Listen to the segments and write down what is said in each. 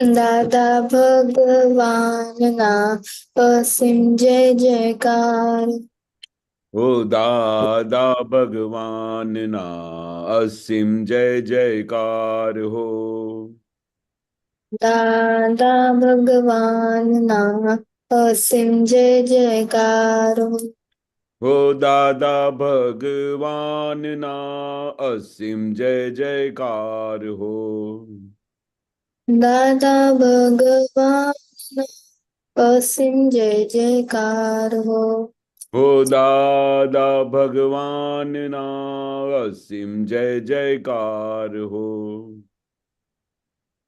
દાદા ભગવાનના અસીમ જય જયકાર. હો દાદા ભગવાનના અસીમ જય જયકાર હો. દાદા ભગવાનના અસીમ જય જયકાર. હો દાદા ભગવાનના અસીમ જય જયકાર હો. દાદા ભગવાનના અસીમ જય જયકાર હો. હો દાદા ભગવાનના અસીમ જય જયકાર હો.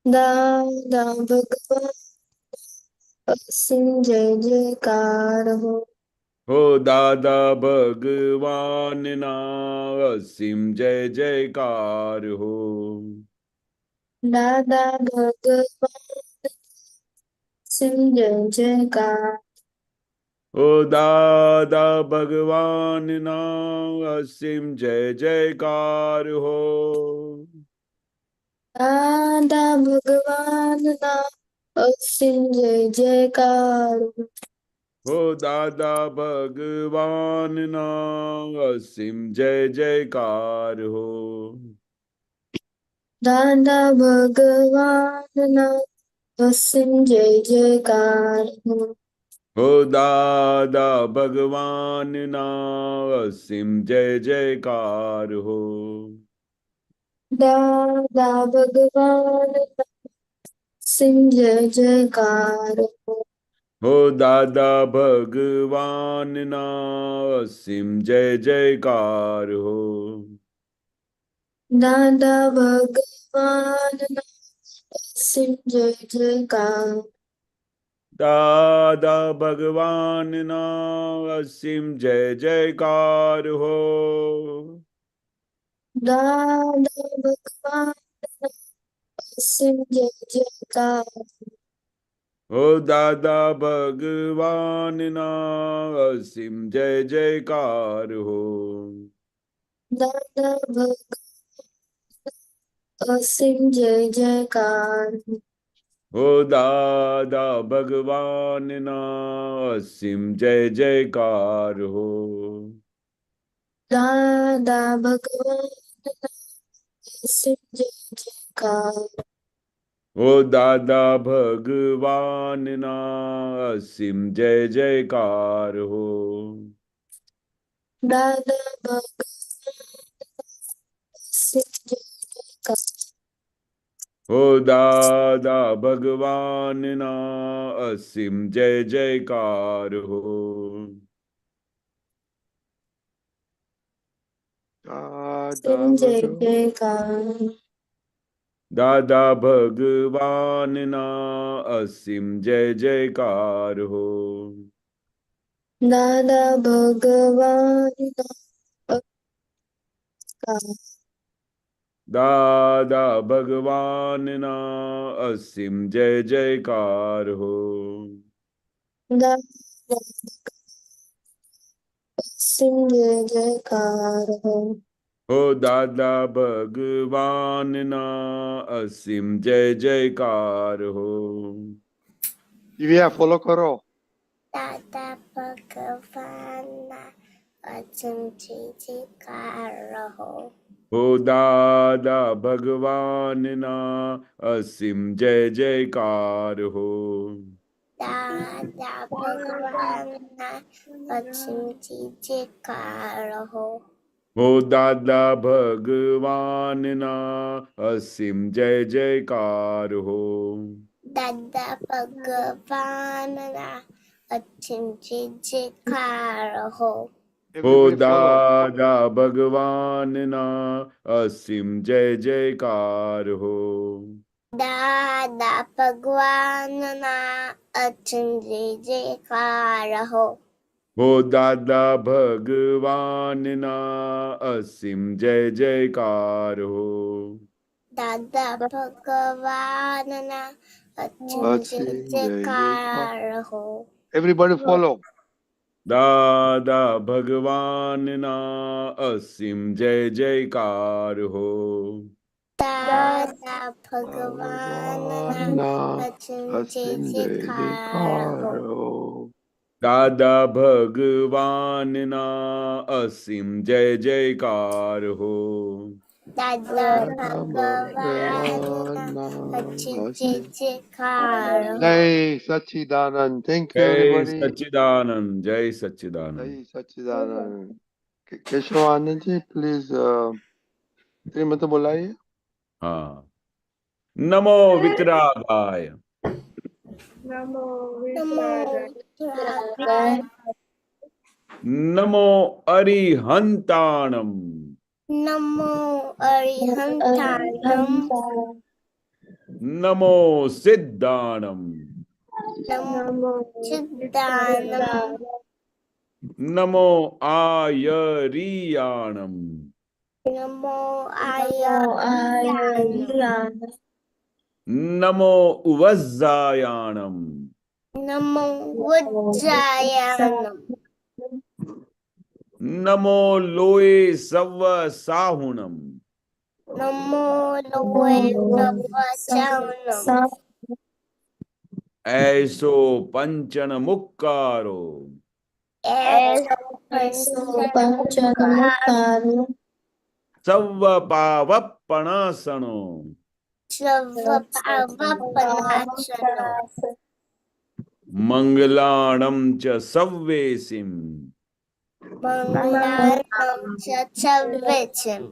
દાદા ભગવાન અસીમ જય જયકાર હો. હો દાદા ભગવાનના અસીમ જય જયકાર હો. દાદા ભગવાન અસીમ જય જયકાર. ઓ દાદા ભગવાનના અસીમ જય જયકાર હો. દાદા ભગવાનના અસીમ જય જયકાર. હો દાદા ભગવાનના અસીમ જય જયકાર હો. દાદા ભગવાનના અસીમ જય જયકાર. હો દાદા ભગવાનના અસીમ જય જયકાર હો. દાદા ભગવાનના અસીમ જય જયકાર. હો દાદા ભગવાનના અસીમ જય જયકાર હો. દાદા ભગવાનના અસીમ જય જયકાર. દાદા ભગવાનના અસીમ જય જયકાર હો. દાદા ભગવાનના અસીમ જય જયકાર. હો દાદા ભગવાનના અસીમ જય જયકાર હો. દાદા ભગવાન અસીમ જય જયકાર. હો દાદા ભગવાનના અસીમ જય જયકાર હો. દાદા ભગવાનના અસીમ જય જયકાર. હો દાદા ભગવાનના અસીમ જય જયકાર હો. દાદા ભગવાન અસીમ જય જયકાર. હો દાદા ભગવાનના અસીમ જય જયકાર હો. અસીમ જય જયકાર. દાદા ભગવાનના અસીમ જય જયકાર હો. દાદા ભગવાનના દાદા ભગવાનના અસીમ જય જયકાર હો. દાદા અસીમ જય જયકાર હો. હો દાદા ભગવાનના અસીમ જય જયકાર હો. દિવ્યા ફોલો કરો. દાદા ભગવાનના અસીમ જય જયકાર હો. હો દાદા ભગવાનના અસીમ જય જયકાર હો. દાદા ભગવાનના અસીમ જય જયકાર હો. હો દાદા ભગવાનના અસીમ જય જયકાર હો. દાદા ભગવાનના અસીમ જય જયકાર હો. હો Everybody follow. દાદા ભગવાનના અસીમ જય જયકાર હો. દાદા ભગવાનના અસીમ જય જયકાર હો. હો દાદા ભગવાનના અસીમ જય જયકાર હો. દાદા ભગવાનના અસીમ જય અસીમ જય જયકાર હો. Everybody follow. દાદા ભગવાનના અસીમ જય જયકાર હો. દાદા ભગવાનના અસીમ જય અસીમ જય જયકાર જયકાર હો. હો. દાદા ભગવાનના અસીમ જય જયકાર હો. દાદા દાદા ભગવાનના ભગવાનના અસીમ જય અસીમ જયકાર હો. જય સચ્ચિદાનંદ. Thank you જય everybody. સચ્ચિદાનંદ, જય સચ્ચિદાનંદ. જય સચ્ચિદાનંદ. केशव आनंद जी प्लीज श्रीमत बोलाइए. હા. નમો વિતરાગાય. નમો વિતરાગાય. નમો અરિહંતાણમ. નમો અરિહંતાણમ. નમો સિદ્ધાણમ. નમો સિદ્ધાનમ. નમો આયરિયાણમ. નમો આયર્યાનમ. નમો ઉવઝ્ઝાયાણમ. નમો વજ્રાયાનમ. નમો લોય સવ સાહુણમ. નમો લોય સવચાનમ. એસો પંચન મુક્કારો. પંચમુખારો સવ પાવપણાસણો. સર્વપાવપનાશનો. મંગલાણમ ચ સવ્વેસિમ. મંગલાર્ણમ ચ સર્વેચમ.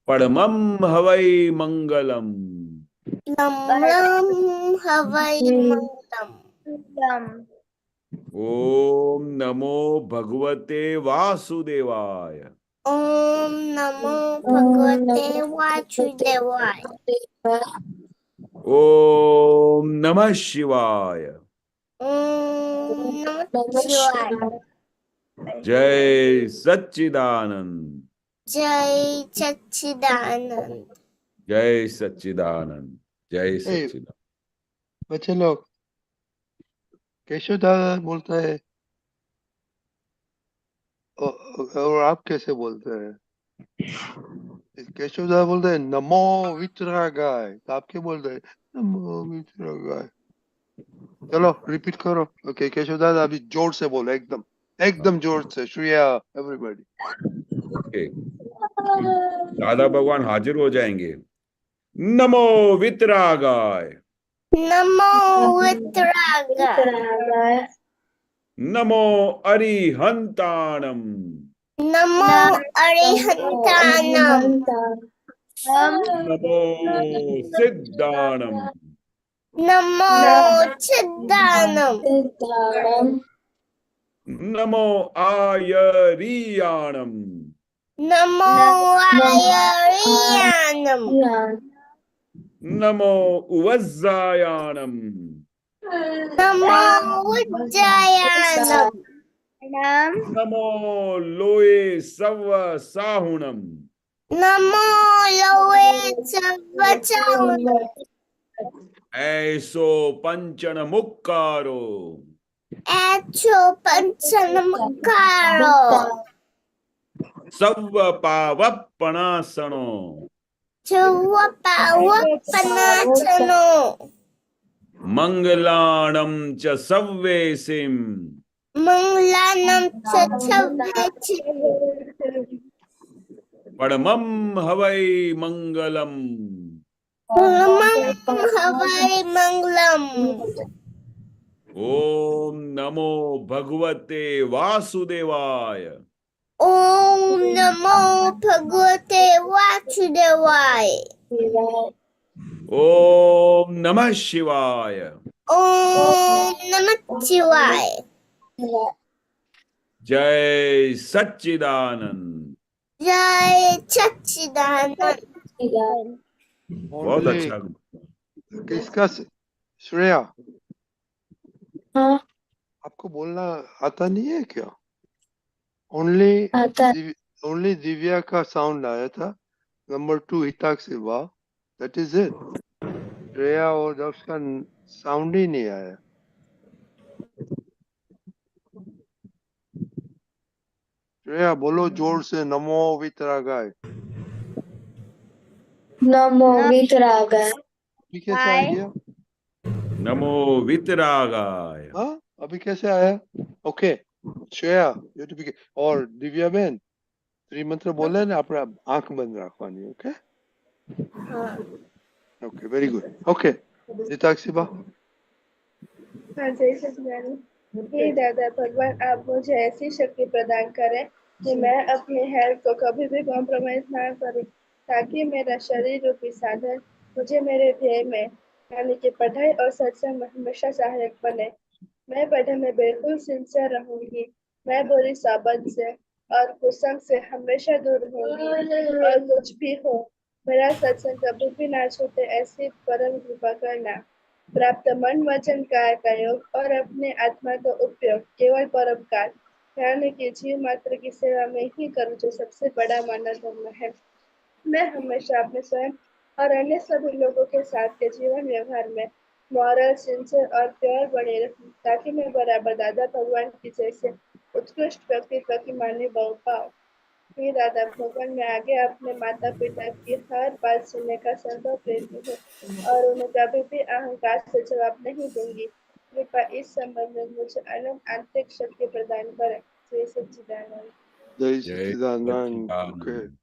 પરમમ હવૈ મંગલમ. નમ્રમ હવૈ મંગલમ. ઓમ નમો ભગવતે વાસુદેવાય. ઓમ નમો ભગવતે વાસુદેવાય. ઓમ નમઃ શિવાય. ઓમ નમઃ શિવાય. જય સચ્ચિદાનંદ. જય સચ્ચિદાનંદ. જય સચ્ચિદાનંદ. જય સચ્ચિદાનંદ. बच्चे लोग केशव दादा बोलता है और आप कैसे बोलते हैं? केशव दादा बोलते हैं नमो वितरागाय, तो आप क्या बोलते हैं? नमो वितरागाय. चलो रिपीट करो. ओके केशव दादा अभी जोर से बोलो, एकदम एकदम जोर से. श्रेया एवरीबॉडी. ओके. दादा भगवान हाजिर हो जाएंगे. नमो वितरागाय. નમો વિતરાગાય. નમો અરિહંતાણમ. નમો અરિહંતાનમ. નમો સિદ્ધાણમ. નમો સિદ્ધાનમ. નમો આયરિયાણમ. નમો આયર્યાનમ. નમો ઉવઝ્ઝાયાણમ. નમો ઉજ્જયાનમ. નમો લોય સવ સાહુણમ. નમો લોવે સવચાનમ. એસો પંચન મુક્કારો. એછો પંચનમકારો. સવ પાવપણાસણો. સર્વપાવપનાશનો. મંગલાણમ ચ સવ્વેસિમ. મંગલાનમ સચ્છવેચિ. પરમમ હવૈ મંગલમ. પરમં હવૈ મંગલમ. ઓમ નમો ભગવતે વાસુદેવાય. ઓમ નમો ભગવતે વાસુદેવાય. ઓમ નમઃ શિવાય. ઓમ નમઃ શિવાય. જય સચ્ચિદાનંદ. જય સચ્ચિદાનંદ. बहुत अच्छा. किसका श्रेया हाँ आपको बोलना आता नहीं है क्या? ओनली आता ओनली दिव्या का साउंड आया था. नंबर 2 हिताक्षी, वाह, दैट इज इट. श्रेया और दक्ष का साउंड ही नहीं आया. श्रेया बोलो जोर से नमो वितरागाय. नमो वीतरागाय। अभी कैसे आ गया? नमो वितरागाय। हाँ, अभी कैसे आया? Okay, Shreya, you to be- और दिव्या बहन, त्रिमंत्र बोले ने આપણે આંખ બંધ રાખવાની. Okay okay, very good. Okay, Jitakshi ba. हाँ, जय सच्चिदानंद। हे दादा भगवान, आप मुझे ऐसी शक्ति प्रदान करें कि मैं अपनी हेल्थ को कभी भी कॉम्प्रोमाइज ना करूं, ताकि मेरा शरीर रूपी साधन मुझे मेरे ध्येय में यानी कि पढ़ाई और सत्संग में हमेशा सहायक बने। मैं पढ़ाई में बिल्कुल सिंसियर रहूंगी। मैं बुरी सोबत से और कुसंग से हमेशा दूर रहूंगी, और कुछ भी हो मेरा सत्संग कभी भी ना छूटे, ऐसी परम कृपा करना। प्राप्त मन वचन काय का योग और अपने आत्मा का उपयोग केवल परोपकार यानी कि जीव मात्र की सेवा में ही करूं, जो सबसे बड़ा मानव धर्म है। मैं हमेशा अपने स्वयं और अन्य सभी लोगों के साथ के जीवन व्यवहार में मॉरल, सिंसियर और प्योर बने रहूं, ताकि मैं बराबर दादा भगवान की जैसे उत्कृष्ट व्यक्तित्व की मान्य बन पाऊं। हे दादा भगवान, मैं आगे अपने माता पिता की हर बात सुनने का संकल्प लेती हूँ और उन्हें कभी भी अहंकार से जवाब नहीं दूंगी। कृपया इस संबंध में मुझे अनंत आंतरिक शक्ति प्रदान करें। जय सच्चिदानंद। જય जय સच्चिदानंद. ઓકે, सच्चिदानंद।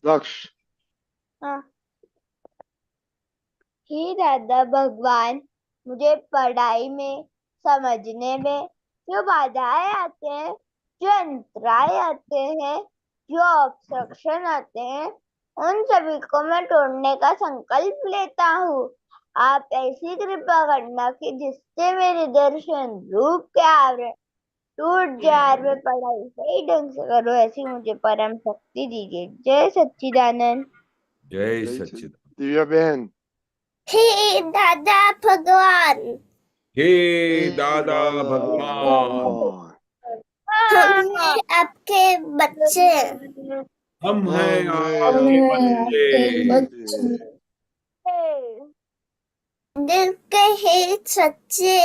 દક્ષ. हाँ। हे दादा भगवान, मुझे पढ़ाई में, समझने में जो बाधाएं आते हैं, जो अंतराय आते हैं, जो ऑब्स्ट्रक्शन आते हैं, उन सभी को मैं तोड़ने का संकल्प लेता हूँ। आप ऐसी कृपा करना कि जिससे मेरे दर्शन रूप के आवरण टूट जाए और मैं पढ़ाई सही ढंग से करूँ, ऐसी मुझे परम शक्ति दीजिए। जय सच्चिदानंद। जय જય सच्चिदानंद। દિવ્યા બહેન. हे दादा भगवान, हे હે दादा દાદા भगवान, ભગવાન, हम आपके बच्चे, हम हैं हम हैं आपके आपके बच्चे, बच्चे, दिल के हे सच्चे,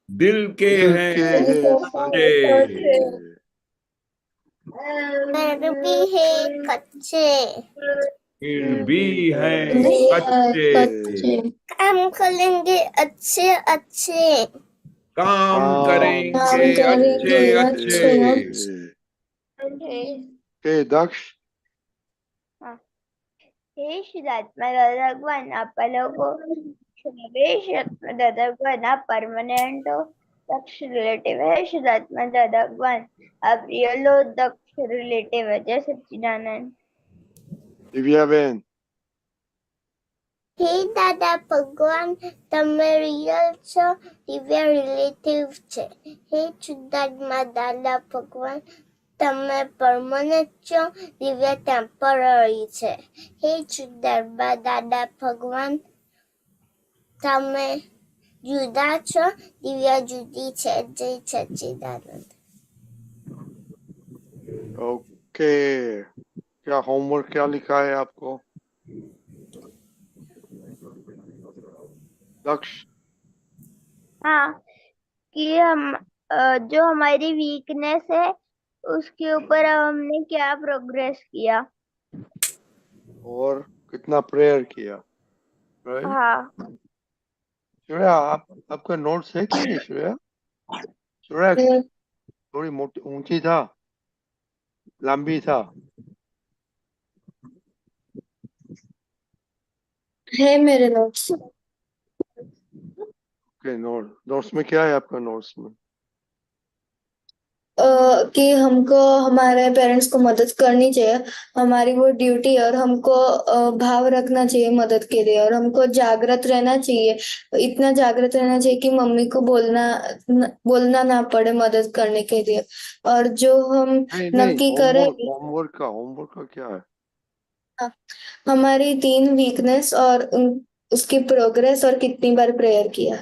दिल के दिल हैं के हैं सच्चे, सच्चे, पर भी है कच्चे। फिर फिर भी भी हैं हैं सच्चे, सच्चे. काम करेंगे अच्छे अच्छे, काम काम करेंगे अच्छे करेंगे अच्छे। के दक्ष. हे श्रीदात्मा दादा भगवान, आपको दादा भगवान आप परमानेंट हो, दक्ष रिलेटिव है। श्रीदात्मा दादा भगवान आप रियल हो, दक्ष रिलेटिव है। जय सच्चिदानंद। દિવ્યા બેન. હે દાદા ભગવાન, તમે રિયલ છો, દિવ્ય રિલેટિવ છે. હે શુદ્ધાત્મા દાદા ભગવાન, તમે પરમનન્ટ છો, દિવ્ય ટેમ્પરરી છે. હે શુદ્ધાત્મા દાદા ભગવાન, તમે જુદા છો, દિવ્ય જુદી છે. જય સચ્ચિદાનંદ. ओके, क्या होमवर्क क्या लिखा है आपको? दक्ष. हाँ, कि हम जो हमारी वीकनेस है उसके ऊपर हमने क्या प्रोग्रेस किया। और कितना प्रेयर किया, राइट? हाँ, श्रेया, आपका नोट्स है कि नहीं? श्रेया, श्रेया थोड़ी मोटी ऊंची था, लंबी था. है मेरे नोट्स। ओके, नोट्स में क्या है आपका नोट्स में? कि हमको हमारे पेरेंट्स को मदद करनी चाहिए, हमारी वो ड्यूटी है, और हमको भाव रखना चाहिए मदद के लिए, और हमको जागृत रहना चाहिए, इतना जागृत रहना चाहिए कि मम्मी को बोलना ना पड़े मदद करने के लिए। और जो हम नहीं नहीं, नक्की करें, होमवर्क का क्या है? हमारी 3 वीकनेस और उसकी प्रोग्रेस और कितनी बार प्रेयर किया।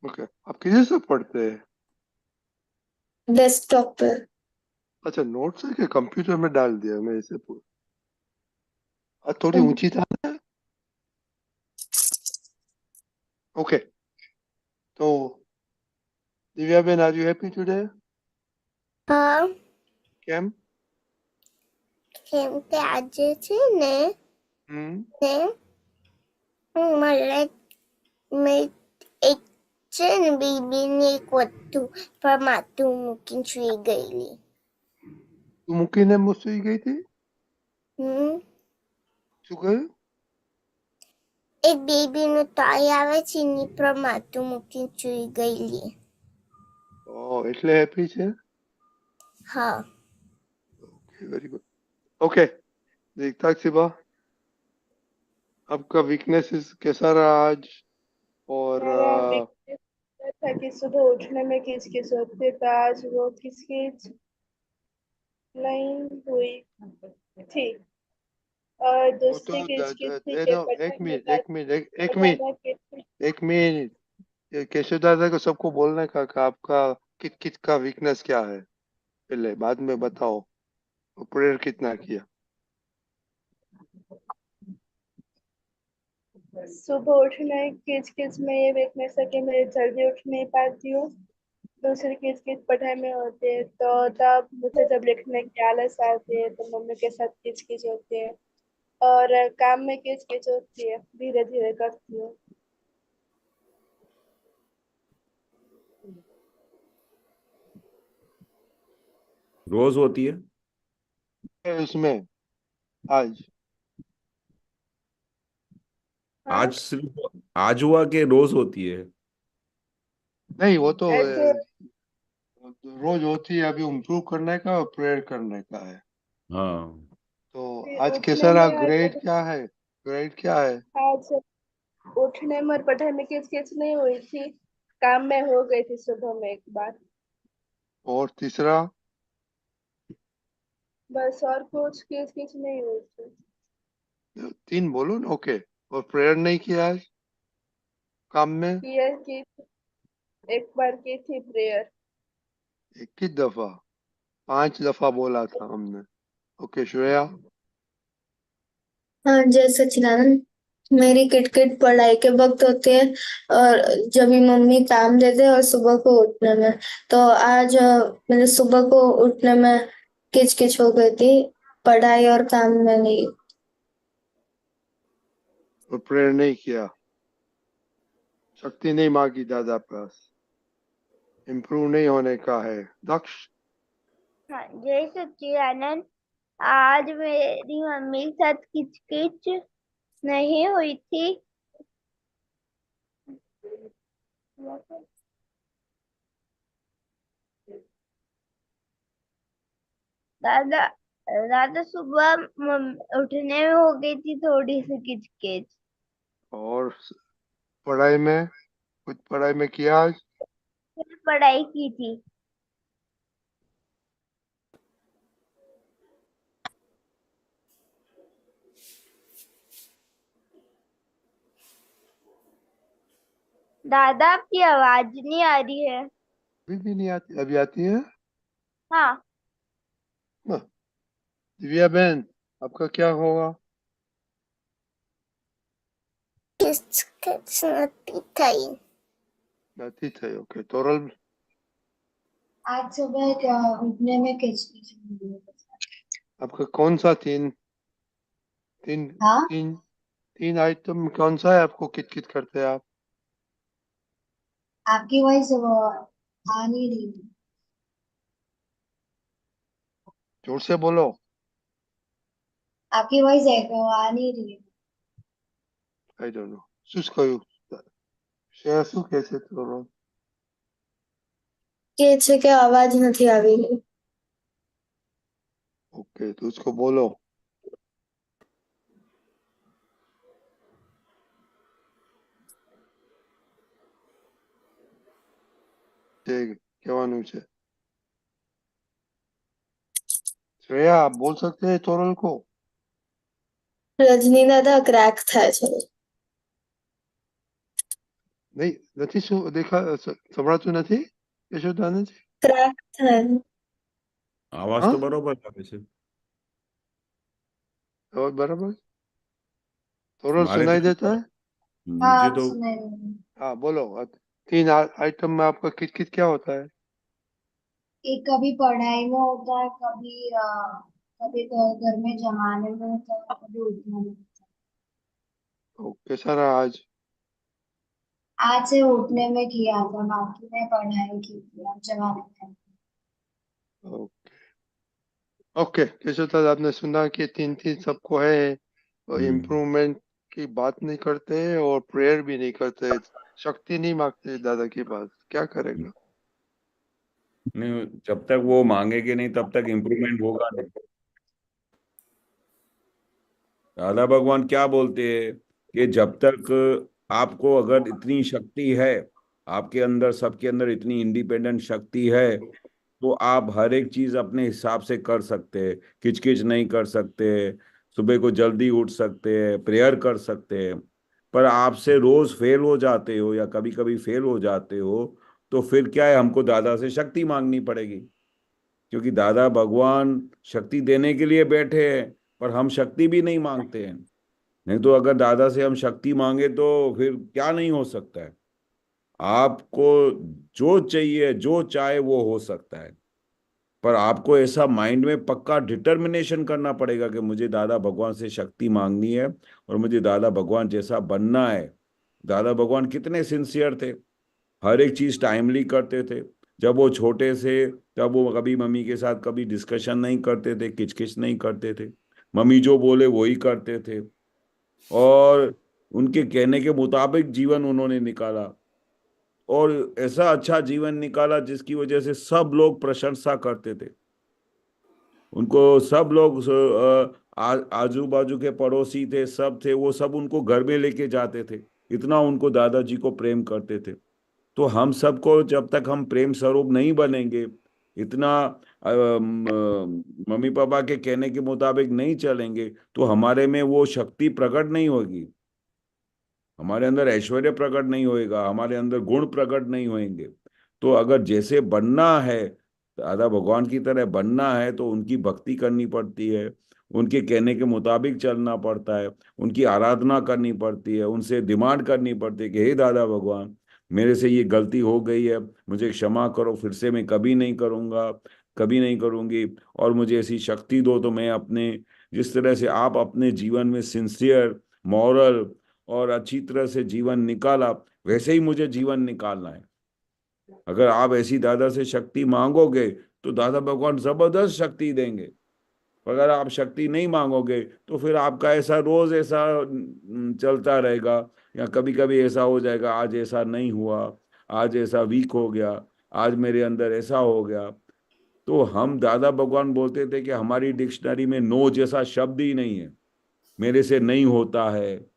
ओके, आप किसी से पढ़ते हैं? डेस्कटॉप पर। अच्छा, नोट्स है कि कंप्यूटर में डाल दिया? मैं इसे थोड़ी ऊंची था ना? ओके, तो Divya ben, are you happy today? हाँ, કેમ? કેમ કે આજે છે ને મને મેં એક છે ને બેબીને એક વસ્તુ પર માથું મૂકીને સુઈ ગયેલી. તું મૂકીને સુઈ ગઈ હતી? હમ શું કહ્યું? એક બેબીનું ટોય આવે છે એની પર માથું મૂકીને સુઈ ગયેલી. એટલે હેપી છે? હા. Very good. ओके, देखता शिवा, आपका वीकनेसेस कैसा रहा आज? और मेरा weakness ये था कि सुबह उठने में किच-किच होती, तो आज वो किच-किच नहीं हुई थी। और वो तो दूसरी किच-किच थी कि एक पढ़ाई में मिनट दादा के एक मिनट, केशव दादा को सबको बोलने का कि आपका कित कित का वीकनेस क्या है, पहले बाद में बताओ प्रेयर कितना किया। सुबह उठने किच-किच में ये वीकनेस है कि मैं जल्दी उठ नहीं पाती हूँ। दूसरी किच-किच पढ़ाई में होती है, तो तब मुझे जब लिखने की आलस आती है तो मम्मी के साथ किच-किच होती है, और काम में किच-किच होती है, धीरे-धीरे करती हूँ। रोज होती है? उसमें आज हाँ, आज सिर्फ आज हुआ कि रोज होती है? नहीं, वो तो ऐसे रोज होती है, अभी इम्प्रूव करने का और प्रेयर करने का है। हाँ, तो आज उठने कैसा रहा? में और ग्रेड क्या है? ग्रेड क्या है? आज उठने में और पढ़ाई में किच-किच नहीं हुई थी, काम में हो गई थी सुबह में एक बार। और तीसरा? बस और कुछ किच-किच नहीं हुई थी। 3 बोलो ना। ओके, और प्रेयर नहीं किया आज काम में? प्रेयर की एक बार की थी प्रेयर। एक ही दफा? 5 दफा बोला था हमने। ओके श्रेया? हाँ जय सच्चिदानंद। मेरी किटकिट पढ़ाई के वक्त होती है और जब भी मम्मी काम देते हैं और सुबह को उठने में, तो आज मेरे सुबह को उठने में किचकिच हो गई थी, पढ़ाई और काम में नहीं। और प्रेयर नहीं किया, शक्ति नहीं मांगी दादा पास, इम्प्रूव नहीं होने का है। दक्ष? हाँ जय सच्चिदानंद। आज मेरी मम्मी के साथ किच-किच नहीं हुई थी। दादा दादा सुबह उठने में हो गई थी थोड़ी सी किचकिच। और पढ़ाई में कुछ पढ़ाई में किया आज? मैंने पढ़ाई की थी। दादा आपकी आवाज नहीं आ रही है। अभी भी नहीं आती? अभी आती है? हाँ दिव्या बहन, आपका क्या होगा? किचकिच नहीं थी। नहीं थे। ओके, तोरल? आज सुबह उठने में किचकिच हुई। आपका कौन सा तीन तीन हाँ तीन तीन आइटम कौन सा है आपको किट किट करते हैं आप? आपकी वॉइस आ नहीं रही। जोर से बोलो। आपकी वॉइस आ नहीं रही। आई डोंट नो શું કહ્યું? શ્રેયા શું કહે છે તોરલ? કે છે કે અવાજ નથી આવી રહી। ओके, तो उसको बोलो। જે કહેવાનું છે। श्रेया, आप बोल सकते हैं तोरल को? રજની દાદા ક્રેક થાય છે। नहीं, નથી देखा, સંભળાતું નથી યશોદાનંદજી? ક્રેક થાય। आवाज हाँ? तो बरोबर આવે છે। और बराबर तोरल मारे सुनाई तो देता है? मुझे तो सुनाई दे रही है। हाँ बोलो। तीन आइटम में आपका किट किट क्या होता है? एक कभी पढ़ाई में होता है, कभी कभी घर में जमाने में होता है, कभी उठने में। कैसा रहा आज? आज से उठने में किया था, बाकी में पढ़ाई की थी, अब जवाब है। ओके केशव दादा, आपने सुना कि 3 3 सबको है, इम्प्रूवमेंट की बात नहीं करते और प्रेयर भी नहीं करते, शक्ति नहीं मांगते दादा के पास, क्या करेगा? नहीं, जब तक वो मांगेंगे नहीं तब तक इम्प्रूवमेंट होगा नहीं। दादा भगवान क्या बोलते हैं कि जब तक आपको अगर इतनी शक्ति है, आपके अंदर सबके अंदर इतनी इंडिपेंडेंट शक्ति है, तो आप हर एक चीज अपने हिसाब से कर सकते हैं। किचकिच नहीं कर सकते, सुबह को जल्दी उठ सकते हैं, प्रेयर कर सकते हैं। पर आपसे रोज फेल हो जाते हो या कभी कभी फेल हो जाते हो, तो फिर क्या है, हमको दादा से शक्ति मांगनी पड़ेगी। क्योंकि दादा भगवान शक्ति देने के लिए बैठे हैं, पर हम शक्ति भी नहीं मांगते हैं। नहीं तो अगर दादा से हम शक्ति मांगे तो फिर क्या नहीं हो सकता है। आपको जो चाहिए जो चाहे वो हो सकता है, पर आपको ऐसा माइंड में पक्का डिटर्मिनेशन करना पड़ेगा कि मुझे दादा भगवान से शक्ति मांगनी है और मुझे दादा भगवान जैसा बनना है। दादा भगवान कितने सिंसियर थे, हर एक चीज टाइमली करते थे। जब वो छोटे से, तब वो कभी मम्मी के साथ कभी डिस्कशन नहीं करते थे, किचकिच नहीं करते थे। मम्मी जो बोले वही करते थे और उनके कहने के मुताबिक जीवन उन्होंने निकाला, और ऐसा अच्छा जीवन निकाला जिसकी वजह से सब लोग प्रशंसा करते थे उनको। सब लोग आजू बाजू के पड़ोसी थे, सब थे, वो सब उनको घर में लेके जाते थे, इतना उनको दादाजी को प्रेम करते थे। तो हम सबको जब तक हम प्रेम स्वरूप नहीं बनेंगे, इतना मम्मी पापा के कहने के मुताबिक नहीं चलेंगे, तो हमारे में वो शक्ति प्रकट नहीं होगी, हमारे अंदर ऐश्वर्य प्रकट नहीं होएगा, हमारे अंदर गुण प्रकट नहीं होंगे। तो अगर जैसे बनना है, दादा भगवान की तरह बनना है, तो उनकी भक्ति करनी पड़ती है, उनके कहने के मुताबिक चलना पड़ता है, उनकी आराधना करनी पड़ती है, उनसे डिमांड करनी पड़ती है कि हे दादा भगवान, मेरे से ये गलती हो गई है, मुझे क्षमा करो, फिर से मैं कभी नहीं करूँगा, कभी नहीं करूँगी। और मुझे ऐसी शक्ति दो तो मैं अपने, जिस तरह से आप अपने जीवन में सिंसियर, मॉरल और अच्छी तरह से जीवन निकाला, वैसे ही मुझे जीवन निकालना है। अगर आप ऐसी दादा से शक्ति मांगोगे तो दादा भगवान जबरदस्त शक्ति देंगे। अगर आप शक्ति नहीं मांगोगे तो फिर आपका ऐसा रोज ऐसा चलता रहेगा, या कभी कभी ऐसा हो जाएगा, आज ऐसा नहीं हुआ, आज ऐसा वीक हो गया, आज मेरे अंदर ऐसा हो गया। तो हम, दादा भगवान बोलते थे कि हमारी डिक्शनरी में नो जैसा शब्द ही नहीं है। मेरे से नहीं होता है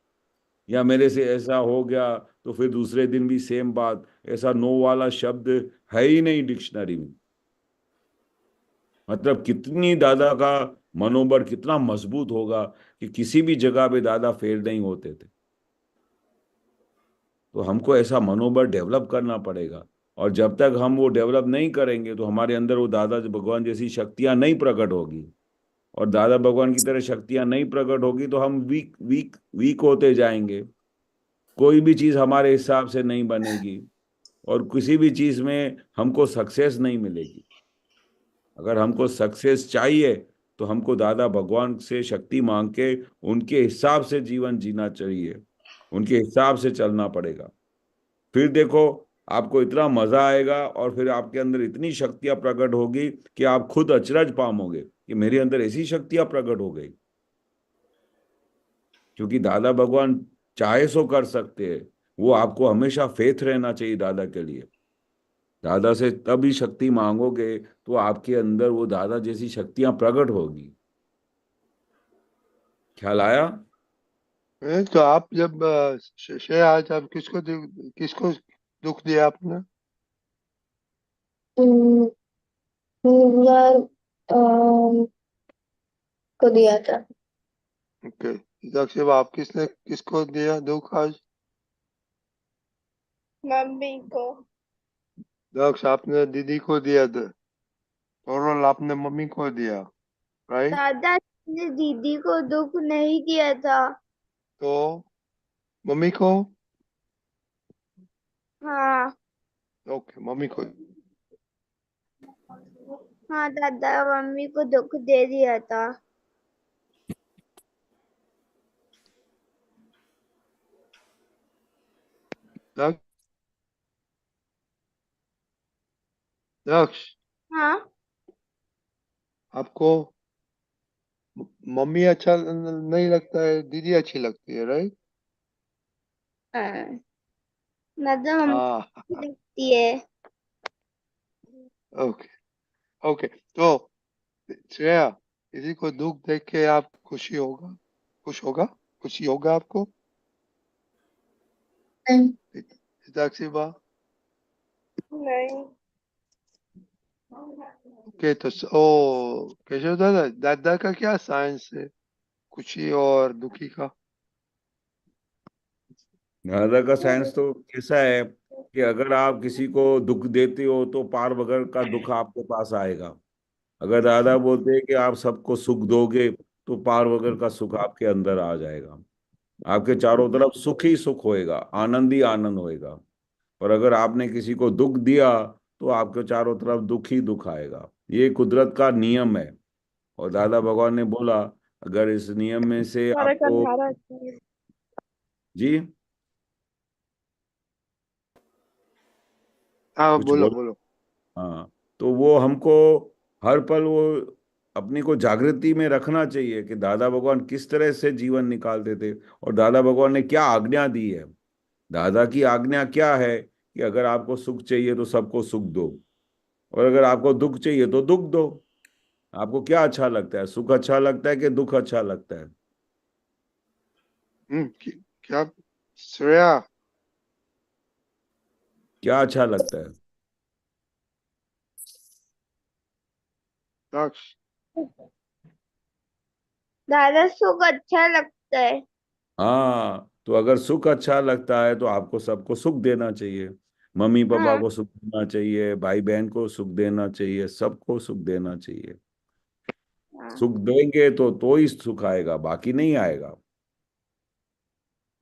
या मेरे से ऐसा हो गया, तो फिर दूसरे दिन भी सेम बात, ऐसा नो वाला शब्द है ही नहीं डिक्शनरी में। मतलब कितनी दादा का मनोबल कितना मजबूत होगा कि किसी भी जगह पे दादा फेल नहीं होते थे। तो हमको ऐसा मनोबल डेवलप करना पड़ेगा, और जब तक हम वो डेवलप नहीं करेंगे तो हमारे अंदर वो दादा भगवान जैसी शक्तियां नहीं प्रकट होगी। और दादा भगवान की तरह शक्तियां नहीं प्रकट होगी तो हम वीक वीक वीक होते जाएंगे। कोई भी चीज हमारे हिसाब से नहीं बनेगी और किसी भी चीज में हमको सक्सेस नहीं मिलेगी। अगर हमको सक्सेस चाहिए तो हमको दादा भगवान से शक्ति मांग के उनके हिसाब से जीवन जीना चाहिए, उनके हिसाब से चलना पड़ेगा। फिर देखो, आपको इतना मजा आएगा और फिर आपके अंदर इतनी शक्तियां प्रकट होगी कि आप खुद अचरज पामोगे कि मेरे अंदर ऐसी शक्तियां प्रकट हो गई। क्योंकि दादा भगवान चाहे सो कर सकते हैं। वो आपको हमेशा फेथ रहना चाहिए दादा के लिए। दादा से तभी शक्ति मांगोगे तो आपके अंदर वो दादा जैसी शक्तियां प्रकट होगी। ख्याल आया? तो आप जब आज आप किसको दुख दिया आपने? यार को दिया था। ओके, साक्षी, आप किसको दिया दुख आज? मम्मी को। दक्ष, आपने दीदी को दिया था, और आपने मम्मी को दिया, राइट? दादा ने दीदी को दुख नहीं दिया था। तो मम्मी को? हाँ। ओके, मम्मी को। हाँ दादा मम्मी को दुख दे दिया था। दक्ष दक्ष हाँ आपको मम्मी अच्छा नहीं लगता है, दीदी अच्छी लगती है, राइट? मतलब हम हाँ लगती है। Okay okay. तो श्रेया, किसी को दुख देख के आप खुश होगा, खुशी होगा आपको? नहीं। साक्षी बा, नहीं। ओके। तो ओ केशव दादा, दादा का क्या साइंस है खुशी और दुखी का? दादा का साइंस तो कैसा है कि अगर आप किसी को दुख देते हो तो पार वगैरह का दुख आपके पास आएगा। अगर दादा बोलते हैं कि आप सबको सुख दोगे तो पार वगैरह का सुख आपके अंदर आ जाएगा। आपके चारों तरफ सुख ही सुख होएगा, आनंद ही आनंद होएगा। और अगर आपने किसी को दुख दिया तो आपके चारों तरफ दुख ही दुख आएगा। ये कुदरत का नियम है। और दादा भगवान ने बोला अगर इस नियम में से हमारा आपको कन्हारा जी हाँ कुछ बोलो बोल बोलो। हाँ, तो वो हमको हर पल वो अपनी को जागृति में रखना चाहिए कि दादा भगवान किस तरह से जीवन निकालते थे और दादा भगवान ने क्या आज्ञा दी है। दादा की आज्ञा क्या है कि अगर आपको सुख चाहिए तो सबको सुख दो, और अगर आपको दुख चाहिए तो दुख दो। आपको क्या अच्छा लगता है, सुख अच्छा लगता है कि दुख अच्छा लगता है? क्या श्रेया? क्या अच्छा लगता है? दक्ष दादा सुख अच्छा लगता है। हाँ, तो अगर सुख अच्छा लगता है तो आपको सबको सुख देना चाहिए। मम्मी पापा हाँ को सुख देना चाहिए, भाई बहन को सुख देना चाहिए, सबको सुख देना चाहिए। हाँ सुख देंगे तो ही सुख आएगा, बाकी नहीं आएगा।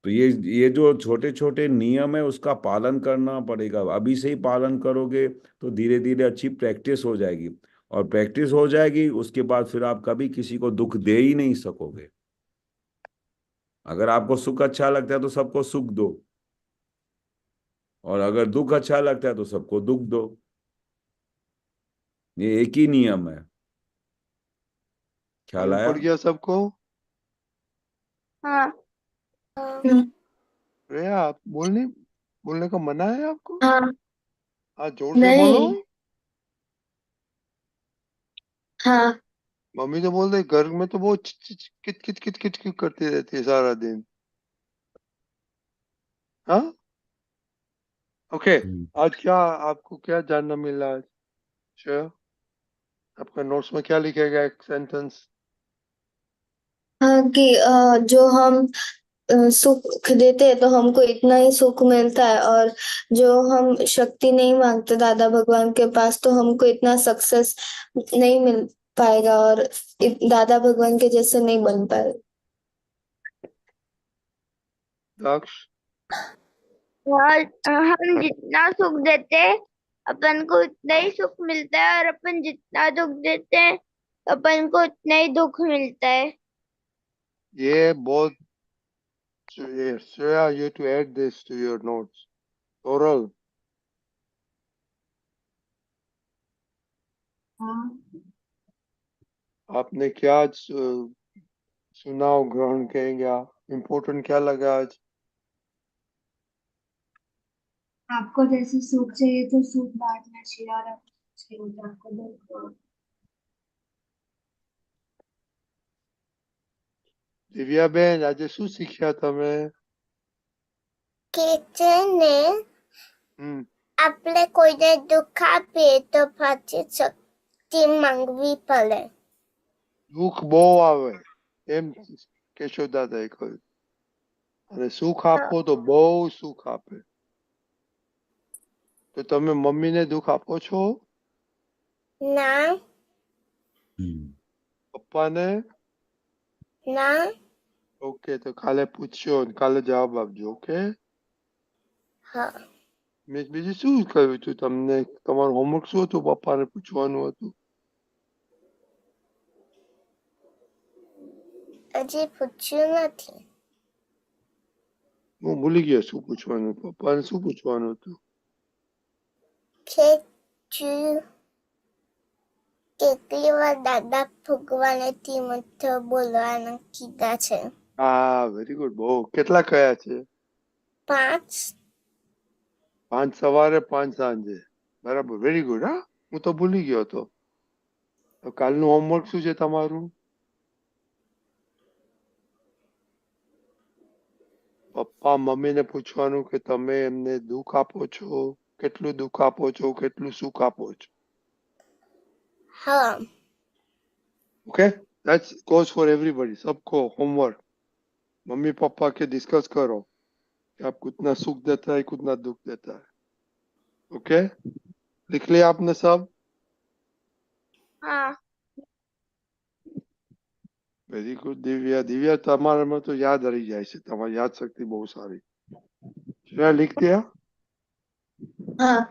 तो ये जो छोटे छोटे नियम है उसका पालन करना पड़ेगा। अभी से ही पालन करोगे तो धीरे धीरे अच्छी प्रैक्टिस हो जाएगी। और प्रैक्टिस हो जाएगी उसके बाद फिर आप कभी किसी को दुख दे ही नहीं सकोगे। अगर आपको सुख अच्छा लगता है तो सबको सुख दो, और अगर दुख अच्छा लगता है तो सबको दुख दो। ये एक ही नियम है। ख्याल मालूम आया? पड़ गया सबको? हाँ श्रेया, आप बोलने का मना है आपको? हाँ। हाँ, जोर से बोलो। नहीं। हाँ। मम्मी तो बोल रही घर में तो वो kit kit kit kit kit करती रहती है सारा दिन। हाँ ओके। हम्म। आज क्या आपको क्या जानना मिला आज? श्रेया, आपका नोट्स में क्या लिखेगा, एक सेंटेंस? हाँ कि जो हम सुख देते हैं तो हमको इतना ही सुख मिलता है, और जो हम शक्ति नहीं मांगते दादा भगवान के पास तो हमको इतना सक्सेस नहीं मिल पाएगा, और दादा भगवान के जैसे नहीं बन पाएगा। दक्ष और हम जितना सुख देते हैं अपन को उतना ही सुख मिलता है, और अपन जितना दुख देते हैं अपन को उतना ही दुख मिलता है। ये बहुत Shreya, you have to add this to your notes. Oral, हाँ आपने क्या आज सुना और ग्रहण किया? इम्पोर्टेंट क्या लगा आज? आपको जैसे सुख चाहिए तो सुख बांटना चाहिए, और आपको चाहिए तो आपको दुख। દિવ્યા બેન, આજે શું શીખ્યા તમે? કિચને હમ આપણે કોઈને દુઃખ આપીએ તો પાછી શક્તિ માંગવી પડે. દુઃખ બહુ આવે એમ કેશવ દાદાએ કહ્યું, અને સુખ આપો તો બહુ સુખ આપે. તો તમે મમ્મીને દુઃખ આપો છો? ના પપ્પાને? ના ઓકે, તો કાલે પૂછજો અને કાલે જવાબ આપજો. ઓકે, હા મેં બીજું શું કહ્યું હતું તમને? તમારું હોમવર્ક શું હતું? પપ્પાને પૂછવાનું હતું. હજી પૂછ્યું નથી. હું ભૂલી ગયો શું પૂછવાનું પપ્પાને શું પૂછવાનું હતું કે કેટલી વાર દાદા ભગવાને શ્રીમંત બોલવાના કીધા છે હા વેરી ગુડ બહુ કેટલા કયા છે 5 5 સવારે 5 સાંજે બરાબર વેરી ગુડ હા હું તો ભૂલી ગયો હતો તો કાલનું હોમવર્ક શું છે તમારું પપ્પા મમ્મીને પૂછવાનું કે તમે એમને દુઃખ આપો છો કેટલું દુઃખ આપો છો કેટલું સુખ આપો છો हाँ okay that's goes for everybody सबको होमवर्क मम्मी पापा के डिस्कस करो कि आपको कितना सुख देता है कितना दुख देता है ओके लिख लिया आपने सब हाँ વેરી ગુડ દિવ્યા દિવ્યા તમારામાં તો યાદ રહી જાય છે તમારી યાદ શક્તિ બહુ સારી શ્રેયા लिख दिया हाँ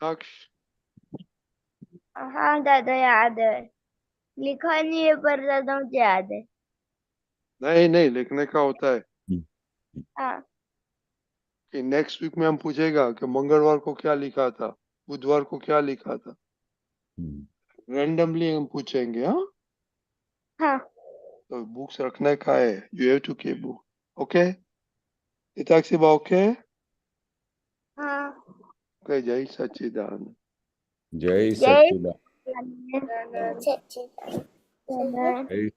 साक्ष हाँ दादा याद है लिखा नहीं है पर दादा मुझे याद है नहीं नहीं लिखने का होता है हाँ कि नेक्स्ट वीक में हम पूछेगा कि मंगलवार को क्या लिखा था बुधवार को क्या लिखा था रैंडमली हम पूछेंगे हाँ हाँ तो बुक्स रखने का है you have to keep book okay Hitakshi ba okay हाँ ओके जय सच्चिदानंद जय जय सच्चिदानंद सच्चिदानंद जय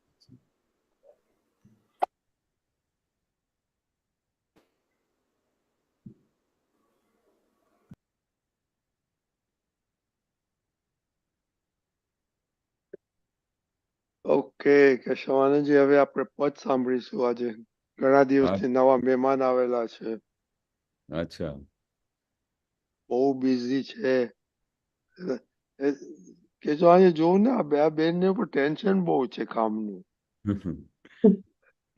ઓકે કેશવાનંદજી હવે આપણે પદ સાંભળીશું આજે ઘણા દિવસથી નવા મહેમાન આવેલા છે अच्छा બહુ બિઝી છે કેશવાનંદજી જોઉં ને આ બે બેન ને ઉપર ટેન્શન બહુ છે કામનું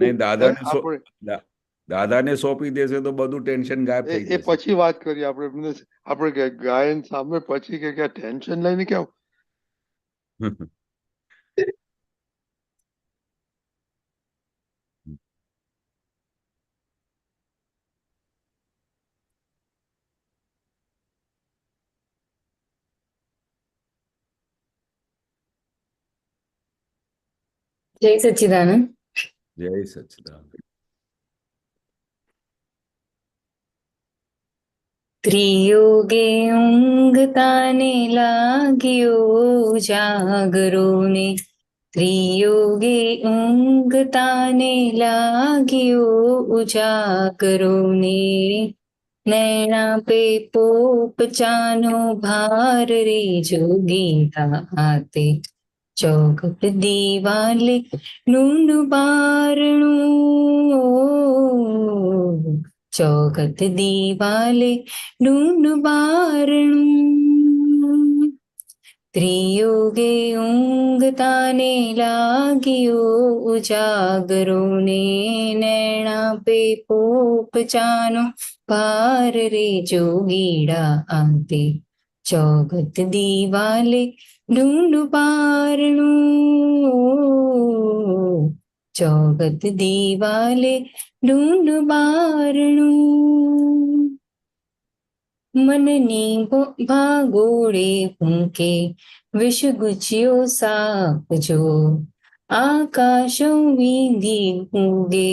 नहीं दादाने આપણે દાદાને સોંપી દેશે તો બધું ટેન્શન ગાયબ થઈ એ જશે પછી વાત કરીએ આપણે ગાયન સામે પછી કે ટેન્શન લઈને કેમ जय सच्चिदानंद। जय सच्चिदानंद त्रियोगे ઊંઘતાને લાગ્યો જાગરો ને ત્રિયોગે ઊંઘતાને લાગ્યો ઉજાગરો ને નૈણા પે પોપચાનો ભાર રે જોગીતા હાથે ચોખટ દીવાલે નું બારણું ચોખટ દીવાલે નું બારણું ત્રિયોગે ઊંઘતાને લાગ્યો ઉજાગરો ને નૈણા પે પોપચાનો ભાર રે જોગીડા આંતે ચોગત દીવાલે ઢૂંઢ બારણું ચોગત દીવાલે ઢૂંઢ બારણું મનની ભાગોળે ભૂંકે વિષ ગુજ્યો સાપ જો આકાશો વીંધી ઉગે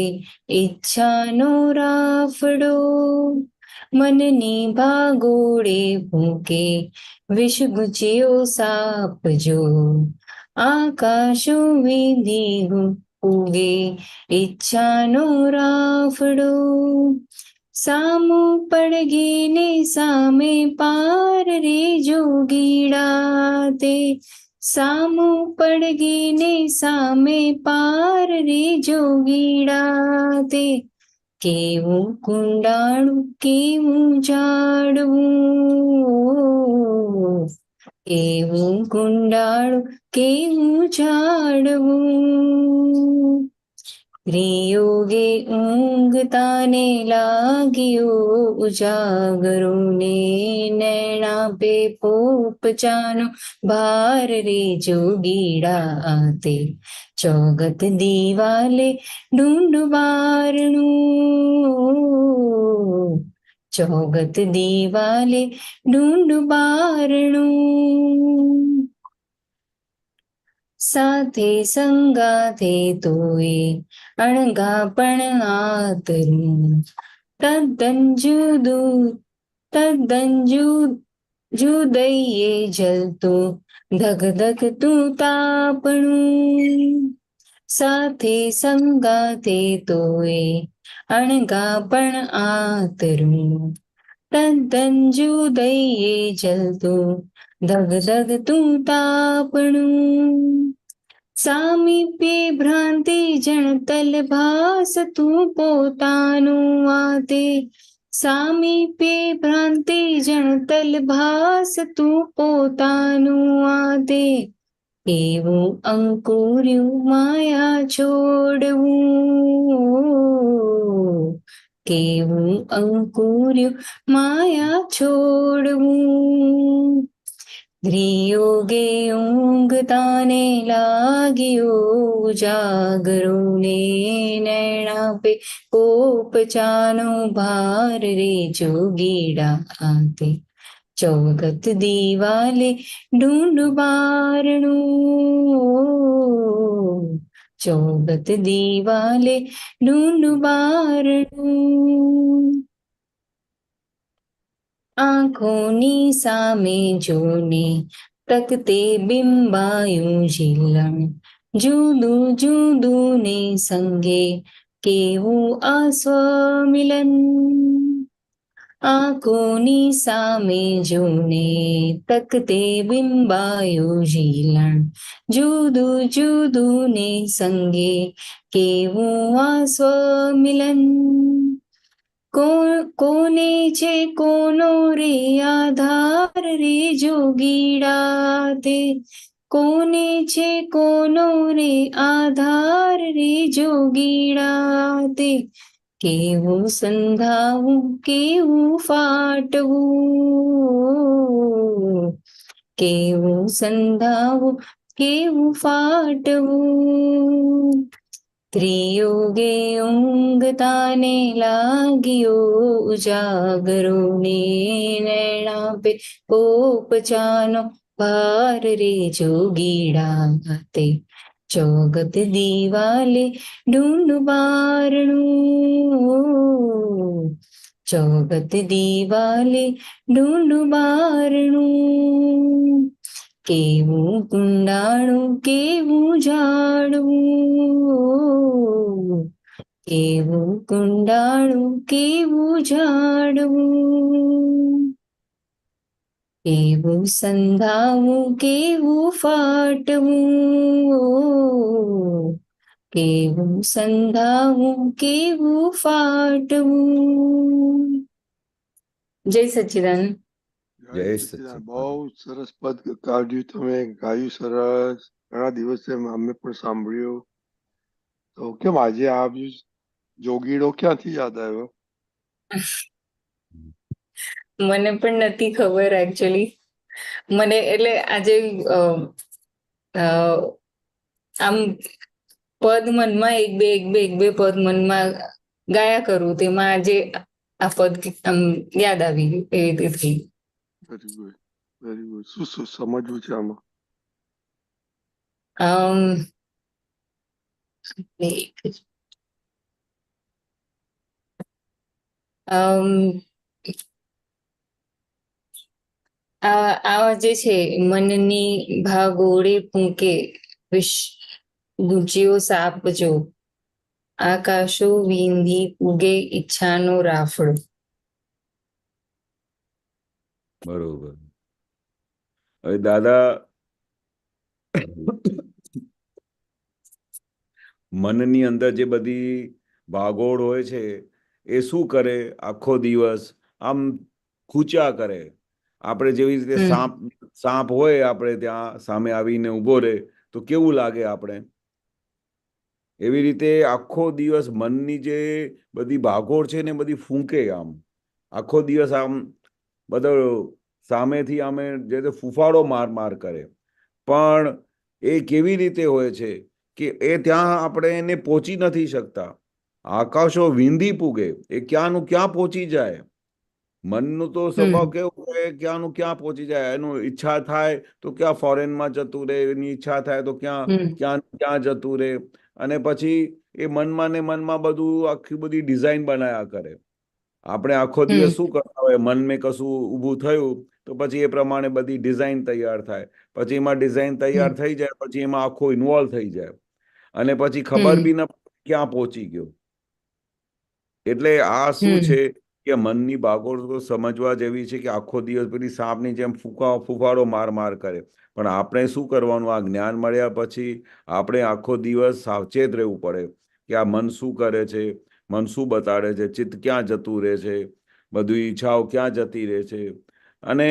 ઈચ્છાનો રાફડો મનની ભાગોળે ભૂંકે વિષ ગુજ્યો સાપ જો આકાશો વીંધી ઉગે ઈચ્છાનો રાફડો સામો પડગીને સામે પાર રે જોગીડા તે સામો પડગીને સામે પાર રે જોગીડા તે કેવું કુંડાળું કેવું જાડવું કેવું કુંડાળું કેવું જાડવું ત્રિયોગે ઊંઘતાને લાગ્યો ઉજાગરો ને નૈણા પે પોપચાનો ભાર રે જોગીડા તે ચોગત દીવાલે ઢૂંઢ બારણું ચોગત દીવાલે ઢૂંઢ બારણું સાથે સંગાથે તોય અણગા પણ આતરું તદ્દન જુદઈએ જલતું ધગ ધગ તું તાપણું સાથે સંગાથે તોય અણગા પણ આતરું તદ્દન જુદઈએ જલતું ધગ ધગ તું તાપણું સામીપ્યે ભ્રાંતિ જણતલ ભાસ તું પોતાનું આતે સામીપ્યે ભ્રાંતિ જણતલ ભાસ તું પોતાનું આતે એવું અંકુર્યું માયા છોડવું કેવું અંકુર્યું માયા છોડવું ત્રિયોગે ઊંઘતાને લાગ્યો ઉજાગરો ને નૈણા પે પોપચાનો ભાર રે જોગીડા તે ચોગત દીવાલે ઢૂંઢ બારણું ચોગત દીવાલે ઢૂંઢ બારણું આંખોની સામે જોને તકતે બિંબાયું ઝીલણ જુદું જુદું ને સંગે કેવું આસ્વમિલન આંખોની સામે જોને તકતે બિંબાયું ઝીલણ જુદું જુદું ને સંગે કેવું આસ્વમિલન કોને છે કોનો રે આધાર રે જોગીડા તે કોને છે કોનો રે આધાર રે જોગીડા તે કેવું સંધાવું કેવું ફાટવું કેવું સંધાવું કેવું ફાટવું ત્રિયોગે ઊંઘતાને લાગ્યો ઉજાગરો ને નૈણા પે પોપચાનો ભાર રે જોગીડા તે ચોગત દીવાલે ઢૂંઢ બારણું ચોગત દીવાલે ઢૂંઢ બારણું કેવું કુંડાણું કેવું ઝાડવું કેવું કુંડાણું કેવું ઝાડવું કેવું સંધાવું કેવું ફાટવું કેવું સંધાવું કેવું ફાટવું જય સચ્ચિદાનંદ જય જય સચ્ચિદાનંદ. સચ્ચિદાનંદ. બહુ સરસ પદ કાઢ્યું તમે, ગાયું સરસ. ઘણા દિવસે અમે પણ સાંભળ્યું. તો કેમ આજે આ જોગીડો ક્યાંથી યાદ આવ્યો? મને પણ નથી ખબર એકચ્યુઅલી મને એટલે આજે આમ પદ મનમાં એક બે પદ મનમાં ગાયા કરું તેમાં આજે આ પદ આમ યાદ આવી ગયું એવી રીતે થઈ વેરી ગુડ, વેરી ગુડ. શું શું સમજવું છે આમાં? આ જે છે મનની ભાગોળે ફૂંકે વિશ ગુંચિયો સાપ જો આકાશો વીંધી ઉગે ઈચ્છાનો રાફડો. બરોબર. હવે દાદા મનની અંદર જે બધી ભાગોળ હોય છે એ શું કરે? આખો દિવસ આમ ખૂચ્યા કરે. આપણે જેવી રીતે સાપ હોય આપણે ત્યાં સામે આવીને ઉભો રહે તો કેવું લાગે આપણે? એવી રીતે આખો દિવસ મનની જે બધી ભાગોળ છે ને બધી ફૂંકે આમ આખો દિવસ આમ બધો સામેથી અમે જે તે ફૂફાડો માર કરે, પણ એ કેવી રીતે હોય છે કે એ ત્યાં આપણે એને પહોંચી નથી શકતા. આકાશો વીંધી પૂગે, એ ક્યાંનું ક્યાં પહોંચી જાય. મનનું તો સ્વભાવ કેવું કે ક્યાંનું ક્યાં પહોંચી જાય. એનું ઈચ્છા થાય તો ક્યાં ફોરેનમાં જતું રહે, એની ઈચ્છા થાય તો ક્યાં જતું રહે. અને પછી એ મનમાં ને મનમાં બધું આખી બધી ડિઝાઇન બનાવ્યા કરે. આપણે આખો દિવસ શું કરતા હોય, મન મેં કશું ઊભું થયું તો પછી એ પ્રમાણે બધી ડિઝાઇન તૈયાર થાય. પછી એમાં ડિઝાઇન તૈયાર થઈ જાય, પછી એમાં આખો ઇન્વોલ્વ થઈ જાય, અને પછી ખબર બી ન પડે ક્યાં પહોંચી ગયો. એટલે આ શું છે કે મનની ભાગોળ તો સમજવા જેવી છે કે આખો દિવસ પેલી સાપની જેમ ફૂફાડો માર કરે. પણ આપણે શું કરવાનું, આ જ્ઞાન મળ્યા પછી આપણે આખો દિવસ સાવચેત રહેવું પડે કે આ મન શું કરે છે, મન શું બતાડે છે, ચિત્ત ક્યાં જતું રહે છે, બધી ઈચ્છાઓ ક્યાં જતી રહે છે. અને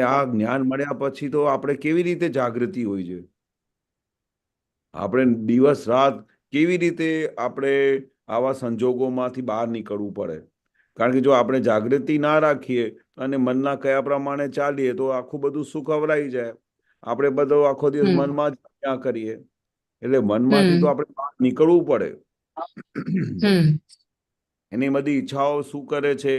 આ જ્ઞાન મળ્યા પછી તો આપણે કેવી રીતે જાગૃતિ હોય છે, આપણે દિવસ રાત કેવી રીતે આપણે આવા સંજોગોમાંથી બહાર નીકળવું પડે. કારણ કે જો આપણે જાગૃતિ ના રાખીએ અને મનના કયા પ્રમાણે ચાલીએ તો આખું બધું સુખ અવરાઈ જાય. આપણે બધો આખો દિવસ મનમાં જ ક્યાં કરીએ. એટલે મનમાંથી તો આપણે બહાર નીકળવું પડે. એની બધી ઈચ્છાઓ શું કરે છે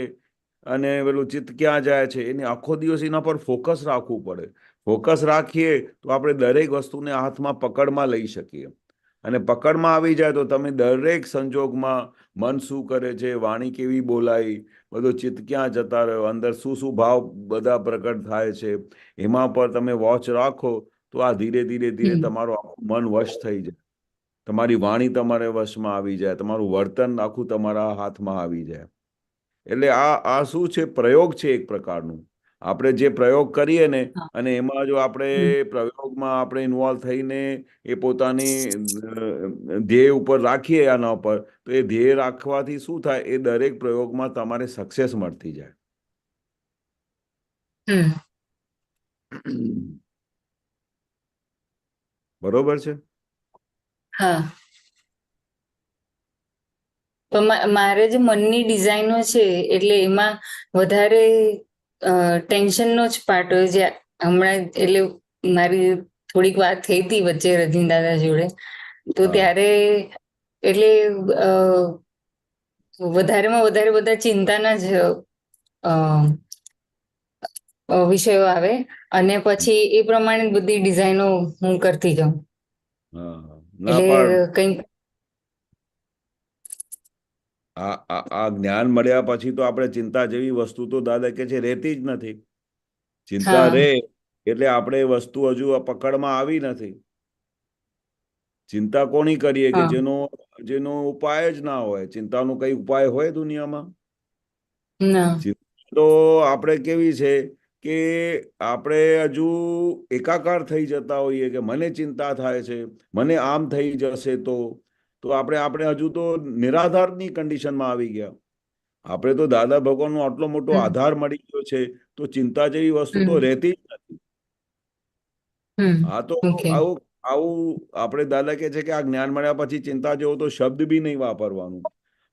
અને પેલું ચિત્ત ક્યાં જાય છે, એને આખો દિવસ એના પર ફોકસ રાખવું પડે. ફોકસ રાખીએ તો આપણે દરેક વસ્તુને હાથમાં પકડમાં લઈ શકીએ. અને પકડમાં આવી જાય તો તમે દરેક સંજોગમાં મન શું કરે છે, વાણી કેવી બોલાઈ, બધો ચિત્ત ક્યાં જતા રહ્યો, અંદર શું શું ભાવ બધા પ્રકટ થાય છે, એમાં પર તમે વોચ રાખો તો આ ધીરે ધીરે તમારું આખું મન વશ થઈ જાય. તમારી વાણી તમારે વશમાં આવી જાય, તમારું વર્તન આખું તમારા હાથમાં આવી જાય. એટલે આ શું છે, પ્રયોગ છે એક પ્રકારનું. આપણે જે પ્રયોગ કરીએ ને અને એમાં જો આપણે પ્રયોગમાં આપણે ઇન્વોલ્વ થઈને એ પોતાની ધ્યેય ઉપર રાખીએ આના ઉપર, તો એ ધ્યેય રાખવાથી શું થાય, એ દરેક પ્રયોગમાં તમારે સક્સેસ મળતી જાય. બરોબર છે? હા. તો મારે જે મનની ડિઝાઇનો છે એટલે એમાં વધારે ટેન્શનનો જ પાર્ટ હોય છે. હમણાં એટલે મારી થોડીક વાત થઈ હતી વચ્ચે રજની દાદા જોડે, તો ત્યારે એટલે વધારેમાં વધારે બધા ચિંતાના જ વિષયો આવે અને પછી એ પ્રમાણે બધી ડિઝાઇનો હું કરતી જાઉં. એટલે કંઈક આ જ્ઞાન મળ્યા પછી તો આપણે ચિંતા જેવી વસ્તુ તો દાદા કે છે રહેતી જ નથી. ચિંતા રે એટલે આપણે વસ્તુ હજુ પકડમાં આવી નથી. ચિંતા કોની કરીએ કે જેનો ઉપાય જ ના હોય. ચિંતાનો કઈ ઉપાય હોય દુનિયામાં? તો આપણે કેવી છે કે આપણે હજુ એકાકાર થઈ જતા હોઈએ કે મને ચિંતા થાય છે, મને આમ થઈ જશે તો આપણે હજુ તો નિરાધારની કન્ડિશનમાં આવી ગયા. આપણે તો દાદા ભગવાનનો આટલો મોટો આધાર મળી ગયો છે, તો ચિંતા જેવી વસ્તુ તો રહેતી જ નથી. હા, તો આવું આપણે દાદા કે છે કે આ જ્ઞાન મળ્યા પછી ચિંતા જેવો તો શબ્દ બી નહીં વાપરવાનું.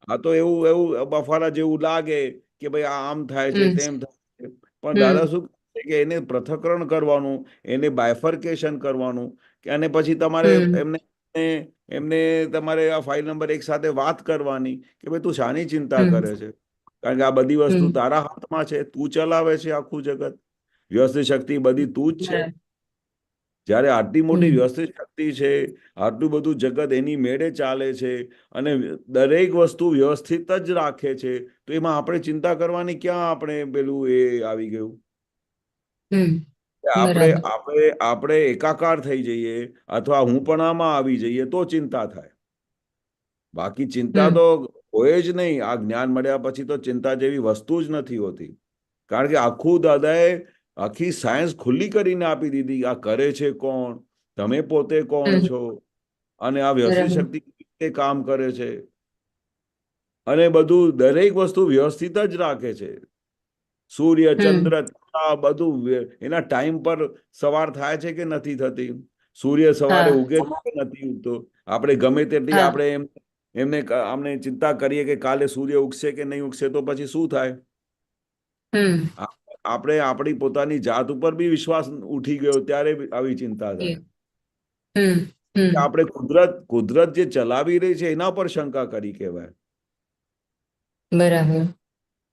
આ તો એવું બફારા જેવું લાગે કે ભાઈ આ આમ થાય છે, તેમ થાય છે, પણ દાદા શું કહે કે એને પૃથ્થકરણ કરવાનું, એને બાયફર્કેશન કરવાનું, કે અને પછી તમારે એમને તમારે આ ફાઇલ નંબર 1 સાથે વાત કરવાની કે ભાઈ તું શાની ચિંતા કરે છે, કારણ કે આ બધી વસ્તુ તારા હાથમાં છે, તું ચલાવે છે આખું જગત. વ્યવસ્થિત શક્તિ બધી તું જ છે. જ્યારે આટલી મોટી વ્યવસ્થિત શક્તિ છે, આટલું બધું જગત એની મેળે ચાલે છે અને દરેક વસ્તુ વ્યવસ્થિત જ રાખે છે, તો એમાં આપણે ચિંતા કરવાની ક્યાં આપણે પેલું એ આવી ગયું? આપણે એકાકાર થઈ જઈએ અથવા હું પણ આમાં આવી જઈએ તો ચિંતા થાય. બાકી ચિંતા તો હોય જ નહીં. આ જ્ઞાન મળ્યા પછી તો ચિંતા જેવી વસ્તુ જ નથી હોતી. કારણ કે આખું દાદાએ આખી સાયન્સ ખુલ્લી કરીને આપી દીધી. આ કરે છે કોણ, તમે પોતે કોણ છો, અને આ વ્યવસ્થિત શક્તિ કેવી રીતે કામ કરે છે, અને બધું દરેક વસ્તુ વ્યવસ્થિત જ રાખે છે. સૂર્ય, ચંદ્ર, બધું એના ટાઈમ પર સવાર થાય છે કે નથી થતી? સૂર્ય સવારે ઉગે છે કે નથી ઉગતો? આપણે ગમે તેટલી હા. આપણે આમને ચિંતા કરીએ કે કાલે સૂર્ય ઉગશે કે નહીં ઉગશે, તો પછી શું થાય? હમ આપણે આપણી પોતાની જાત ઉપર બી વિશ્વાસ ઉઠી ગયો ત્યારે બી આવી ચિંતા થાય. હમ હમ આપણે કુદરત જે ચલાવી રહી છે એના પર શંકા કરી કહેવાય. બરાબર.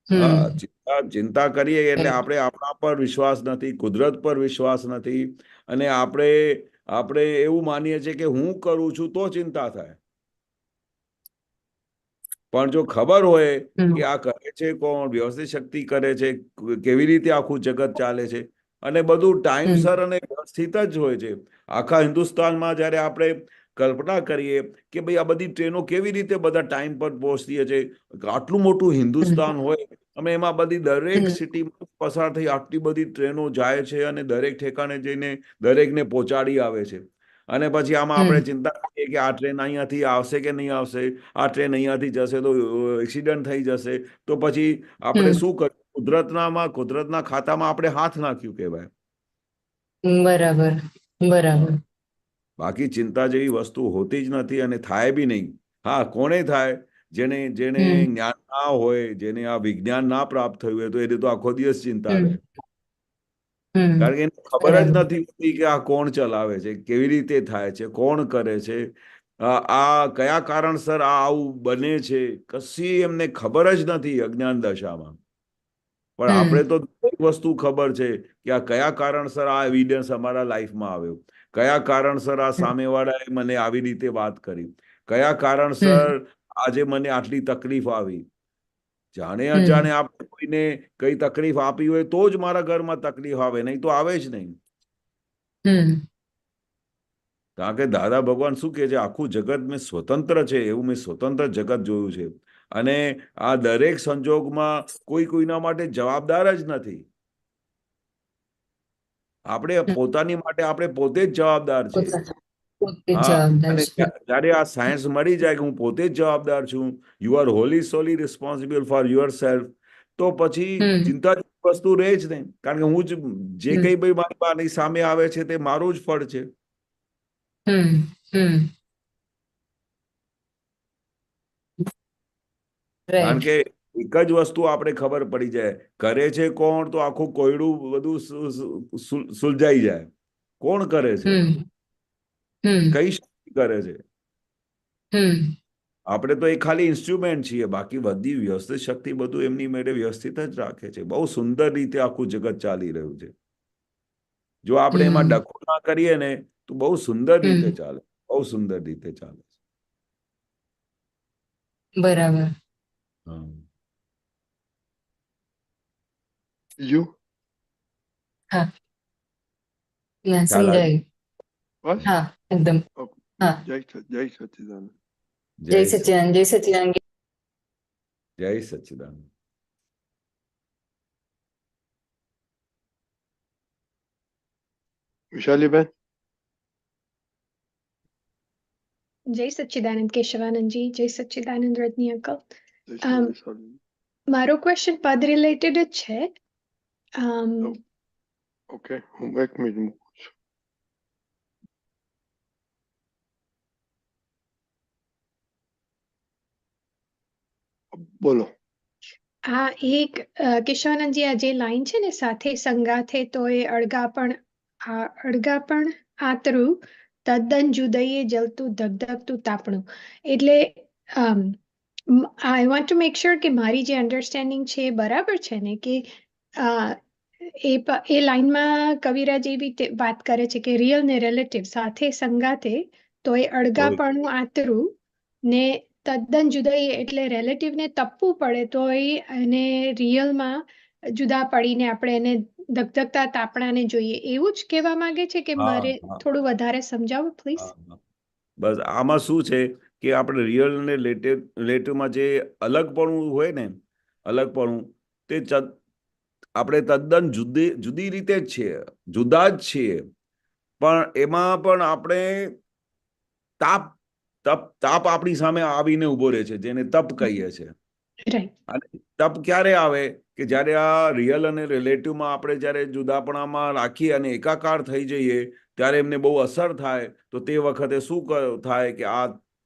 હા, ચિંતા કરીએ એટલે આપણે આપણા પર વિશ્વાસ નથી, કુદરત પર વિશ્વાસ નથી, અને આપણે એવું માનીએ છીએ કે હું કરું છું તો ચિંતા થાય. પણ જો ખબર હોય કે આ કરે છે કોણ, વ્યવસ્થિત શક્તિ કરે છે, કેવી રીતે આખું જગત ચાલે છે, અને બધું ટાઈમસર અને વ્યવસ્થિત જ હોય છે. આખા હિન્દુસ્તાનમાં જ્યારે આપણે કલ્પના કરીએ કે ભાઈ આ બધી ટ્રેનો કેવી રીતે બધા ટાઈમ પર પહોંચતી છે, આટલું મોટું હિન્દુસ્તાન હોય, અમે એમાં બધી દરેક સિટીમાં પસાર થઈ આટલી બધી ટ્રેનો જાય છે અને દરેક ઠેકાણે જઈને દરેકને પહોંચાડી આવે છે. અને પછી આમાં આપણે ચિંતા કરીએ કે આ ટ્રેન અહીંયાથી આવશે કે નહીં આવશે, આ ટ્રેન અહીંયાથી જશે તો એક્સિડન્ટ થઈ જશે, તો પછી આપણે શું કર્યું? કુદરતના ખાતામાં આપણે હાથ નાખ્યું કહેવાય. બરાબર બરાબર. બાકી ચિંતા જેવી વસ્તુ હોતી જ નથી અને થાય બી નહીં. હા, કોને થાય? જેને જ્ઞાન ના હોય, જેને આ વિજ્ઞાન ના પ્રાપ્ત થયું હોય, તો એને તો આખો દિવસ ચિંતા રહે. કારણ કે એને ખબર જ નથી હોતી કે આ કોણ ચલાવે છે, કેવી રીતે થાય છે, કોણ કરે છે, આ કયા કારણસર આ આવું બને છે, કશી એમને ખબર જ નથી અજ્ઞાન દશામાં. પણ આપણે તો દરેક વસ્તુ ખબર છે કે આ કયા કારણસર આ એવિડન્સ અમારા લાઈફમાં આવ્યો, કયા કારણસર આ સામેવાળાએ મને આવી રીતે વાત કરી, કયા કારણસર આજે મને આટલી તકલીફ આવી. જાણે અજાણે આપણે કોઈને કઈ તકલીફ આપી હોય તો જ મારા ઘરમાં તકલીફ આવે, નહીં તો આવે જ નહીં. કારણ કે દાદા ભગવાન શું કહે છે, આખું જગત મેં સ્વતંત્ર છે, એવું મેં સ્વતંત્ર જગત જોયું છે. અને આ દરેક સંજોગમાં કોઈ કોઈના માટે જવાબદાર જ નથી. આપણે પોતાની માટે આપણે પોતે જ જવાબદાર છે. અને જ્યારે આ સાયન્સ મળી જાય કે હું પોતે જ જવાબદાર છું, you are wholly solely responsible for yourself, તો પછી ચિંતા વસ્તુ રહે જ નહીં. કારણ કે હું જે કઈ ભાઈ મારી સામે આવે છે તે મારું જ ફળ છે. કારણ કે એક જ વસ્તુ આપણે ખબર પડી જાય, કરે છે કોણ, તો આખું કોયડું બધું સુલઝાઈ જાય. કોણ કરે છે, કઈ શક્તિ કરે છે? આપણે તો એ ખાલી ઇન્સ્ટ્રુમેન્ટ છીએ, બાકી બધી વ્યવસ્થિત શક્તિ બધું એમની મેળે વ્યવસ્થિત જ રાખે છે. બહુ સુંદર રીતે આખું જગત ચાલી રહ્યું છે. જો આપણે એમાં ડખો ના કરીએ ને તો બહુ સુંદર રીતે ચાલે, બહુ સુંદર રીતે ચાલે. બરાબર. બીજું? હા, સમજાયું. બસ? હા, એકદમ. હા. જય સચ્ચિદાનંદ. જય સચ્ચિદાનંદ. જય સચ્ચિદાનંદ. જય સચ્ચિદાનંદ. વિશાલીબેન? જય સચ્ચિદાનંદ કેશવાનંદજી. જય સચ્ચિદાનંદ રજની અંકલ. મારો ક્વેશ્ચન પદ રિલેટેડ જ છે. ઓકે, હું એક મિનિટ મૂકું છું. બોલો. હા, એક કેશવાનંદજી, આ જે લાઈન છે ને, સાથે સંગાથે તો એ અળગાપણ આતરું, તદ્દન જુદઈએ જલતું ધગધગતું તાપણું. એટલે I want to make sure કે મારી જે અન્ડરસ્ટેન્ડિંગ છે એ બરાબર છે ને, કે એ લાઈનમાં કવિરાજ એવી વાત કરે છે કે રિયલ ને રિલેટિવ સાથે સંગાથે તો એ અળગાપણું આતરું ને તદ્દન જુદાઈ, એટલે રિલેટિવ ને તપવું પડે તો એને રિયલમાં જુદા પડીને આપણે એને ધગધગતા તાપણાને જોઈએ, એવું જ કહેવા માંગે છે કે મારે થોડું વધારે સમજાવો પ્લીઝ? બસ આમાં શું છે કે આપણે રિયલ અને રિલેટિવમાં જે અલગપણું હોય ને, અલગપણું તે આપણે તદ્દન જુદી રીતે જ છીએ, જુદા જ છીએ. પણ એમાં પણ આપણે તાપ આપણી સામે આવીને ઉભો રહે છે, જેને તપ કહીએ છીએ. અને તપ ક્યારે આવે કે જ્યારે આ રિયલ અને રિલેટિવમાં આપણે જ્યારે જુદાપણામાં રાખી અને એકાકાર થઈ જઈએ ત્યારે એમને બહુ અસર થાય તો તે વખતે શું થાય કે આ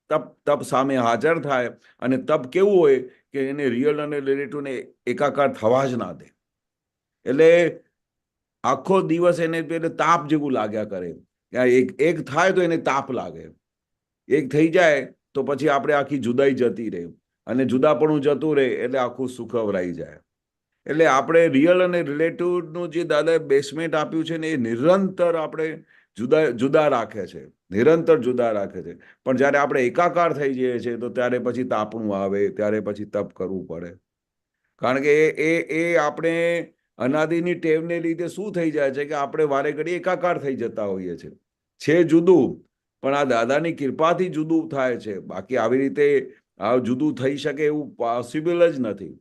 તપ સામે હાજર થાય. અને તપ કેવું હોય કે એને રિયલ અને રિલેટિવને એકાકાર થવા જ ના દે. એટલે આખો દિવસ એને પેલે તાપ જેવું લાગ્યા કરે. એક થાય તો એને તાપ લાગે, એક થઈ જાય તો પછી આપણે આખી જુદાઈ જતી રહે, અને જુદાપણું જતું રહે એટલે આખું સુખવરાઈ જાય. એટલે આપણે રિયલ અને રિલેટિવનું જે દાદાએ બેસમેન્ટ આપ્યું છે ને એ નિરંતર આપણે જુદા રાખે છે, નિરંતર જુદા રાખે છે. પણ જ્યારે આપણે એકાકાર થઈ જઈએ છીએ તો ત્યારે પછી તાપણું આવે, ત્યારે પછી તપ કરવું પડે. કારણ કે એ આપણે અનાદિની ટેવને લીધે શું થઈ જાય છે કે આપણે વારે ઘડી એકાકાર થઈ જતા હોઈએ છીએ. છે જુદું, પણ આ દાદાની કૃપાથી જુદું થાય છે. બાકી આવી રીતે આ જુદું થઈ શકે એવું પોસિબલ જ નથી.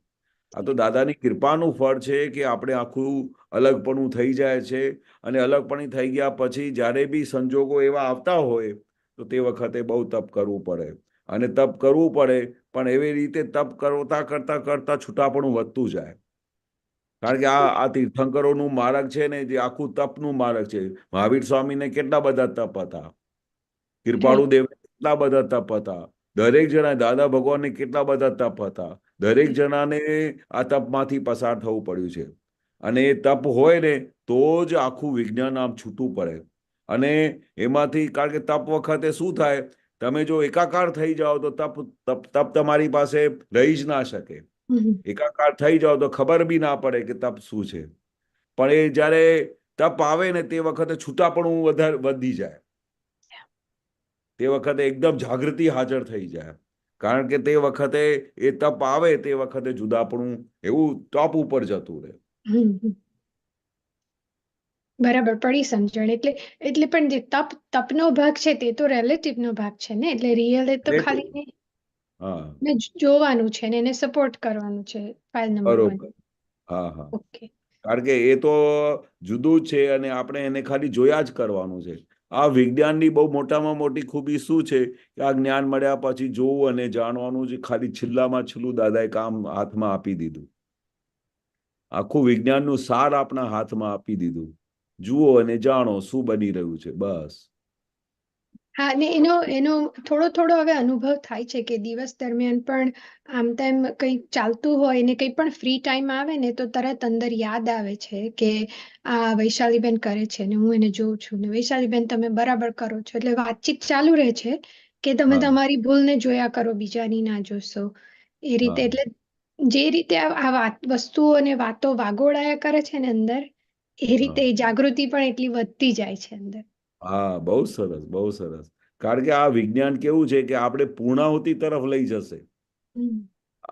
આ તો દાદાની કૃપાનું ફળ છે કે આપણે આખું અલગપણું થઈ જાય છે. અને અલગપણી થઈ ગયા પછી જ્યારે બી સંજોગો એવા આવતા હોય તો તે વખતે બહુ તપ કરવું પડે. અને તપ કરવું પડે, પણ એવી રીતે તપ કરતા છૂટાપણું વધતું જાય. કારણ કે આ તીર્થંકરોનું માર્ગ છે ને, જે આખું તપનું માર્ગ છે. મહાવીર સ્વામીને કેટલા બધા તપ હતા, કૃપાળુ દેવને કેટલા બધા તપ હતા, દરેક જણા, દાદા ભગવાનને કેટલા બધા તપ હતા. દરેક જણાને આ તપમાંથી પસાર થવું પડ્યું છે. અને એ તપ હોય ને તો જ આખું વિજ્ઞાન આમ છૂટું પડે. અને એમાંથી, કારણ કે તપ વખતે શું થાય, તમે જો એકાકાર થઈ જાઓ તો તપ તમારી પાસે રહી જ ના શકે. એકાકાર થઈ જાઓ તો ખબર બી ના પડે કે તપ શું છે. પણ એ જ્યારે તપ આવે ને તે વખતે છૂટાપણું વધી જાય. તે વખતે એકદમ જાગૃતિ હાજર થઈ જાય. કારણ કે તે વખતે એ તપ આવે તે વખતે જુદાપણું એવું ટોપ ઉપર જતું રહે. બરાબર, પડી સમજણ. એટલે પણ જે તપનો ભાગ છે તે તો રિલેટિવ નો ભાગ છે ને, એટલે રિયલ એ તો ખાલી ને જોવાનું છે ને એને સપોર્ટ કરવાનું છે. File number 1. બરોબર. હા. ઓકે. કારણ કે એ તો જુદું જ છે અને આપણે એને ખાલી જોયા જ કરવાનું છે. આ વિજ્ઞાનની બહુ મોટામાં મોટી ખૂબી શું છે કે આ જ્ઞાન મળ્યા પછી જોવું અને જાણવાનું જ ખાલી છેલ્લામાં છેલ્લું દાદાએ કામ હાથમાં આપી દીધું. આખું વિજ્ઞાનનું સાર આપણા હાથમાં આપી દીધું. જુઓ અને જાણો શું બની રહ્યું છે, બસ. હા, ને એનો થોડો હવે અનુભવ થાય છે કે દિવસ દરમિયાન પણ આમ તેમ કંઈક ચાલતું હોય ને કંઈ પણ ફ્રી ટાઈમ આવે ને તો તરત અંદર યાદ આવે છે કે આ વૈશાલીબેન કરે છે ને હું એને જોઉં છું, ને વૈશાલીબેન તમે બરાબર કરો છો. એટલે વાતચીત ચાલુ રહે છે કે તમે તમારી ભૂલને જોયા કરો, બીજાની ના જોશો એ રીતે. એટલે જે રીતે આ વસ્તુઓ અને વાતો વાગોળાયા કરે છે ને અંદર, એ રીતે જાગૃતિ પણ એટલી વધતી જાય છે અંદર. હા, બહુ સરસ, બહુ સરસ. કારણ કે આ વિજ્ઞાન કેવું છે કે આપણે પૂર્ણાહુતિ તરફ લઈ જશે.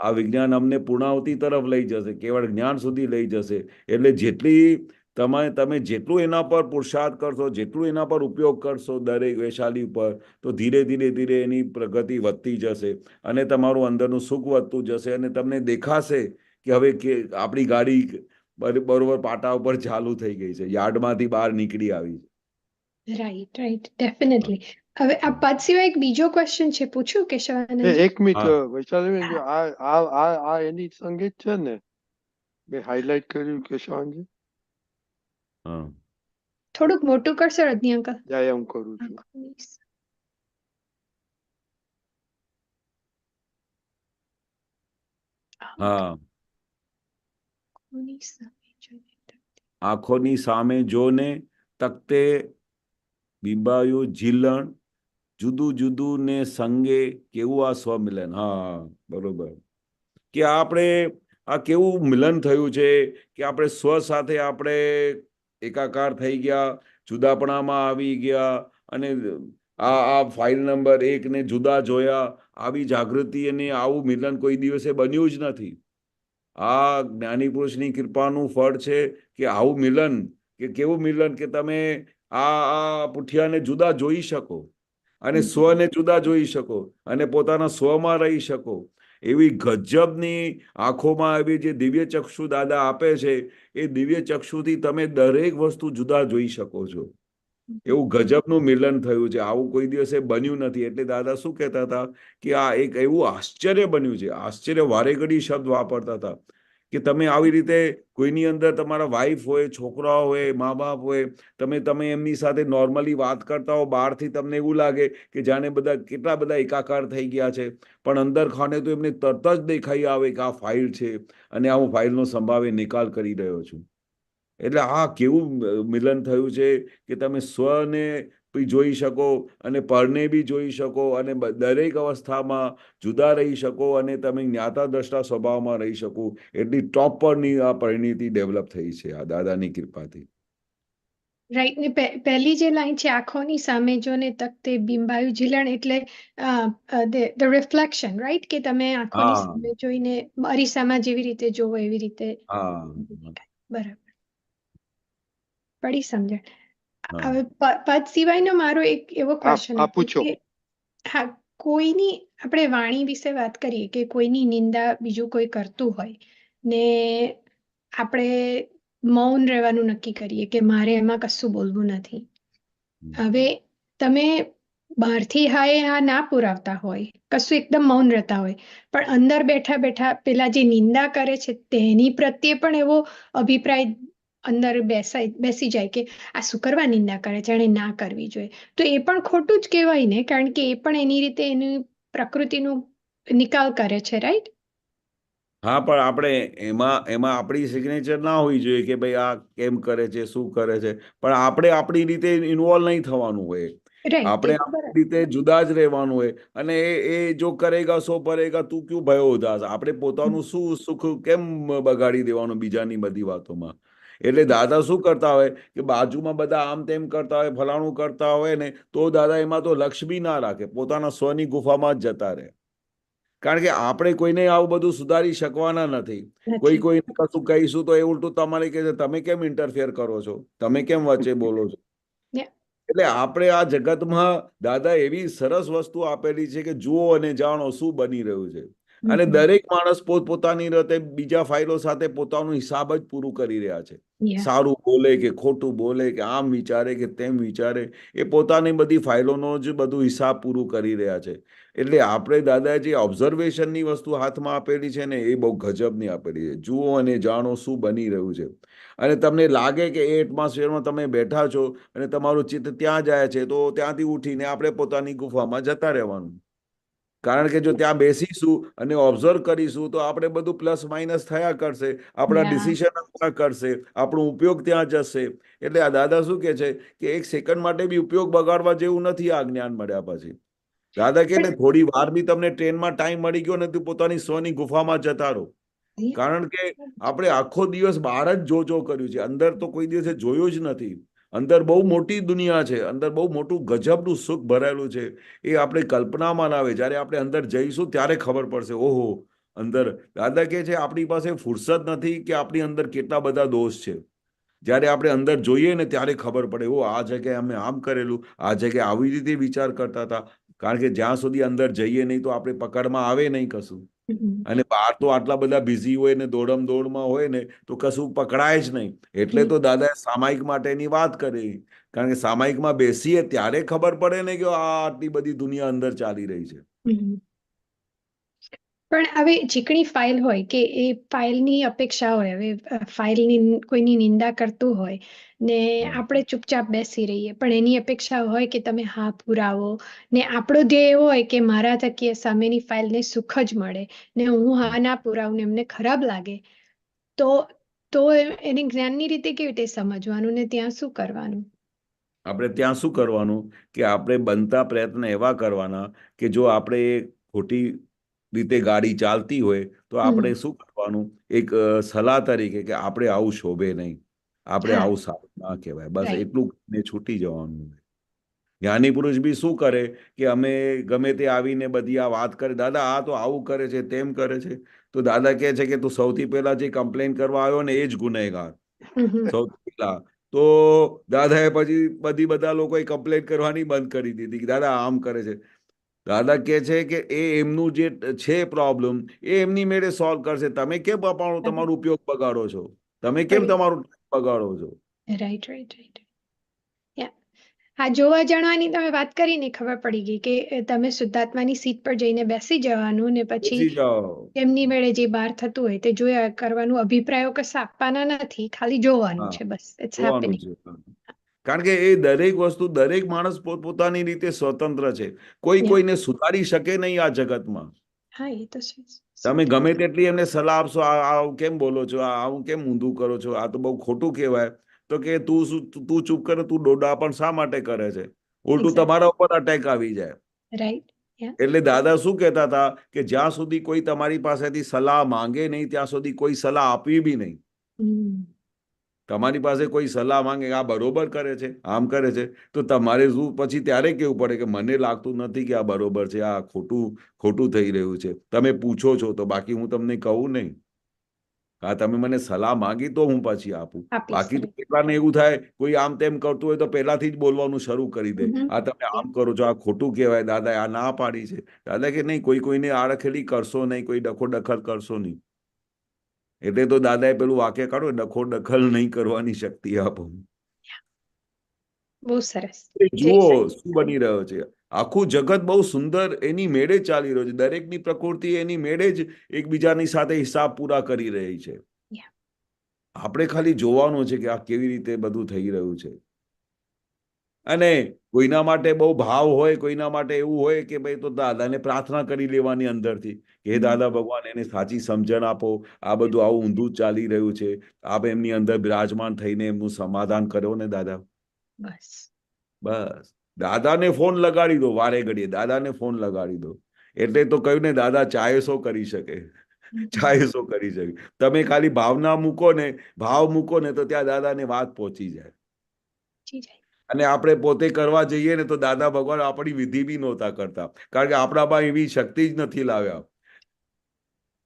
આ વિજ્ઞાન અમને પૂર્ણાહુતિ તરફ લઈ જશે, કેવળ જ્ઞાન સુધી લઈ જશે. એટલે તમે જેટલું એના પર પુરુષાર્થ કરશો, જેટલું એના પર ઉપયોગ કરશો દરેક વૈશાલી પર, તો ધીરે ધીરે એની પ્રગતિ વધતી જશે અને તમારું અંદરનું સુખ વધતું જશે. અને તમને દેખાશે કે હવે આપણી ગાડી બરોબર પાટા ઉપર ચાલુ થઈ ગઈ છે, યાર્ડમાંથી બહાર નીકળી આવી છે. Right, definitely. હવે આ પદ સિવાય એક બીજો ક્વેશ્ચન છે, પૂછું કેશવાનંદ? એક મિનિટ વૈશાલીબેન, જો આ એની સંગીત છે ને, મેં હાઇલાઇટ કર્યું કેશવાનજી. થોડુંક મોટું કરશો રજની અંકલ? હું કરું છું. આંખોની સામે જોને તકતે બિંબાયું ઝીલણ, જુદું જુદું ને સંગે કેવું આ સ્વમિલન. બરોબર. કે આપણે આ કેવું મિલન થયું છે કે આપણે સ્વ સાથે આપણે એકાકાર થઈ ગયા, જુદાપણામાં આવી ગયા. અને આ ફાઇલ નંબર 1 ને જુદા જોયા. આવી જાગૃતિ અને આવું મિલન કોઈ દિવસે બન્યું જ નથી. આ જ્ઞાની પુરુષની કૃપાનું ફળ છે કે આવું મિલન, કે કેવું મિલન કે તમે આ પુઠિયાને જુદા જોઈ શકો અને સ્વને જુદા જોઈ શકો અને પોતાના સ્વમાં રહી શકો. એવી ગજબની આંખોમાં એવી જે દિવ્ય ચક્ષુ દાદા આપે છે, એ દિવ્ય ચક્ષુથી તમે દરેક વસ્તુ જુદા જોઈ શકો છો. એવું ગજબનું મિલન થયું છે. આવું કોઈ દિવસે બન્યું નથી. એટલે દાદા શું કહેતા હતા કે આ એક એવું આશ્ચર્ય બન્યું છે. આશ્ચર્ય વારે ઘડી શબ્દ વાપરતા હતા કે તમે આવી રીતે કોઈની અંદર તમારા વાઈફ હોય, છોકરાઓ હોય, મા બાપ હોય, તમે એમની સાથે નોર્મલી વાત કરતા હો, બહારથી તમને એવું લાગે કે જાણે બધા કેટલા બધા એકાકાર થઈ ગયા છે, પણ અંદર ખાને તો એમને તરત જ દેખાઈ આવે કે આ ફાઇલ છે અને આ હું ફાઇલનો સંભાવે નિકાલ કરી રહ્યો છું. એટલે આ કેવું મિલન થયું છે કે તમે સ્વને બી જોઈ શકો અને પરને બી જોઈ શકો અને દરેક અવસ્થામાં જુદા રહી શકો અને તમે જ્ઞાતા દ્રષ્ટા સ્વભાવમાં રહી શકો. એટલી ટોપ પરની આ પરિણીતિ ડેવલપ થઈ છે આ દાદાની કૃપાથી. રાઈટ. ને પહેલી જે લાઈન છે, આંખોની સામે જો ને તકતે બિંબાયું ઝીલણ, એટલે ધ રિફ્લેક્શન, રાઈટ, કે તમે આંખોની હા સામે જોઈને અરીસામાં જેવી રીતે જોવો એવી રીતે. હા બરાબર, પડી સમજણ. હા હવે પદ સિવાયનો મારો એક એવો ક્વેશ્ચન આ હતો પૂછો. કે હા, કોઈની આપણે વાણી વિશે વાત કરીએ કે કોઈની નિંદા બીજું કોઈ કરતું હોય ને આપણે મૌન રહેવાનું નક્કી કરીએ કે મારે એમાં કશું બોલવું નથી. હવે તમે બહારથી હા ના પુરાવતા હોય, કશું એકદમ મૌન રહેતા હોય, પણ અંદર બેઠા બેઠા પેલા જે નિંદા કરે છે તેની પ્રત્યે પણ એવો અભિપ્રાય અંદર બેસી જાય કે આ શું કરવા નિંદા કરે છે, એને ના કરવી જોઈએ, તો એ પણ ખોટું જ કહેવાય ને, કારણ કે એ પણ એની રીતે એની પ્રકૃતિનું નિકાલ કરે છે, રાઈટ? હા, પણ આપણે એમાં આપણી સિગ્નેચર ના હોવી જોઈએ કે ભાઈ આ કેમ કરે છે, શું કરે છે, પણ આપણે આપણી રીતે ઇન્વોલ્વ નહીં થવાનું હોય. રાઈટ, આપણે એ તો આપણી બરાબર. રીતે જુદા જ રહેવાનું હોય અને એ જો કરેગા સો પરેગા તું ક્યું ભયો ઉદાસ. આપણે પોતાનું શું સુખ કેમ બગાડી દેવાનું બીજાની બધી વાતોમાં. એટલે દાદા શું કરતા હોય કે બાજુમાં બધા આમ તેમ કરતા હોય, ફલાણું કરતા હોય ને, તો દાદા એમાં તો લક્ષ બી ના રાખે, પોતાના સ્વની ગુફામાં જ જતા રહે. કારણ કે આપણે કોઈને આવું બધું સુધારી શકવાના નથી. કોઈને કશું કહીશું તો એ ઉલટું તમારે કહે છે તમે કેમ ઇન્ટરફિયર કરો છો, તમે કેમ વચ્ચે બોલો છો. એટલે આપણે આ જગતમાં દાદા એવી સરસ વસ્તુ આપેલી છે કે જુઓ અને જાણો શું બની રહ્યું છે. અને દરેક માણસ પોતપોતાની રીતે બીજા ફાઇલો સાથે પોતાનું હિસાબ જ પૂરું કરી રહ્યા છે. સારું બોલે કે ખોટું બોલે કે આમ વિચારે કે તેમ વિચારે, એ પોતાની બધી ફાઇલોનો જ બધું હિસાબ પૂરું કરી રહ્યા છે. એટલે આપણે દાદા જે ઓબ્ઝર્વેશનની વસ્તુ હાથમાં આપેલી છે ને, એ બહુ ગજબની આપેલી છે. જુઓ અને જાણો શું બની રહ્યું છે. અને તમને લાગે કે એ એટમોસ્ફિયરમાં તમે બેઠા છો અને તમારું ચિત્ત ત્યાં જાય છે, તો ત્યાંથી ઉઠીને આપણે પોતાની ગુફામાં જતા રહેવાનું. કારણ કે જો ત્યાં બેસીશું અને ઓબ્ઝર્વ કરીશું તો આપણે બધું પ્લસ માઇનસ થયા કરશે, આપણા ડિસિઝન કરશે, આપણો ઉપયોગ ત્યાં જશે. એટલે આ દાદા શું કે છે કે એક સેકન્ડ માટે બી ઉપયોગ બગાડવા જેવું નથી આ જ્ઞાન મળ્યા પછી. દાદા કે થોડી વાર બી તમને ટ્રેનમાં ટાઈમ મળી ગયો ને, તું પોતાની સ્વની ગુફામાં જતા રહો. કારણ કે આપણે આખો દિવસ બહાર જ જો કર્યું છે, અંદર તો કોઈ દિવસે જોયું જ નથી. અંદર બહુ મોટી દુનિયા છે, અંદર બહુ મોટું ગજબનું સુખ ભરેલું છે. એ આપણે કલ્પનામાં ના આવે. જ્યારે આપણે અંદર જઈશું ત્યારે ખબર પડશે, ઓહો અંદર. દાદા કે છે આપણી પાસે ફુરસદ નથી કે આપણી અંદર કેટલા બધા દોષ છે. જ્યારે આપણે અંદર જોઈએ ને ત્યારે ખબર પડે, ઓ આ જગ્યાએ અમે આમ કરેલું, આ જગ્યાએ આવી રીતે વિચાર કરતા હતા. કારણ કે જ્યાં સુધી અંદર જઈએ નહીં તો આપણે પકડમાં આવે નહીં કશું. અને બહાર તો આટલા બધા બિઝી હોય ને દોડમાં હોય ને, તો કશું પકડાય જ નહીં. એટલે તો દાદાએ સામાયિક માટેની વાત કરી. કારણ કે સામાયિકમાં બેસીએ ત્યારે ખબર પડે ને કે આ આટલી બધી દુનિયા અંદર ચાલી રહી છે. પણ હવે ચીકણી ફાઇલ હોય કે એ ફાઇલની અપેક્ષા હોય, હવે ફાઇલની કોઈની નિંદા કરતું હોય ને આપણે ચૂપચાપ બેસી રહીએ, પણ એની અપેક્ષા હોય કે તમે હા પુરાવો ને આપણો ધ્યેય એવો હોય કે મારા થકી સામેની ફાઇલને સુખ જ મળે ને હું હા ના પુરાવું ને એમને ખરાબ લાગે, તો એને જ્ઞાનની રીતે કેવી રીતે સમજવાનું ને ત્યાં શું કરવાનું? આપણે ત્યાં શું કરવાનું કે આપણે બનતા પ્રયત્ન એવા કરવાના કે જો આપણે ખોટી રીતે ગાડી ચાલતી હોય તો આપણે શું કરવાનું, એક સલાહ તરીકે કે આપણે આવું શોભે નહીં, આપણે આવું સારું ના કહેવાય, બસ એટલું ને છૂટી જવાનું. જ્ઞાની પુરુષ બી શું કરે કે અમે ગમે તે આવીને બધી આ વાત કરે, દાદા આ તો આવું કરે છે, તેમ કરે છે, તો દાદા કહે છે કે તું સૌથી પહેલા જે કમ્પ્લેન કરવા આવ્યો ને એ જ ગુનેગાર સૌથી પહેલા. તો દાદાએ પછી બધા લોકોએ કમ્પ્લેન કરવાની બંધ કરી દીધી કે દાદા આમ કરે છે. દાદા કહે છે કે એ એમનું જે છે પ્રોબ્લેમ એ એમની મેળે સોલ્વ કરશે. તમે કેમ તમારો ઉપયોગ બગાડો છો? તમે કેમ તમારું બગાડો છો? રાઈટ. હા, જોવા જાણવાની તમે વાત કરીને ખબર પડી ગઈ કે તમે શુદ્ધાત્માની સીટ પર જઈને બેસી જવાનું ને પછી બેસી જાઓ, એમની મેળે જે બહાર થતું હોય તે જોયા કરવાનું. અભિપ્રાયો કશા આપવાના નથી, ખાલી જોવાનું હા છે, બસ. ઇટ્સ જોવાનું હેપનિંગ. છે. કારણ કે એ દરેક વસ્તુ દરેક માણસ પોતપોતાની રીતે સ્વતંત્ર છે. કોઈ Yeah. કોઈને સુધારી શકે નહીં આ જગતમાં. હા, એ તો છે જ. તમે સત્ય. ગમે તેટલી એમને સલાહ આપશો, આવું કેમ બોલો છો, આવું કેમ ઊંધું કરો છો, આ તો બહુ ખોટું કહેવાય, તો કે તું ચૂપ કરે, તું ડોડા પણ શા માટે કરે છે, ઉલટું Exactly. તમારા ઉપર અટેક આવી જાય. Right. Yeah. એટલે દાદા શું કહેતા હતા કે જ્યાં સુધી કોઈ તમારી પાસેથી સલાહ માંગે નહીં ત્યાં સુધી કોઈ સલાહ આપવી બી નહીં. Mm. તમારી પાસે કોઈ સલાહ માંગે આ બરોબર કરે છે, આમ કરે છે, તો તમારે શું પછી ત્યારે કેવું પડે કે મને લાગતું નથી કે આ બરોબર છે, આ ખોટું થઈ રહ્યું છે. તમે પૂછો છો તો, બાકી હું તમને કહું નહીં. હા, તમે મને સલાહ માંગી તો હું પછી આપું. આપીશ. બાકી તો કેટલાને એવું થાય, કોઈ આમ તેમ કરતું હોય તો પહેલાથી જ બોલવાનું શરૂ કરી દે, Mhm. આ તમે આમ કરો છો, આ ખોટું કહેવાય, દાદા આ ના પાડી છે. દાદા કે નહીં, કોઈને આડખેલી કરશો નહીં, કોઈ ડખો દખલ કરશો નહીં. એટલે તો દાદાએ પેલું વાક્ય કાઢો, ડખો દખલ નહીં કરવાની શક્તિ આપો. બહુ સરસ. જુઓ શું બની રહ્યો છે. આખું જગત બહુ સુંદર એની મેળે જ ચાલી રહ્યું છે. દરેકની પ્રકૃતિ એની મેળે જ એકબીજાની સાથે હિસાબ પૂરા કરી રહી છે. Yeah. આપણે ખાલી જોવાનું છે કે આ કેવી રીતે બધું થઈ રહ્યું છે. અને કોઈના માટે બહુ ભાવ હોય, કોઈના માટે એવું હોય કે ભાઈ તો દાદાને પ્રાર્થના કરી લેવાની અંદરથી કે હે દાદા ભગવાન એને સાચી સમજણ આપો, આ બધું આવું ઊંધું ચાલી રહ્યું છે, આપ એમની અંદર બિરાજમાન થઈને એમનું સમાધાન કરો ને દાદા. બસ દાદાને ફોન લગાડી દો, વારે ઘડીએ દાદાને ફોન લગાડી દો. એટલે તો કહ્યું ને, દાદા ચાહે સો કરી શકે, ચાહે સો કરી શકે. તમે ખાલી ભાવના મૂકો ને, ભાવ મૂકો ને, તો ત્યાં દાદાને વાત પહોંચી જાય. અને આપણે પોતે કરવા જઈએ ને તો દાદા ભગવાન આપણી વિધિ બી નહોતા કરતા, કારણ કે આપણામાં એવી શક્તિ જ નથી લાવ્યા.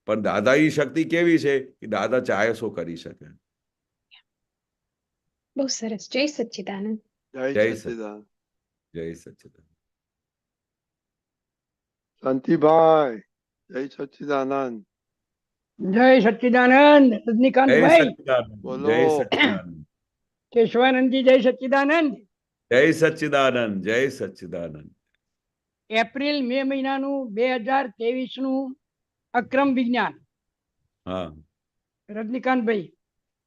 પણ દાદા એ શક્તિ કેવી છે કે દાદા ચાહે સો કરી શકે. બહુ સરસ. જય સચ્ચિદાનંદ. જય સચ્ચિદાનંદ. જય સચ્ચિદાનંદ. શાંતિભાઈ, જય સચ્ચિદાનંદ. જય સચ્ચિદાનંદ. રજનીકાંતભાઈ બોલો. જય સચ્ચિદાનંદ. કેશવાનંદજી, જય સચ્ચિદાનંદ. જય સચ્ચિદાનંદ. જય સચ્ચિદાનંદ. એપ્રિલ મે મહિનાનું 2023નું અક્રમ વિજ્ઞાન. હા રજનીકાંતભાઈ.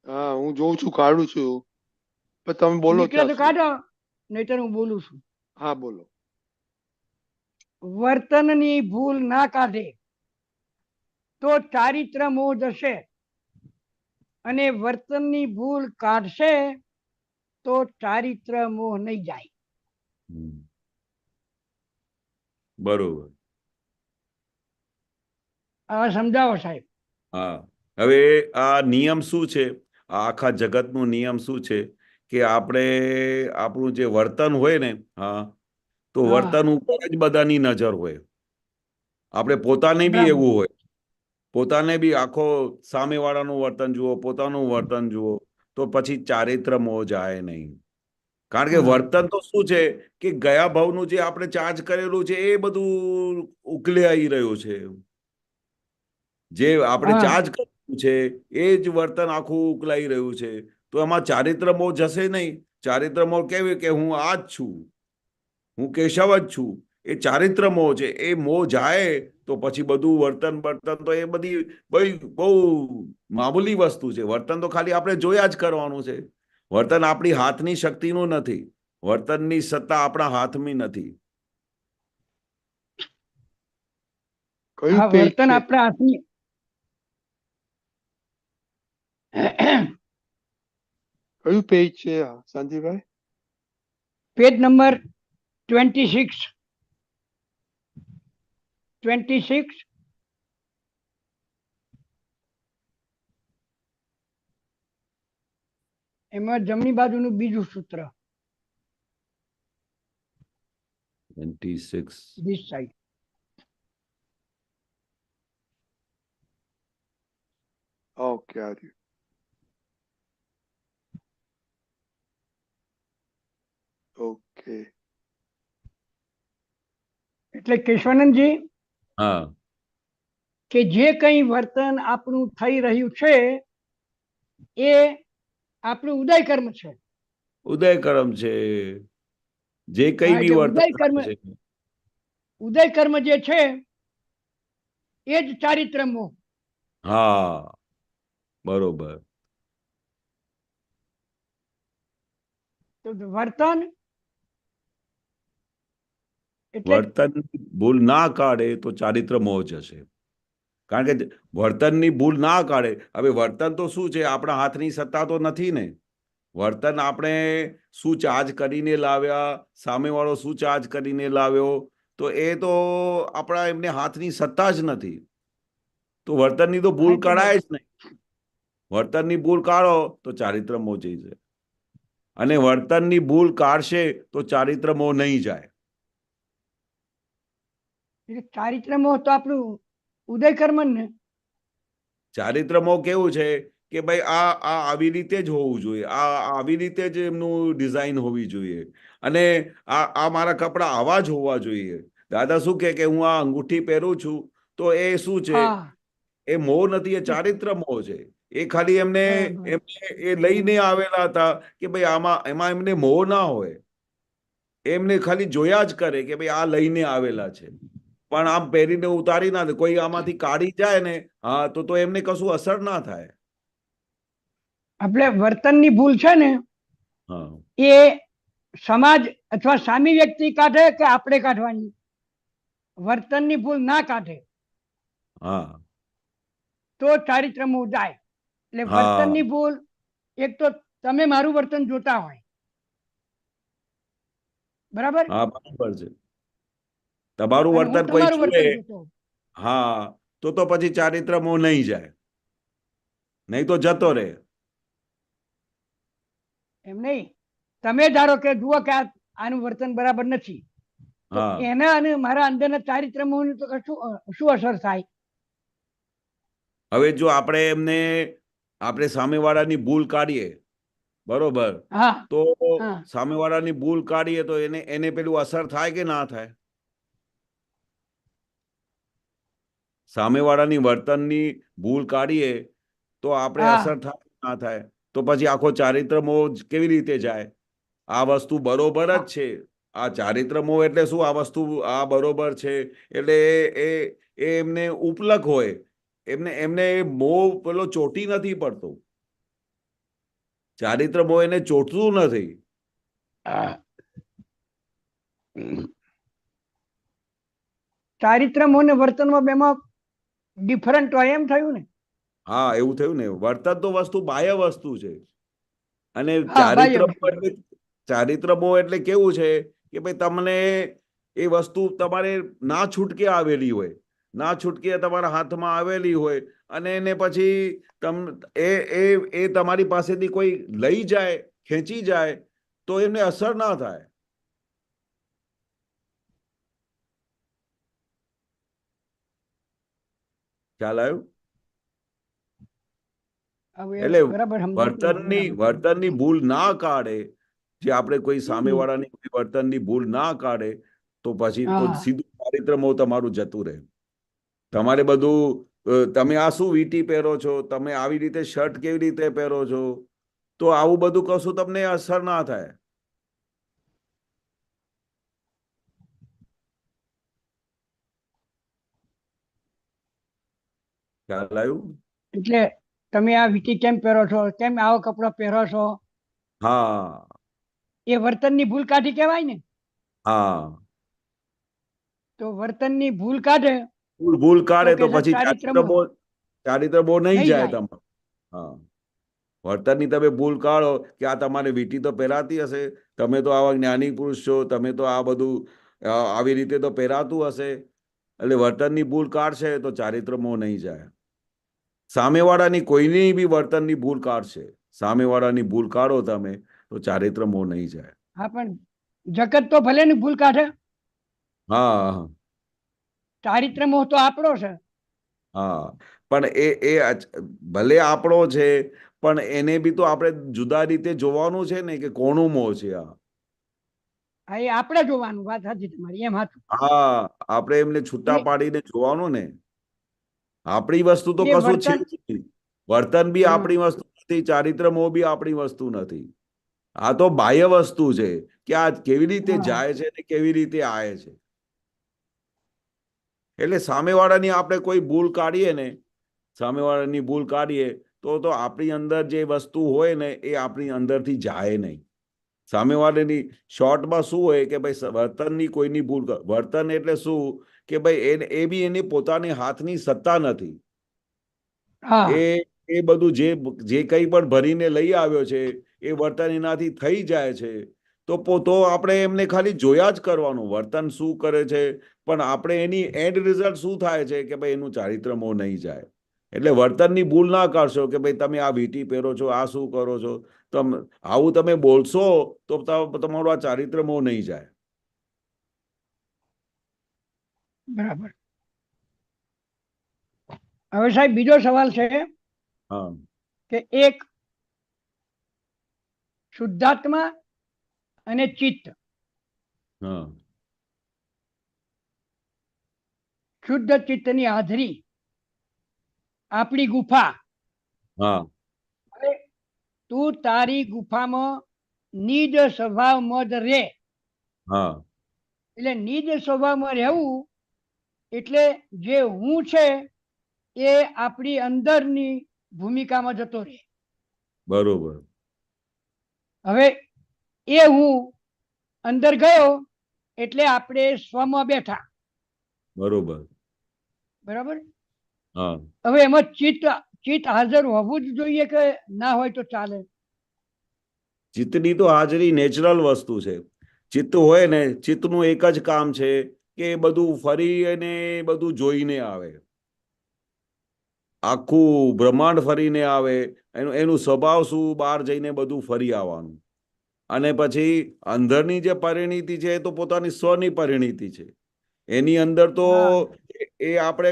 હા, હું જોઉં છું, કાઢું છું, પણ તમે બોલો. નીકળે તો કાઢો, નહીતર હું બોલું છું. હા બોલો. વર્તનની ભૂલ ના કાઢે તો ચારિત્ર મોહ જશે, અને વર્તનની ભૂલ કાઢશે તો ચારિત્ર મોહ નહીં જાય. બરોબર. આ સમજાવો સાહેબ. હા, હવે આ નિયમ શું છે, આ આખા જગતનો નિયમ શું છે કે આપણે આપણું જે વર્તન હોય ને, હા, તો વર્તન ઉપર જ બધાની નજર હોય. આપણે પોતાને બી એવું હોય, પોતાને બી આખો સામેવાળાનું વર્તન જુઓ, પોતાનું વર્તન જુઓ, તો પછી ચારિત્ર મોહ જાય નહીં. કારણ કે વર્તન તો શું છે કે ગયા ભાવનું જે આપણે ચાર્જ કરેલું છે એ બધું ઉકલે આવી રહ્યું છે. જે આપણે ચાર્જ કરેલું છે એ જ વર્તન આખું ઉકલાઈ રહ્યું છે. તો એમાં ચારિત્ર મોહ જશે નહીં. ચારિત્ર મોહ કેવી કે હું આ જ છું, હું કેશવ જ છું, એ ચારિત્ર મોહ છે. એ મોહ જાય તો પછી બધું વર્તન તો એ બધી બહુ મામૂલી વસ્તુ છે. વર્તન તો ખાલી આપણે જોયા જ કરવાનું છે. વર્તન આપણી હાથની શક્તિનું નથી. વર્તનની સત્તા આપણા હાથમાં નથી. વર્તન આપણા હાથની. કયું પેજ છે શાંતિભાઈ? Page number 26. 26. એમાં જમણી બાજુનું બીજું સૂત્ર. 26. this side. ઓકે, આ રહ્યું. ઓકે. એટલે કેશવાનંદજી, હા, કે જે કંઈ વર્તન આપણું થઈ રહ્યું છે એ આપણું ઉદય કર્મ છે. ઉદય કર્મ છે. જે કઈ હા, બી એટલે વર્તન ઉદય કર્મ થાય છે ઉદય કર્મ જે છે એ જ ચારિત્ર મોહ. હા બરોબર. તો વર્તન એટલે વર્તન ભૂલ ના કાઢે તો ચારિત્ર મોહ જશે. કારણ કે વર્તનની ભૂલ ના કાઢે, હવે વર્તન તો શું છે, આપણા હાથની સત્તા તો નથી ને. વર્તન આપણે શું ચાર્જ કરીને લાવ્યા, સામેવાળો શું ચાર્જ કરીને લાવ્યો, તો એ તો આપણા એમને હાથની સત્તા જ નથી. તો વર્તનની તો હા, ભૂલ એટલે કાઢાય જ નહીં. વર્તનની ભૂલ કાઢો તો ચારિત્ર મોહ જઈ જાય, અને વર્તનની ભૂલ કાઢશે તો ચારિત્ર મોહ નહીં જાય. ચારિત્ર મોહ તો આપણું ઉદય કર્મ ને. ચારિત્ર મોહ કેવું છે કે ભાઈ આ આવી રીતે જ હોવું જોઈએ, આ આવી રીતે જ એમનું ડિઝાઇન હોવી જોઈએ, અને આ મારા કપડા આવા જ હોવા જોઈએ. દાદા શું કે હું આ અંગૂઠી પહેરું છું તો એ શું છે, હા, એ મોહ નથી, એ ચારિત્ર મોહ છે. એ ખાલી એમને બરાબર. એ લઈને આવેલા હતા કે ભાઈ એમાં એમને મોહ ના હોય, એમને ખાલી જોયા જ કરે કે ભાઈ આ લઈને આવેલા છે, પણ આમ પહેરીને ઉતારી ના દે. કોઈ આમાંથી કાઢી જાય ને, હા, તો એમને કશું અસર ના થાય. આપણે વર્તનની ભૂલ છે ને હા એ સમાજ અથવા સામી વ્યક્તિ કાઢે કે આપણે કાઢવાની. વર્તનની ભૂલ ના કાઢે હા તો ચારિત્ર મોહ જાય. એટલે હા વર્તનની ભૂલ, એક તો તમે મારું વર્તન જોતા હોય, બરાબર, હા બરાબર છે. તમારું અને હું વર્તન કોઈ તમારું જુએ, વર્તન જોતો હોઉં. હા, તો પછી ચારિત્ર મોહ નહીં જાય, નહીં તો જતો રહે. એમ નહીં, તમે ધારો કે જુઓ કે આનું વર્તન બરાબર નથી, તો હા એના અને મારા અંદરના ચારિત્ર મોહની તો શું અસર થાય? હવે જો આપણે સામેવાળાની ભૂલ કાઢીએ, બરોબર, હા, તો હા, સામેવાળાની ભૂલ કાઢીએ તો એને પેલું અસર થાય કે ના થાય? સામેવાળાની વર્તનની ભૂલ કાઢીએ તો આપણે હા, અસર થાય કે ના થાય? તો પછી આખો ચારિત્ર મોહ કેવી રીતે જાય? આ વસ્તુ બરોબર જ હા. છે, આ ચારિત્ર મોહ એટલે શું, આ વસ્તુ આ બરોબર છે, એટલે એ એમને ઉપલક હોય, એમને મોહ પેલો ચોટી નથી પડતો. ચારિત્ર મોહ એને ચોટતું નથી. ચારિત્ર મોહ ને વર્તનમાં બેમાં ડિફરન્ટ હોય એમ થયું ને? હા એવું થયું ને. વર્તન તો વસ્તુ બાહ્ય વસ્તુ છે, અને હા, બાહ્ય વસ્તુ. ચારિત્ર મોહ એટલે કેવું છે કે ભાઈ તમને એ વસ્તુ તમારે ના છૂટકે આવેલી હોય, ના છૂટકે તમારા હાથમાં આવેલી હોય, અને એને પછી એ તમારી પાસેથી કોઈ લઈ જાય, ખેંચી જાય, તો એમને અસર ના થાય. ખ્યાલ આવ્યું? હવે એટલે બરાબર સમજાતું નથી, બરાબર. વર્તનની ભૂલ ના કાઢે, જે આપણે કોઈ હમ. સામેવાળાની કોઈ વર્તનની ભૂલ ના કાઢે, તો પછી તો હા, સીધું ચારિત્ર મોહ તમારું જતું રહે. તમારે બધું તમે આ શું વીંટી પહેરો છો, તમે આવી રીતે શર્ટ કેવી રીતે પહેરો છો, તો આવું બધું કશું તમને અસર ના થાય. ખ્યાલ આવ્યું? એટલે તમે આ વીટી કેમ પહેરો છો, કેમ આવો કપડો પહેરો છો, હા એ વર્તનની ભૂલ કાઢી કહેવાય ને. હા તો વર્તનની ભૂલ કાઢે ભૂલ કાઢે કે તો છે પછી ચારિત્ર મોહ ચારિત્ર મોહ નહીં નહીં જાય જાય. તમારું. હા, વર્તનની તમે ભૂલ કાઢો કે આ તમારે વીંટી તો પહેરાતી હશે, તમે તો આવા જ્ઞાની પુરુષ છો, તમે તો આ બધું આવી રીતે તો પહેરાતું હશે, એટલે વર્તનની ભૂલ કાઢશે તો ચારિત્ર મોહ નહીં જાય. સામેવાળાની કોઈની બી વર્તનની ભૂલ કાઢશે, સામેવાળાની ભૂલ કાઢો તમે તો ચારિત્ર મોહ નહીં જાય. હા, પણ જગત તો ભલે ને ભૂલ કાઢે, હા ચારિત્ર મોહ તો આપણો છે. હા, પણ ભલે આપણો છે, પણ એને બી તો આપણે જુદા રીતે જોવાનું છે ને, કે કોનું મોહ છે આ. હા, એ આપણે જોવાનું, વાત સાચી તમારી, એમ હાચું. હા, આપણે એમને છૂટા પાડીને જોવાનું ને. આપણી વસ્તુ તો એ કશું છે વર્તન. જ નહીં. વર્તન બી હા, આપણી વસ્તુ નથી, ચારિત્ર મોહ બી આપણી વસ્તુ નથી. આ તો બાહ્ય વસ્તુ છે કે આ કેવી રીતે હા. જાય છે ને કેવી રીતે આવે છે. એટલે સામેવાળાની આપણે કોઈ ભૂલ કાઢીએ ને, સામેવાળાની ભૂલ કાઢીએ તો આપણી અંદર જે વસ્તુ હોય ને એ આપણી અંદરથી જાય નહીં. સામેવાળાની શોર્ટમાં શું હોય કે ભાઈ વર્તનની કોઈની ભૂલ, વર્તન એટલે શું કે ભાઈ એ બી એની પોતાની હાથની સત્તા નથી. હા એ બધું જે કંઈ પણ ભરીને લઈ આવ્યો છે એ વર્તન એનાથી થઈ જાય છે તો આપણે એમને ખાલી જોયા જ કરવાનું વર્તન શું કરે છે, પણ આપણે એની એન્ડ રિઝલ્ટ શું થાય છે કે ભાઈ એનું ચારિત્ર મોહ નહીં જાય. એટલે વર્તનની ભૂલ ના કરશો કે ભાઈ તમે આ વીંટી પહેરો છો, આ શું કરો છો, આવું તમે બોલશો તો તમારું આ ચારિત્ર મોહ નહીં જાય. બરાબર. હવે સાહેબ બીજો સવાલ છે હા કે એક શુદ્ધાત્મા અને ચિત્ત. હા શુદ્ધ ચિત્તની હાજરી આપણી ગુફા. હા હવે તું તારી ગુફામાં નિજ સ્વભાવમાં જ રહે. હા એટલે નિજ સ્વભાવમાં રહેવું એટલે જે હું છે એ આપણી અંદરની ભૂમિકામાં જતો રહે. બરોબર. હવે એ હું અંદર ગયો એટલે આપણે સ્વમાં બેઠા. બરોબર. બરાબર. હા હવે એમાં ચિત્ત હાજર હોવું જ જોઈએ કે ના હોય તો ચાલે? ચિત્તની તો હાજરી નેચરલ વસ્તુ છે. ચિત્ત હોય ને, ચિત્તનું એક જ કામ છે કે એ બધું ફરી અને બધું જોઈને આવે, આખું બ્રહ્માંડ ફરીને આવે. એનું સ્વભાવ શું, બહાર જઈને બધું ફરી આવવાનું. અને પછી અંદરની જે પરિણીતિ છે એ તો પોતાની સ્વની પરિણીતિ છે. એની અંદર તો એ આપણે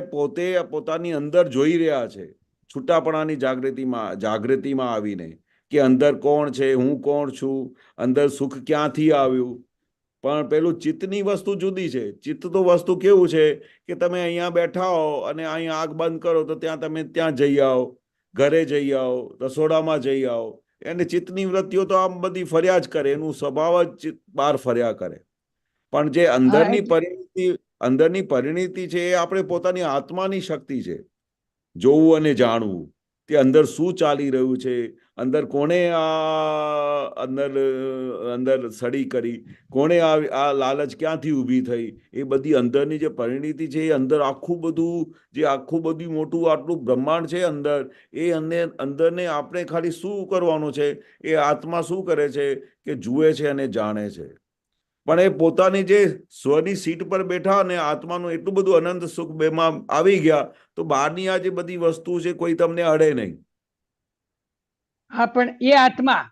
પોતાની અંદર જોઈ રહ્યા છે, છૂટાપણાની જાગૃતિમાં આવીને કે અંદર કોણ છે, હું કોણ છું, અંદર સુખ ક્યાંથી આવ્યું. પણ પેલું ચિત્તની વસ્તુ જુદી છે. ચિત્ત તો વસ્તુ કેવું છે કે તમે અહીંયા બેઠા હો અને અહીંયા આંખ બંધ કરો તો તમે ત્યાં જઈ આવો, ઘરે જઈ આવો, રસોડામાં જઈ આવો. અને ચિત્તની વૃત્તિઓ તો આમ બધી ફર્યા જ કરે, એનું સ્વભાવ જ ચિત્ત બહાર ફર્યા કરે. પણ જે અંદરની પરિણીતિ છે એ આપણે પોતાની આત્માની શક્તિ છે, જોવું અને જાણવું કે અંદર શું ચાલી રહ્યું છે, અંદર કોણે અંદર સડી કરી, કોણે આ લાલચ ક્યાંથી ઊભી થઈ. એ બધી અંદરની જે પરિણીતિ છે એ અંદર આખું બધું મોટું આટલું બ્રહ્માંડ છે અંદર, એ અંદરને આપણે ખાલી શું કરવાનું છે, એ આત્મા શું કરે છે કે જુએ છે અને જાણે છે. પણ એ પોતાની જે સ્વની સીટ પર બેઠા અને આત્માનું એટલું બધું અનંત સુખ બેમાં આવી ગયા તો બહારની આ જે બધી વસ્તુ છે કોઈ તમને અડે નહીં. હા, પણ એ આત્મા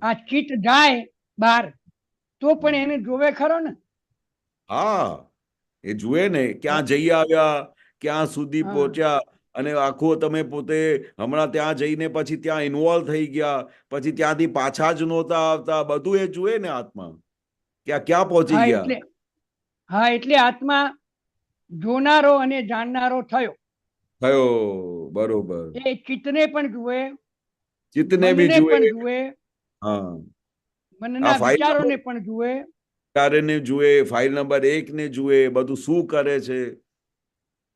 આ ચિત્ત જાય બહાર તો પણ એને જોવે ખરો ને? હા, એ જુએ ને ક્યાં જઈ આવ્યા, ક્યાં સુધી પહોંચ્યા. અને આખું તમે પોતે હમણાં ત્યાં જઈને પછી ત્યાં ઇન્વોલ્વ થઈ ગયા, પછી ત્યાંથી પાછા જ નહોતા આવતા, બધું એ જુએ ને આત્મા ક્યાં પહોંચી ગયા. એટલે આત્મા જોનારો અને જાણનારો થયો. બરોબર. એ ચિત્તને પણ જુએ, ચિત્તને બી જુએ, હા, મનના વિચારોને પણ જુએ, જુએ, ફાઇલ નંબર 1 ને જુએ, બધું શું કરે છે.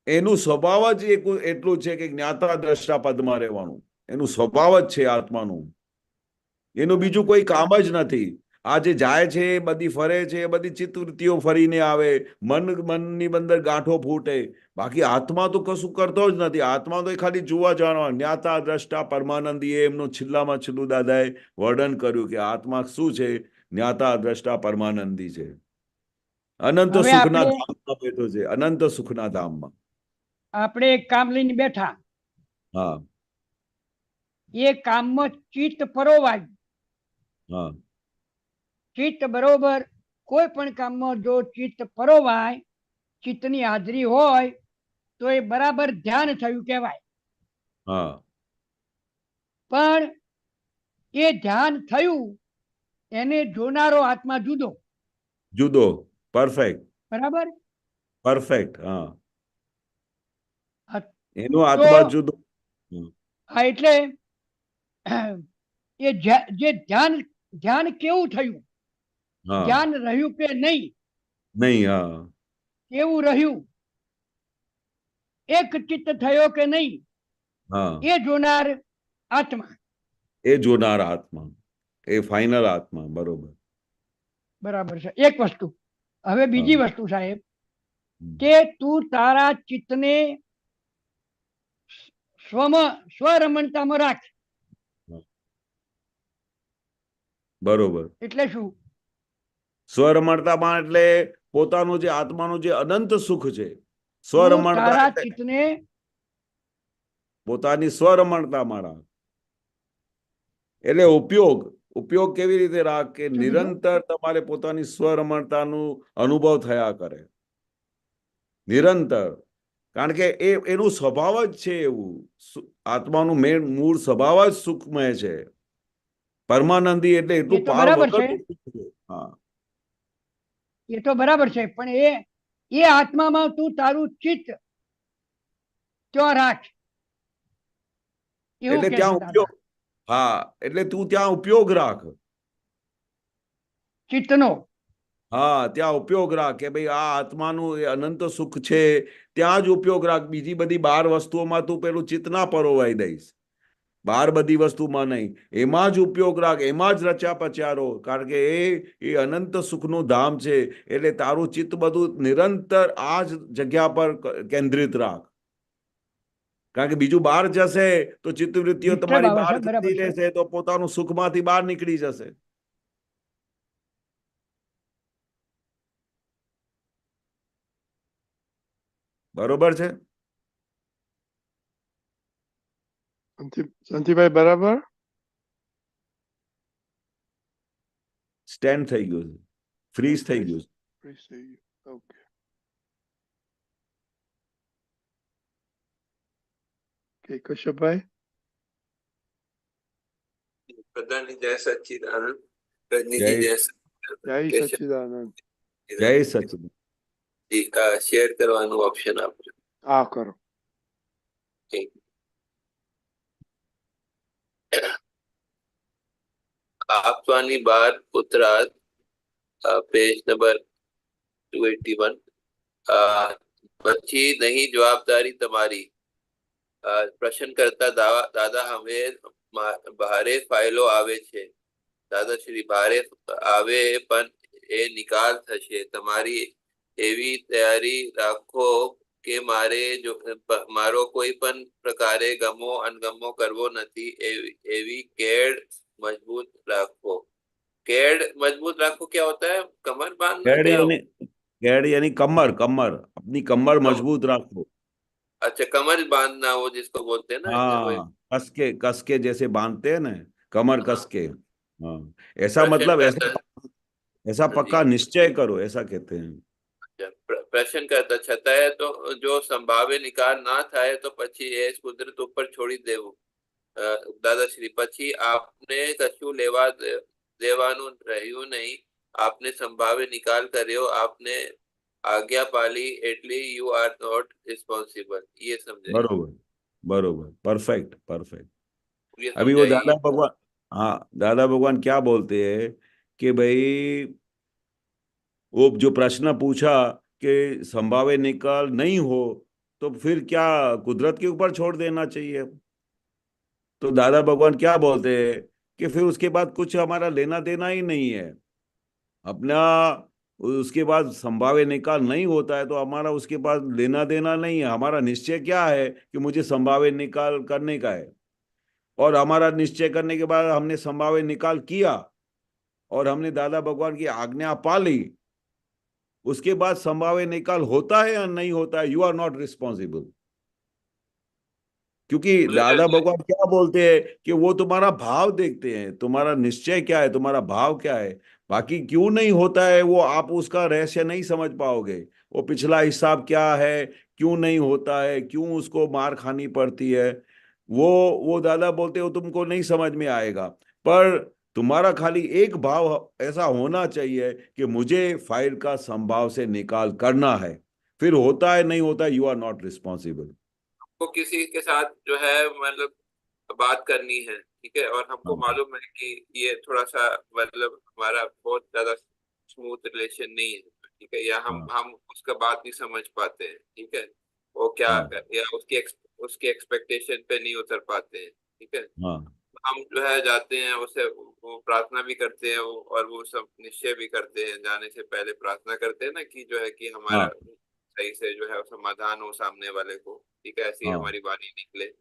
એનું સ્વભાવ જ એટલું છે કે જ્ઞાતા દ્રષ્ટા પદમાં રહેવાનું. એનું સ્વભાવ જ છે આત્માનું. એનું બીજું કોઈ કામ જ નથી. આ જે જાય છે એ બધી ફરે છે, એ બધી ચિત્તવૃત્તિઓ ફરીને આવે, મનની અંદર ગાંઠો ફૂટે. બાકી આત્મા તો કશું કરતો જ નથી. આત્મા તો ખાલી જોવા જાણવા, જ્ઞાતા દ્રષ્ટા પરમાનંદી, એમનું છેલ્લામાં છેલ્લું દાદાએ વર્ણન કર્યું કે આત્મા શું છે, જ્ઞાતા દ્રષ્ટા પરમાનંદી છે. અનંત સુખના ધામમાં બેઠો છે, અનંત સુખના ધામમાં. આપણે એક કામ લઈને બેઠા, હા, એ કામમાં ચિત્ત પરોવાય. હા, ચિત્ત બરોબર કોઈ પણ કામમાં જો ચિત્ત પરોવાય, ચિત્તની હાજરી હોય તો એ બરાબર ધ્યાન થયું કહેવાય. હા, પણ એ ધ્યાન થયું એને જોનારો આત્મા જુદો. પરફેક્ટ. બરાબર. પરફેક્ટ. હા, એનો આત્મા જુદો. હા, એટલે એ જે ધ્યાન ધ્યાન કેવું થયું, हाँ ધ્યાન રહ્યું કે નહીં, नहीं, हाँ કેવું રહ્યું, એક ચિત્ત થયો કે નહીં, हाँ એ જોનાર આત્મા. એ જોનાર આત્મા, એ ફાઇનલ આત્મા. બરોબર. બરાબર છે. એક વસ્તુ. હવે બીજી હા. વસ્તુ સાહેબ, હમ. કે તું તારા ચિત્તને સ્વરમણતામાં રાખ. બરોબર. એટલે શું? સ્વરમણતામાં એટલે પોતાનું જે આત્માનું જે અનંત સુખ છે, તું સ્વરમણતા તારા એટલે ચિત્તને પોતાની સ્વરમણતામાં રાખ. એટલે ઉપયોગ ઉપયોગ કેવી રીતે રાખ કે શું કીધું? નિરંતર તમારે પોતાની સ્વરમણતાનું અનુભવ થયા કરે, નિરંતર. કારણ કે એનું સ્વભાવ જ છે એવું. આત્માનું મૂળ સ્વભાવ જ સુખમય છે. પરમાનંદી એટલે એ એટલું તો પાર બરાબર છે, વગરનું સુખ છે. હા, એ તો બરાબર છે, પણ એ આત્મામાં તું તારું ચિત્ત ત્યાં રાખ, એવું એટલે કે ત્યાં છે ઉપયોગ. દાદા. હા, એટલે તું ત્યાં ઉપયોગ રાખ. ચિત્તનો. હા, ત્યાં ઉપયોગ રાખ કે ભાઈ આ આત્માનું એ અનંત સુખ છે, ત્યાં જ ઉપયોગ રાખ. બીજી બધી 12 વસ્તુઓમાં તું પેલું ચિત્ત ના પરોવાઈ દઈશ. 12 બધી વસ્તુમાં નહીં, એમાં જ ઉપયોગ રાખ, એમાં જ રચ્યા પચ્યારો. કારણ કે એ અનંત સુખનું ધામ છે. એટલે તારું ચિત્ત બધું નિરંતર આ જ જગ્યા પર કેન્દ્રિત રાખ. કારણ કે બીજું બહાર જશે તો ચિત્તવૃત્તિઓ ડિસ્ટર્બ તમારી આવે બહાર છે, બરાબર જતી છે. રહેશે, તો પોતાનું સુખમાંથી બહાર નીકળી જશે. બરોબર છે શાંતિભાઈ? બરાબર. સ્ટેન્ડ થઈ ગયું છે, ફ્રીઝ થઈ ગયું છે. Freeze થઈ ગયું. ઓકે. કે કશ્યપભાઈ? પ્રધાનજી જય સચ્ચિદાનંદ. રજનીજી જય જય કેશવ સચ્ચિદાનંદ. જય સચિદાનંદ. જી, શેર કરવાનું ઓપ્શન આપજો. હા, કરો. ઠીક. આપવાની બાર ઉત્તરાર્ધ, પેજ નંબર 281. પછી નહીં જવાબદારી તમારી. પ્રશ્ન કરતા દાદા હવે ભારે ફાઇલો આવે છે. દાદાશ્રી ભારે આવે પણ એ નિકાલ થશે. તમારી એવી તૈયારી રાખો કે મારો કોઈ પણ પ્રકારે ગમો અણગમો કરવો નથી. એવી કેડ मजबूत रखो. कैड मजबूत रखो क्या होता है? कमर बांधना क्या? कैड यानी कमर, कमर अपनी कमर मजबूत रखो. अच्छा, कमर बांधना, वो जिसको बोलते हैं ना, हाँ, कस के जैसे बांधते हैं ना, कमर हाँ, कस के. हाँ, ऐसा मतलब ऐसा पक्का निश्चय करो, ऐसा कहते हैं. પ્રશ્ન કરતા છતાંય તો જો સંભાવે નિકાલ ના થાય તો પછી એ કુદરત ઉપર છોડી દેવું. દાદાશ્રી, પછી આપને કશું લેવા દેવાનું રહ્યું નહીં. આપને સંભાવે નિકાલ કર્યો, આપને આજ્ઞા પાલી, એટલે યુ આર નોટ રિસ્પોન્सिबल. ये समझे? बरोबर, बरोबर, परफेक्ट, परफेक्ट. ये अभी वो समझाइए. दादा भगवान, हाँ, दादा भगवान क्या बोलते हैं कि भाई वो जो प्रश्न पूछा कि संभावे निकाल नहीं हो तो फिर क्या कुदरत के ऊपर छोड़ देना चाहिए? तो दादा भगवान क्या बोलते हैं कि फिर उसके बाद कुछ हमारा लेना देना ही नहीं है अपना. उसके बाद संभाव्य निकाल नहीं होता है तो हमारा उसके बाद लेना देना नहीं है. हमारा निश्चय क्या है कि मुझे संभाव्य निकाल करने का है, और हमारा निश्चय करने के बाद हमने संभाव्य निकाल किया और हमने दादा भगवान की आज्ञा पाली. उसके बाद संभाव्य निकाल होता है या नहीं होता है, यू आर नॉट रिस्पॉन्सिबल. क्योंकि दादा भगवान क्या बोलते हैं कि वो तुम्हारा भाव देखते हैं, तुम्हारा निश्चय क्या है, तुम्हारा भाव क्या है. बाकी क्यों नहीं होता है वो आप उसका रहस्य नहीं समझ पाओगे. वो पिछला हिसाब क्या है, क्यों नहीं होता है, क्यों उसको मार खानी पड़ती है, वो दादा बोलते हो तुमको नहीं समझ में आएगा. पर तुम्हारा खाली एक भाव ऐसा होना चाहिए कि मुझे फाइल का संभाव से निकाल करना है. फिर होता है नहीं होता, यू आर नॉट रिस्पॉन्सिबल. को किसी के साथ जो है मतलब बात करनी है, ठीक है, और हमको हाँ मालूम है कि ये थोड़ा सा मतलब हमारा बहुत ज्यादा स्मूथ रिलेशन नहीं है, ठीक है, या हाँ हम उसका बात नहीं समझ पाते हैं, ठीक है, वो क्या हाँ या उसकी एक्सपेक्टेशन पे नहीं उतर पाते हैं, ठीक है। हाँ हम जो है जाते हैं उसे, वो प्रार्थना भी करते हैं, और वो सब निश्चय भी करते हैं, जाने से पहले प्रार्थना करते हैं ना कि जो है कि हमारा हाँ सही से जो है समाधान हो सामने वाले को, ठीक है, ऐसी हाँ हमारी वाणी निकले,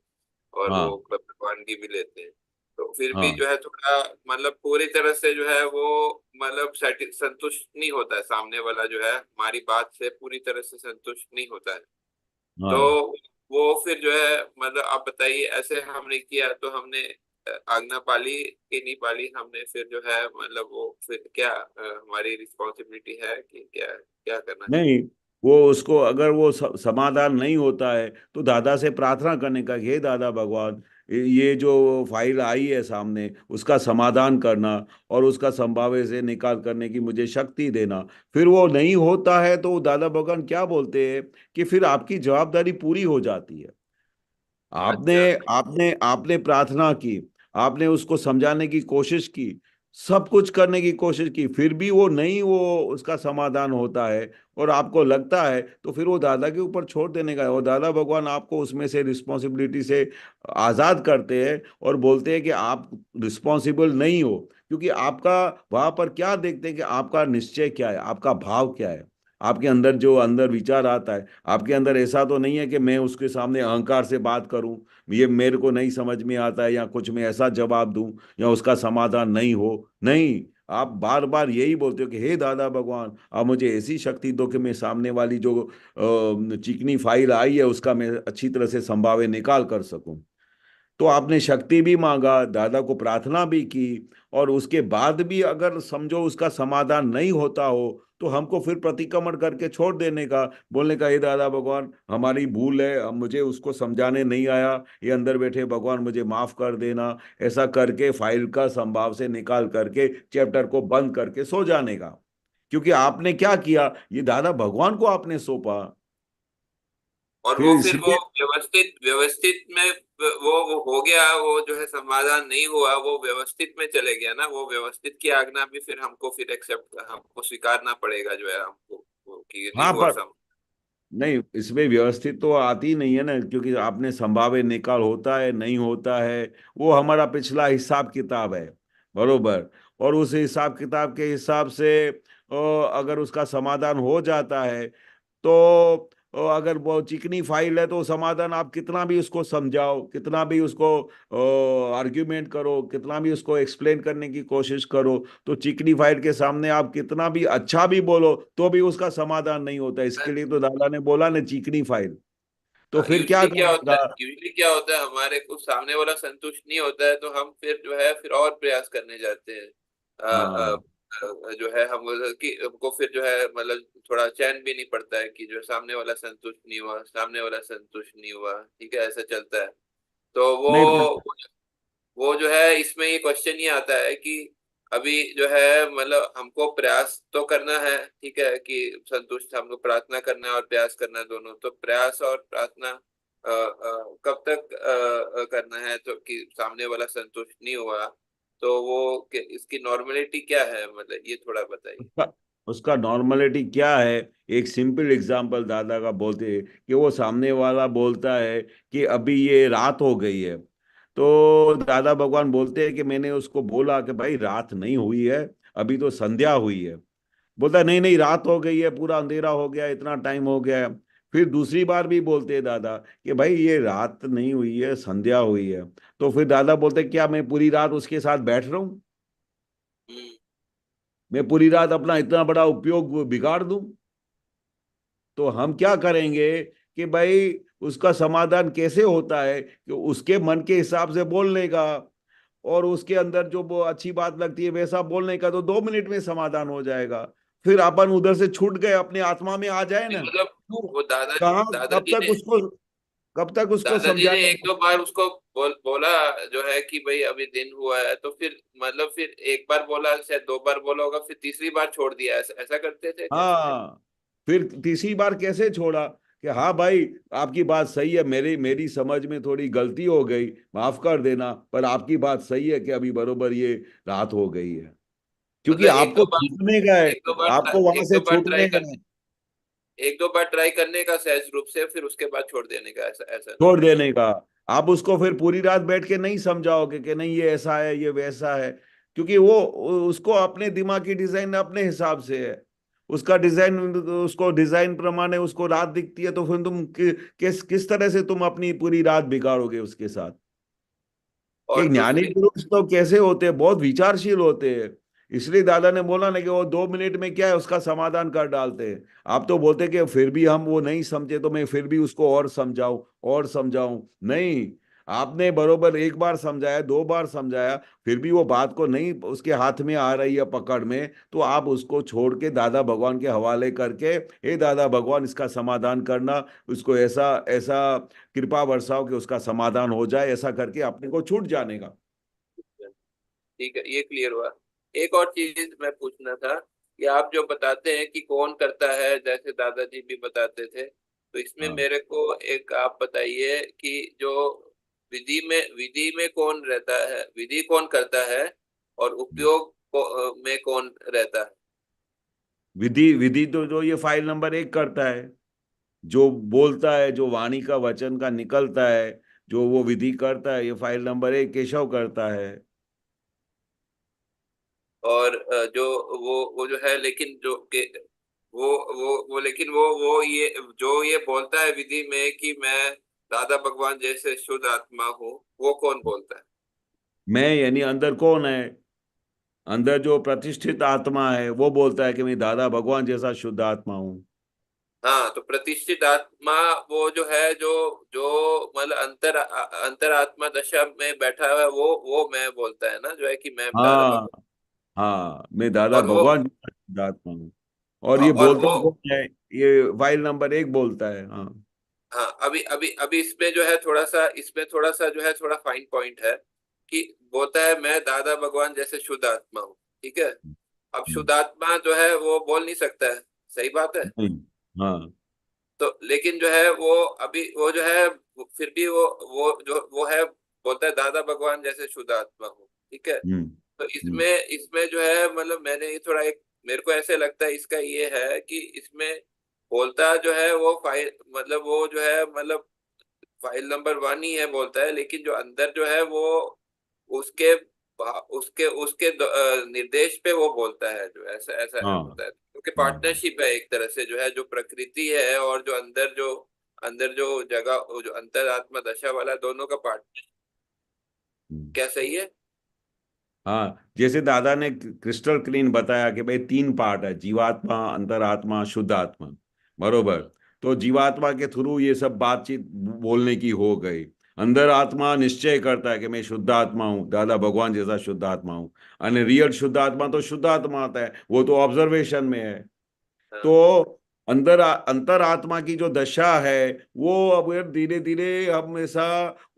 और वो हाँ परवानगी भी लेते हैं। तो फिर भी हाँ जो है थोड़ा मतलब पूरी तरह से जो है वो मतलब संतुष्ट नहीं होता है, सामने वाला जो है हमारी बात से पूरी तरह से संतुष्ट नहीं होता है। तो हाँ वो फिर जो है मतलब आप बताइए, ऐसे हमने किया तो हमने आज्ञा पाली कि नहीं पाली, हमने फिर जो है मतलब वो फिर क्या हमारी रिस्पॉन्सिबिलिटी है कि क्या क्या करना चाहिए। नहीं, वो उसको अगर वो समाधान नहीं होता है तो दादा से प्रार्थना करने का कि हे दादा भगवान, ये जो फाइल आई है सामने उसका समाधान करना और उसका संभावना से निकाल करने की मुझे शक्ति देना। फिर वो नहीं होता है तो दादा भगवान क्या बोलते हैं कि फिर आपकी जवाबदारी पूरी हो जाती है। आपने अच्छा। आपने आपने प्रार्थना की, आपने उसको समझाने की कोशिश की, सब कुछ करने की कोशिश की, फिर भी वो नहीं, वो उसका समाधान होता है और आपको लगता है तो फिर वो दादा के ऊपर छोड़ देने का है। और दादा भगवान आपको उसमें से रिस्पॉन्सिबिलिटी से आजाद करते हैं और बोलते हैं कि आप रिस्पॉन्सिबल नहीं हो, क्योंकि आपका वहां पर क्या देखते हैं कि आपका निश्चय क्या है, आपका भाव क्या है, आपके अंदर जो अंदर विचार आता है। आपके अंदर ऐसा तो नहीं है कि मैं उसके सामने अहंकार से बात करूं, ये मेरे को नहीं समझ में आता है या कुछ मैं ऐसा जवाब दूं या उसका समाधान नहीं हो। नहीं, आप बार बार यही बोलते हो कि हे दादा भगवान, आप मुझे ऐसी शक्ति दो कि मैं सामने वाली जो चिकनी फाइल आई है उसका मैं अच्छी तरह से संभावे निकाल कर सकूं। तो आपने शक्ति भी मांगा, दादा को प्रार्थना भी की, और उसके बाद भी अगर समझो उसका समाधान नहीं होता हो तो हमको फिर प्रतिक्रमण करके छोड़ देने का, बोलने का हे दादा भगवान हमारी भूल है, अब मुझे उसको समझाने नहीं आया, ये अंदर बैठे भगवान मुझे माफ कर देना, ऐसा करके फाइल का संभाव से निकाल करके चैप्टर को बंद करके सो जाने का। क्योंकि आपने क्या किया, ये दादा भगवान को आपने सौंपा। और फिर वो फिर वो इसलिए व्यवस्थित व्यवस्थित में वो हो गया, वो जो है समाधान नहीं हुआ, वो व्यवस्थित में चले गया ना, वो व्यवस्थित की आज्ञा भी फिर हमको फिर एक्सेप्ट हमको स्वीकारना पड़ेगा जो है हमको, कि नहीं हाँ, हुआ पर नहीं, इसमें व्यवस्थित तो आती नहीं है ना, क्योंकि आपने संभाव्य निकाल होता है नहीं होता है, वो हमारा पिछला हिसाब किताब है, बरोबर। और उस हिसाब किताब के हिसाब से अगर उसका समाधान हो जाता है तो अगर वो चिकनी फाइल है तो समाधान आप कितना भी उसको समझाओ, कितना भी उसको आर्ग्यूमेंट करो, कितना भी उसको एक्सप्लेन करने की कोशिश करो, तो चिकनी फाइल के सामने आप कितना भी अच्छा भी बोलो तो भी उसका समाधान नहीं होता। इसके लिए तो दादा ने बोला ना चिकनी फाइल। तो फिर क्या यूजली क्या होता करेगा? है, यूजली क्या होता है, हमारे को सामने वाला संतुष्ट नहीं होता है तो हम फिर जो है फिर और प्रयास करने जाते हैं। हाँ जो है हम कि हमको फिर जो है मतलब थोड़ा चैन भी नहीं पड़ता है कि जो सामने वाला संतुष्ट नहीं हुआ, सामने वाला संतुष्ट नहीं हुआ, ठीक है, ऐसा चलता है। तो नहीं पर वो जो है इसमें ये क्वेश्चन ये आता है कि अभी जो है मतलब हमको प्रयास तो करना है, ठीक है, कि संतुष्ट हमको प्रार्थना करना है और प्रयास करना है दोनों, तो प्रयास और प्रार्थना कब तक करना है तो कि सामने वाला संतुष्ट नहीं हुआ, तो वो इसकी नॉर्मेलिटी क्या है, मतलब ये थोड़ा बताइए। उसका उसका नॉर्मलिटी क्या है? एक सिंपल एग्जांपल दादा का बोलते हैं कि वो सामने वाला बोलता है कि अभी ये रात हो गई है, तो दादा भगवान बोलते हैं कि मैंने उसको बोला कि भाई रात नहीं हुई है, अभी तो संध्या हुई है। बोलता है नहीं नहीं, रात हो गई है, पूरा अंधेरा हो गया, इतना टाइम हो गया है। फिर दूसरी बार भी बोलते हैं दादा कि भाई ये रात नहीं हुई है, संध्या हुई है। तो फिर दादा बोलते हैं क्या मैं पूरी रात उसके साथ बैठ रहा हूँ? हम्म। मैं पूरी रात अपना इतना बड़ा उपयोग बिगाड़ दूं? तो हम क्या करेंगे कि भाई उसका समाधान कैसे होता है कि उसके मन के हिसाब से बोलने का, और उसके अंदर जो वो अच्छी बात लगती है वैसा बोलने का, तो 2 मिनट में समाधान हो जाएगा। फिर अपन उधर से छूट गए, अपने आत्मा में आ जाए नहीं, ना, मतलब तो वो कहाँ, दादाजी ने कब तक उसको दादाजी ने समझाएगा? एक दो बार उसको बोला जो है कि भाई अभी दिन हुआ है, तो फिर मतलब फिर एक बार बोला, शायद दो बार बोला होगा, फिर तीसरी बार छोड़ दिया, ऐसा ऐसा करते थे क्या? हाँ, फिर तीसरी बार कैसे छोड़ा कि हाँ भाई आपकी बात सही है, मेरी मेरी समझ में थोड़ी गलती हो गई, माफ कर देना, पर आपकी बात सही है कि अभी बरोबर ये रात हो गई है, क्योंकि मतलब आपको छूटने का है, आपको वहां एक से दो बार छूटने का है, एक दो बार ट्राई करने का सहज रूप से, फिर उसके बाद छोड़ देने का, ऐसा ऐसा ना। छोड़ देने का। आप उसको फिर पूरी रात बैठ के नहीं समझाओगे कि नहीं ये ऐसा है ये वैसा है, क्योंकि वो उसको अपने दिमाग की डिजाइन अपने हिसाब से है, उसका डिजाइन, उसको डिजाइन प्रमाणे उसको रात दिखती है, तो फिर तुम किस तरह से तुम अपनी पूरी रात बिगाड़ोगे उसके साथ। कि और ज्ञानी दूसरी, पुरुष तो कैसे होते हैं, बहुत विचारशील होते हैं। इसलिए दादा ने बोला ना कि वो 2 मिनट में क्या है उसका समाधान कर डालते हैं। आप तो बोलते कि फिर भी हम वो नहीं समझे तो मैं फिर भी उसको और समझाऊं और समझाऊं, नहीं, आपने बरोबर एक बार समझाया, 2 बार समझाया, फिर भी वो बात को नहीं उसके हाथ में आ रही है पकड़ में, तो आप उसको छोड़ के दादा भगवान के हवाले करके, हे दादा भगवान इसका समाधान करना, उसको ऐसा ऐसा कृपा बरसाओ कि उसका समाधान हो जाए, ऐसा करके अपने को छूट जाने का। ठीक है, ये क्लियर हुआ। एक और चीज मैं पूछना था कि आप जो बताते हैं कि कौन करता है, जैसे दादाजी भी बताते थे, तो इसमें हाँ, मेरे को एक आप बताइए कि जो विधि में कौन रहता है, विधि कौन करता है, और उपयोग में कौन रहता है? विधि विधि तो जो ये फाइल नंबर 1 करता है, जो बोलता है, जो वाणी का वचन का निकलता है, जो वो विधि करता है, ये फाइल नंबर 1 केशव करता है। और जो वो जो है, लेकिन जो के वो लेकिन वो ये जो ये बोलता है विधि में कि मैं दादा भगवान जैसे शुद्ध आत्मा हूँ, वो कौन बोलता है? मैं यानी अंदर कौन है, अंदर जो प्रतिष्ठित आत्मा है वो बोलता है कि मैं दादा भगवान जैसा शुद्ध आत्मा हूँ। हाँ, तो प्रतिष्ठित आत्मा वो जो है, जो जो मतलब अंतर आत्मा दशा में बैठा हुआ है, वो मैं बोलता है ना, जो है कि मैं दादा हाँ, भगवान। हाँ, मैं दादा और वो भगवान जैसा शुद्ध आत्मा हूँ। और ये और बोलता वो कौन है, ये फाइल नंबर 1 बोलता है। हाँ। हाँ, अभी अभी अभी इसमें थोड़ा सा जो है, थोड़ा फाइन पॉइंट है कि बोलता है मैं दादा भगवान जैसे शुद्ध आत्मा हूँ, ठीक है। अब हम्म, शुद्ध आत्मा जो है वो बोल नहीं सकता है, सही बात है। नहीं। हाँ। तो लेकिन जो है वो अभी वो जो है फिर भी वो है, बोलता है दादा भगवान जैसे शुद्ध आत्मा हूँ, ठीक है। हम्म। तो हम्म। इसमें इसमें जो है, मतलब मैंने ये थोड़ा एक, मेरे को ऐसे लगता है इसका ये है कि इसमें बोलता जो है वो फाइल, मतलब वो जो है, मतलब फाइल नंबर 1 ही है बोलता है, लेकिन जो अंदर जो है वो उसके उसके उसके निर्देश पे वो बोलता है, जो ऐसा ऐसा हाँ। होता है, क्योंकि हाँ। पार्टनरशिप है एक तरह से, जो है जो प्रकृति है और जो अंदर जो जगह, वो जो अंतरात्मा दशा वाला, दोनों का पार्टनर, हम्म। क्या सही है? हाँ, जैसे दादा ने क्रिस्टल क्लीन बताया कि भाई 3 पार्ट है, जीवात्मा, अंतरात्मा, शुद्ध आत्मा, बरोबर। तो जीवात्मा के थ्रू ये सब बातचीत बोलने की हो गई। अंदर आत्मा निश्चय करता है कि मैं शुद्ध आत्मा हूँ, दादा भगवान जैसा शुद्ध आत्मा हूँ। और रियल शुद्ध आत्मा तो शुद्ध आत्मा आता है, वो तो ऑब्जर्वेशन में है। हाँ तो अंतर आत्मा की जो दशा है, वो अब धीरे धीरे हमेशा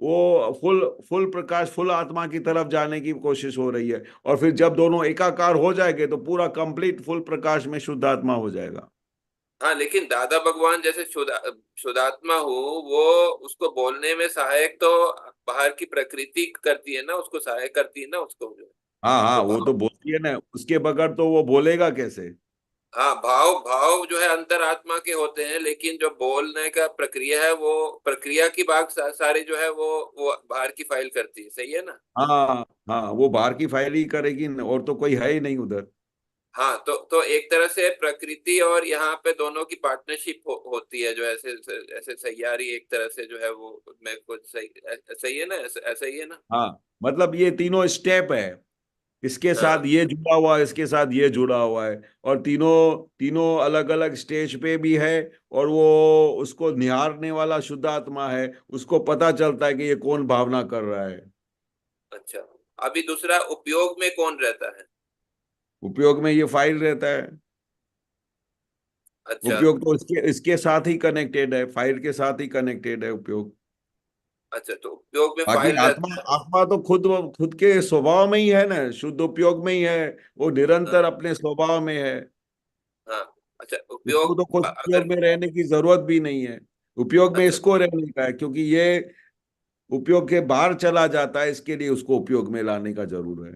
वो फुल फुल प्रकाश, फुल आत्मा की तरफ जाने की कोशिश हो रही है। और फिर जब दोनों एकाकार हो जाएंगे तो पूरा कंप्लीट फुल प्रकाश में शुद्ध आत्मा हो जाएगा। हाँ, लेकिन दादा भगवान जैसे शुद्धात्मा हो, वो उसको बोलने में सहायक तो बाहर की प्रकृति करती है ना, उसको सहायक करती है ना, उसको जो हाँ, हाँ, तो वो तो भाव, बोलती है ना, उसके बगैर तो वो बोलेगा कैसे। हाँ, भाव भाव जो है अंतरात्मा के होते हैं, लेकिन जो बोलने का प्रक्रिया है, वो प्रक्रिया की भाग सारी जो है वो बाहर की फाइल करती है, सही है ना? हाँ, हाँ, वो बाहर की फाइल ही करेगी, और तो कोई है ही नहीं उधर। हाँ, तो एक तरह से प्रकृति और यहाँ पे दोनों की पार्टनरशिप होती है, जो ऐसे ऐसे सैयारी एक तरह से जो है, वो मैं कुछ सही सही है ना, ऐसा ही है ना? हाँ, मतलब ये तीनों स्टेप है, इसके साथ हाँ, ये जुड़ा हुआ है, इसके साथ ये जुड़ा हुआ है, और तीनों तीनों अलग अलग स्टेज पे भी है। और वो उसको निहारने वाला शुद्ध आत्मा है, उसको पता चलता है कि ये कौन भावना कर रहा है। अच्छा। अभी दूसरा, उपयोग में कौन रहता है? उपयोग में ये फाइल रहता है। अच्छा। उपयोग तो इसके इसके साथ ही कनेक्टेड है, फाइल के साथ ही कनेक्टेड है उपयोग। अच्छा, तो उपयोग में बाकी फाइल आत्मा, रहता है। आत्मा तो खुद खुद के स्वभाव में ही है ना, शुद्ध उपयोग में ही है, वो निरंतर हाँ अपने स्वभाव में है। हाँ। अच्छा, उसको उपयोग तो खुद उपयोग अगर, में रहने की जरूरत भी नहीं है। उपयोग में अच्छा इसको रहने का है, क्योंकि ये उपयोग के बाहर चला जाता है, इसके लिए उसको उपयोग में लाने का जरूर है।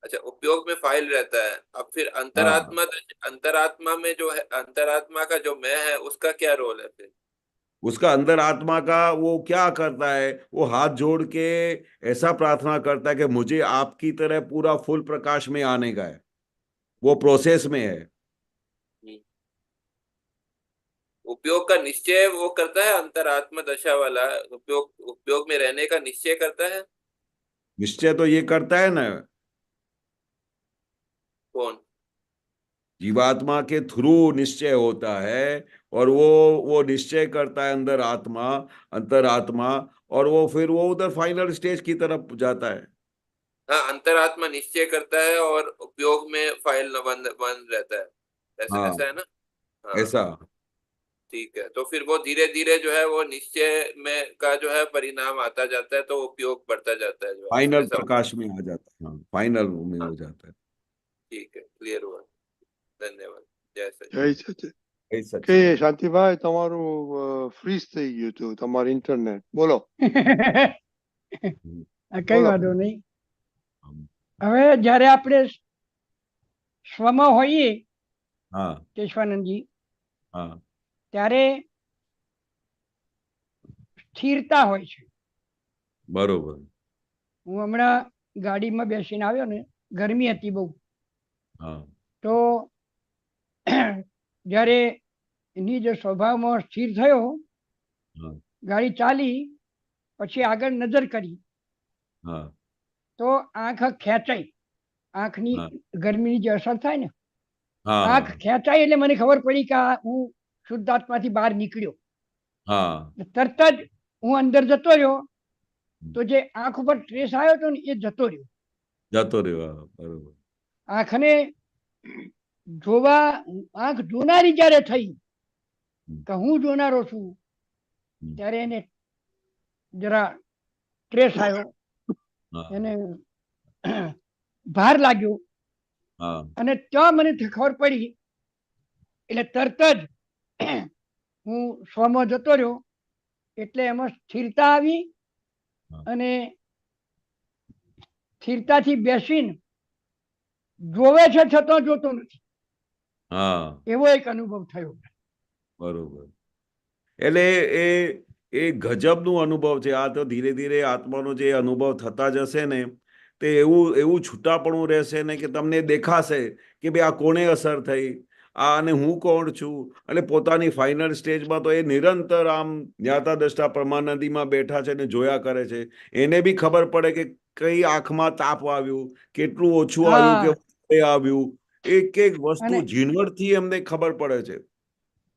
अच्छा, उपयोग में फाइल रहता है। अब फिर हाँ, अंतरात्मा में जो है, अंतरात्मा का जो मैं है उसका क्या रोल है फिर? उसका अंदर आत्मा का वो क्या करता है, वो हाथ जोड़ के ऐसा प्रार्थना करता है कि मुझे आपकी तरह पूरा फुल प्रकाश में आने का है, वो प्रोसेस में है। हम्म। उपयोग का निश्चय वो करता है, अंतरात्मा दशा वाला उपयोग में रहने का निश्चय करता है। निश्चय तो ये करता है ना, कौन? जीवात्मा के थ्रू निश्चय होता है, और वो निश्चय करता है अंदर आत्मा, अंतरात्मा, और वो फिर वो उधर फाइनल स्टेज की तरफ जाता है। हाँ, अंतरात्मा निश्चय करता है और उपयोग में फाइल बंद रहता है, ऐसा हाँ, ऐसा है ना? हाँ, ऐसा। ठीक है। तो फिर वो धीरे धीरे जो है वो निश्चय में का जो है परिणाम आता जाता है, तो उपयोग बढ़ता जाता है, जो फाइनल ऐसा। प्रकाश में आ जाता है, हाँ, फाइनल में हाँ, हो जाता है। ठीक है, क्लियर हुआ। धन्यवाद। जय सचिन। જય સચિન. એ કે સચિન. શાંતિભાઈ તમારું ફ્રીઝ થઈ ગયું હતું તમારું ઇન્ટરનેટ. બોલો. કઈ બોલો. વાંધો નહીં. હવે જ્યારે આપણે સ્વમાં હોઈએ હા, કેશવાનંદજી, હા, ત્યારે સ્થિરતા હોય છે. બરોબર. હું હમણાં ગાડીમાં બેસીને આવ્યો ને, ગરમી હતી બહુ, હા, તો જ્યારે નિજ સ્વભાવમાં સ્થિર થયો, હા, ગાડી ચાલી, પછી આગળ નજર કરી હા, તો આંખ ખેંચાઈ. આંખની હા, ગરમીની જે અસર થાય ને, હા, આંખ ખેંચાઈ એટલે મને ખબર પડી કે આ હું શુદ્ધાત્માથી બહાર નીકળ્યો. હા, તરત જ હું અંદર જતો રહ્યો, તો જે આંખ ઉપર ટ્રેસ આવ્યો હતો ને એ જતો રહ્યો. જતો રહ્યો. હા, બરોબર. આંખને જોવા, આંખ જોનારી જ્યારે થઈ કે હું જોનારો છું, ત્યારે એને જરા ટ્રેસ આવ્યો, હા, એને ભાર લાગ્યો, હા, અને ત્યાં મને ખબર પડી. એટલે તરત જ હું સ્વમાં જતો રહ્યો, એટલે એમાં સ્થિરતા આવી, હા, અને સ્થિરતાથી બેસીને જોવે છે છતાં જોતો નથી, હા, એવો એક અનુભવ થયો. બરોબર. એટલે એ ગજબનું અનુભવ છે. આ તો ધીરે ધીરે આત્માનો જે અનુભવ થતા જશે ને, તે એવું છૂટાપણું રહેશે ને કે તમને દેખાશે કે ભાઈ આ કોને અસર થઈ, આ અને હું કોણ છું. એટલે પોતાની ફાઇનલ સ્ટેજમાં તો એ નિરંતર આમ જ્ઞાતા દ્રષ્ટા પરમાનંદીમાં બેઠા છે ને જોયા કરે છે. એને બી ખબર પડે કે કઈ આંખમાં તાપ આવ્યું, કેટલું ઓછું આવ્યું કે વધારે આવ્યું, એક એક વસ્તુ અને ઝીણવટથી એમને ખબર પડે છે,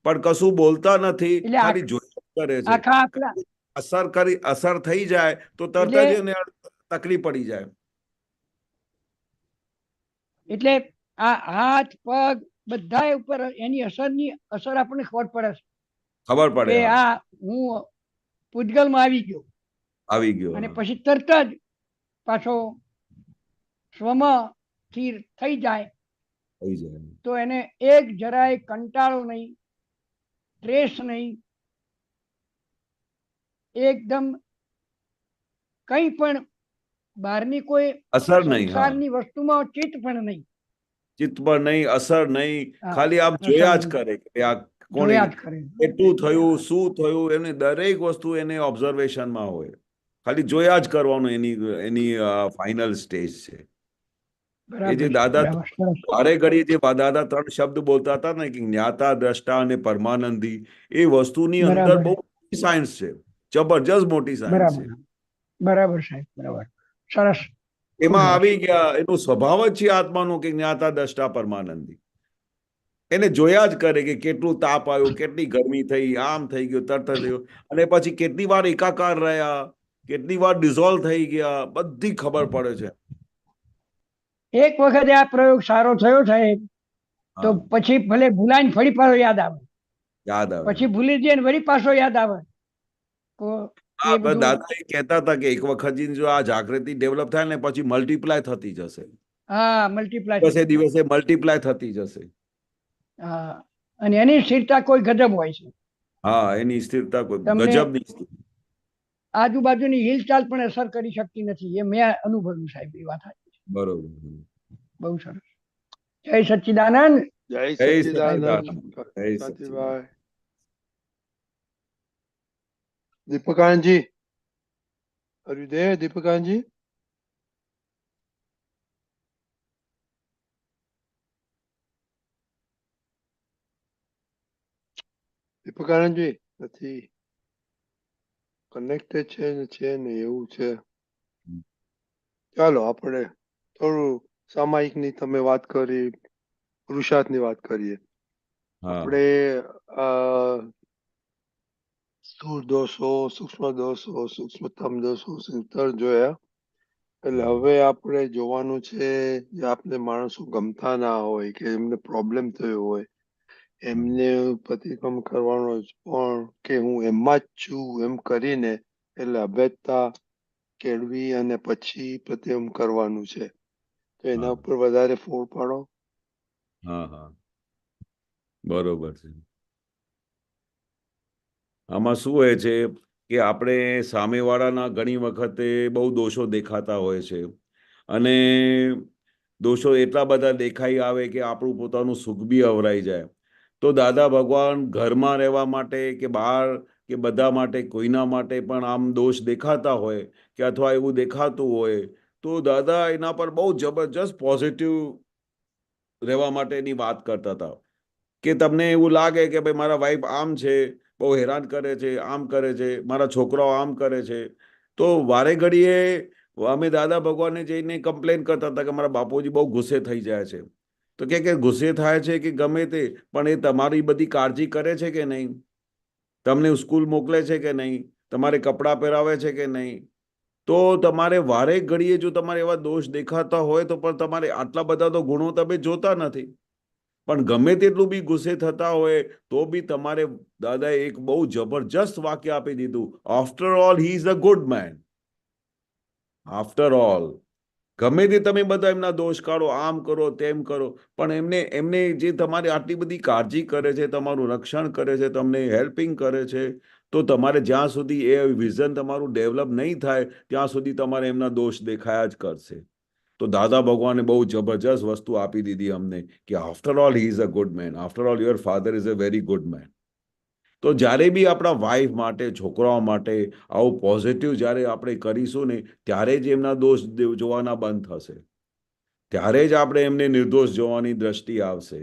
પણ કશું બોલતા નથી, એટલે ખાલી જોયા કરે છે. આખા આપણા અસર થઈ જાય તો તરત એટલે જ એને તકલીફ પડી જાય. એટલે આ હાથ પગ બધા ઉપર એની અસર આપણને ખબર પડે છે ખબર પડે. કે હા, આ હું પૂતગલમાં આવી ગયો, આવી ગયો. અને હા, પછી તરત જ પાછો સ્વમાં સ્થિર થઈ જાય, થઈ જાય. તો એને એક જરાય કંટાળો નહીં, ટ્રેસ નહીં, એકદમ કંઈ પણ બહારની કોઈ અસર નહીં. હા, સંસારની વસ્તુમાં ચિત્ત પણ નહીં. ચિત્ત પર નહીં, અસર નહીં, હા, ખાલી આમ અસર જોયા જ નહીં, કરે કે આ કોને જોયા જ કરે. કેટલું થયું, શું થયું, એની દરેક વસ્તુ એને ઓબ્ઝર્વેશનમાં હોય. ખાલી જોયા જ કરવાનું. એની ફાઇનલ સ્ટેજ છે. એ બરાબર જે છે, દાદા બરાબર, સરસ. વારે ઘડી જે દાદા 3 શબ્દ બોલતા હતા ને, કે જ્ઞાતા દ્રષ્ટા અને પરમાનંદી, એ વસ્તુની અંદર બરાબર, બહુ મોટી સાયન્સ છે, જબરજસ્ત મોટી સાયન્સ બરાબર, છે. બરાબર સાહેબ, બરાબર, સરસ, ખૂબ એમાં સરસ. આવી ગયા. એનો સ્વભાવ જ છે આત્માનો કે જ્ઞાતા દ્રષ્ટા પરમાનંદી. એને જોયા જ કરે કે કેટલું તાપ આવ્યું, કેટલી ગરમી થઈ, આમ થઈ ગયું, તરત થયું, અને પછી કેટલી વાર એકાકાર રહ્યા, કેટલી વાર ડિઝોલ્વ થઈ ગયા, બધી ખબર પડે છે. એક વખતે આ પ્રયોગ સારો થયો સાહેબ, તો હા, પછી ભલે ભૂલાઈને ફરી પાછો યાદ આવે, યાદ આવે. પછી ભૂલી જઈએ ને વળી પાછો યાદ આવે, તો હા, એ પણ બધું. દાદા એ કહેતા હતા કે એક વખત જો આ જાગૃતિ ડેવલપ થાય ને, પછી મલ્ટીપ્લાય થતી જશે. હા, મલ્ટીપ્લાય. દિવસે દિવસે મલ્ટીપ્લાય થતી જશે. હા, અને એની સ્થિરતા કોઈ ગજબ હોય છે. હા, એની સ્થિરતા કોઈ તમને ગજબની સ્થિતિ. આજુબાજુની હિલચાલ પણ અસર કરી શકતી નથી. એ મેં અનુભવ્યું સાહેબ. એ વાત સાચી છે. બરોબર. બહુ સરસ. જય સચ્ચિદાનંદ. જય જય સચ્ચિદાનંદ સચ્ચિદાનંદ. જય શાંતિભાઈ. દીપકાનજી, are you there, દીપકાનજી? દીપકાનંદજી નથી કનેક્ટેડ છે ને એવું છે. ચાલો આપણે થોડું સામાયિકની તમે વાત કરી, પુરુષાર્થની વાત કરીએ. હા, આપણે સ્થૂળ દોષો, સૂક્ષ્મ દોષો, સૂક્ષ્મતમ દોષો સિત્તેર જોયા. એટલે હવે આપણે જોવાનું છે જે આપણે માણસો ગમતા ના હોય કે એમને પ્રોબ્લેમ થયો હોય એમને પ્રતિક્રમ કરવાનો જ પણ કે હું એમાં જ છું એમ કરીને એટલે અભેદતા કેળવી અને પછી પ્રતિક્રમ કરવાનું છે. તો એના હા, ઉપર વધારે ફોડ પાડો. હા, હા, બરોબર છે. આમાં શું હોય છે કે આપણે સામેવાળાના ઘણી વખતે બહુ દોષો દેખાતા હોય છે અને દોષો એટલા બધા દેખાઈ આવે કે આપણું પોતાનું સુખ બી અવરાઈ જાય. તો દાદા ભગવાન ઘરમાં રહેવા માટે કે બહાર કે બધા માટે કોઈના માટે પણ આમ દોષ દેખાતા હોય કે અથવા એવું દેખાતું હોય તો દાદા એના પર બહુ જબરજસ્ત પોઝિટિવ રહેવા માટેની વાત કરતા હતા કે તમને એવું લાગે કે ભાઈ મારા વાઈફ આમ છે, બહુ હેરાન કરે છે, આમ કરે છે, મારા છોકરાઓ આમ કરે છે, તો વારે ઘડીએ અમે દાદા ભગવાનને જઈને કમ્પ્લેન કરતા હતા કે મારા બાપુજી બહુ ગુસ્સે થઈ જાય છે. તો કે ગુસ્સે થાય છે કે ગમે તે, પણ એ તમારી બધી કાળજી કરે છે કે નહીં? તમને સ્કૂલ મોકલે છે કે નહીં? તમારે કપડાં પહેરાવે છે કે નહીં? તો તમારે વારે ઘડીએ જો તમારે એવા દોષ દેખાતા હોય તો પણ તમારે આટલા બધા તો ગુણો તમે જોતા નથી. પણ ગમે તેટલું બી ગુસ્સે થતા હોય તો બી તમારે દાદાએ એક બહુ જબરજસ્ત વાક્ય આપી દીધું, after all he is a good man. After all ગમે તે તમે બધા એમના દોષ કાઢો, આમ કરો તેમ કરો, પણ એમને જે તમારી આટલી બધી કાળજી કરે છે, તમારું રક્ષણ કરે છે, તમને હેલ્પિંગ કરે છે, તો તમારે જ્યાં સુધી એ વિઝન તમારું ડેવલપ નહીં થાય ત્યાં સુધી તમારે એમના દોષ દેખાયા જ કરશે. તો દાદા ભગવાને બહુ જબરજસ્ત વસ્તુ આપી દીધી અમને કે after all he is a good man, after all your father is a very good man. તો જ્યારે બી આપણા વાઈફ માટે, છોકરાઓ માટે આવું પોઝિટિવ જ્યારે આપણે કરીશું ને ત્યારે જ એમના દોષ જોવાના બંધ થશે. ત્યારે જ આપણે એમને નિર્દોષ જોવાની દ્રષ્ટિ આવશે.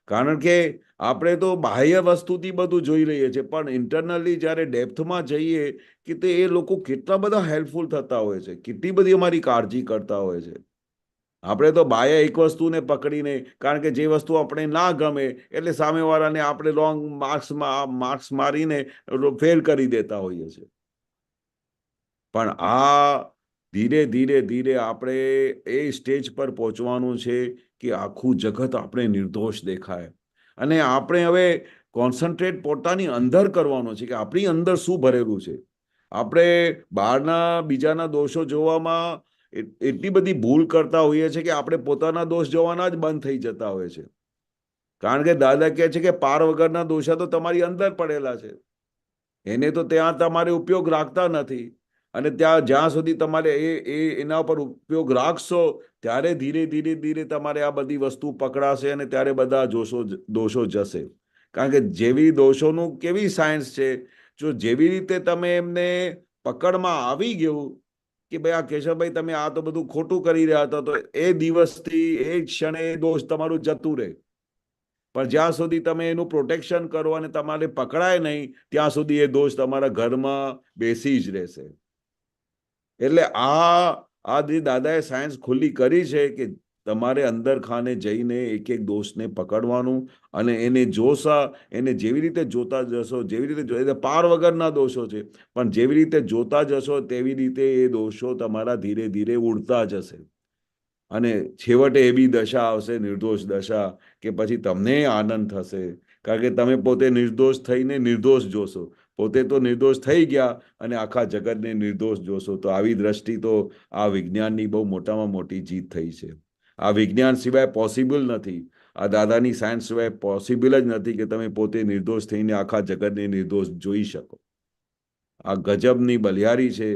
કારણ કે આપણે તો બાહ્ય વસ્તુથી બધું જોઈ લઈએ છીએ, પણ ઇન્ટરનલી જ્યારે ડેપ્થમાં જઈએ કે તે એ લોકો કેટલા બધા હેલ્પફુલ થતા હોય છે, કેટલી બધી અમારી કાળજી કરતા હોય છે. આપણે તો બાહ્ય એક વસ્તુને પકડીને, કારણ કે જે વસ્તુ આપણે ના ગમે એટલે સામેવાળાને આપણે રોંગ માર્ક્સ મારીને ફેલ કરી દેતા હોઈએ છીએ. પણ આ ધીરે ધીરે ધીરે આપણે એ સ્ટેજ પર પહોંચવાનું છે કે આખું જગત આપણે નિર્દોષ દેખાય અને આપણે હવે કોન્સન્ટ્રેટ પોતાની અંદર કરવાનો છે કે આપણી અંદર શું ભરેલું છે. આપણે બહારના બીજાના દોષો જોવામાં એટલી બધી ભૂલ કરતા હોઈએ છીએ કે આપણે પોતાના દોષ જોવાના જ બંધ થઈ જતા હોય છે. કારણ કે દાદા કહે છે કે પાર વગરના દોષા તો તમારી અંદર પડેલા છે, એને તો ત્યાં તમારે ઉપયોગ રાખતા નથી. અને ત્યાં જ્યાં સુધી તમારે એના ઉપર ઉપયોગ રાખશો ત્યારે ધીરે ધીરે ધીરે તમારે આ બધી વસ્તુ પકડાશે અને ત્યારે બધા દોષો જશે. કારણ કે જેવી દોષોનું કેવી સાયન્સ છે, જો જેવી રીતે તમે એમને પકડમાં આવી ગયું કે ભાઈ આ કેશવભાઈ તમે આ તો બધું ખોટું કરી રહ્યા હતા, તો એ દિવસથી એ ક્ષણે દોષ તમારું જતું રહે. પણ જ્યાં સુધી તમે એનું પ્રોટેક્શન કરો અને તમારે પકડાય નહીં ત્યાં સુધી એ દોષ તમારા ઘરમાં બેસી જ રહેશે. એટલે આ જે દાદાએ સાયન્સ ખુલ્લી કરી છે કે તમારે અંદર ખાને જઈને એક એક દોષને પકડવાનું અને એને એને જેવી રીતે જોતા જશો, જેવી રીતે પાર વગરના દોષો છે, પણ જેવી રીતે જોતા જશો તેવી રીતે એ દોષો તમારા ધીરે ધીરે ઉડતા જશે અને છેવટે એવી દશા આવશે, નિર્દોષ દશા, કે પછી તમને આનંદ થશે. કારણ કે તમે પોતે નિર્દોષ થઈને નિર્દોષ જોશો, પોતે તો નિર્દોષ થઈ ગયા અને આખા જગતને નિર્દોષ જોશો. તો આવી દ્રષ્ટિ તો આ વિજ્ઞાનની બહુ મોટામાં મોટી જીત થઈ છે. આ વિજ્ઞાન સિવાય પોસિબલ નથી. આ દાદાની સાયન્સ સિવાય પોસિબલ જ નથી કે તમે પોતે નિર્દોષ થઈને આખા જગતને નિર્દોષ જોઈ શકો. આ ગજબની બલિહારી છે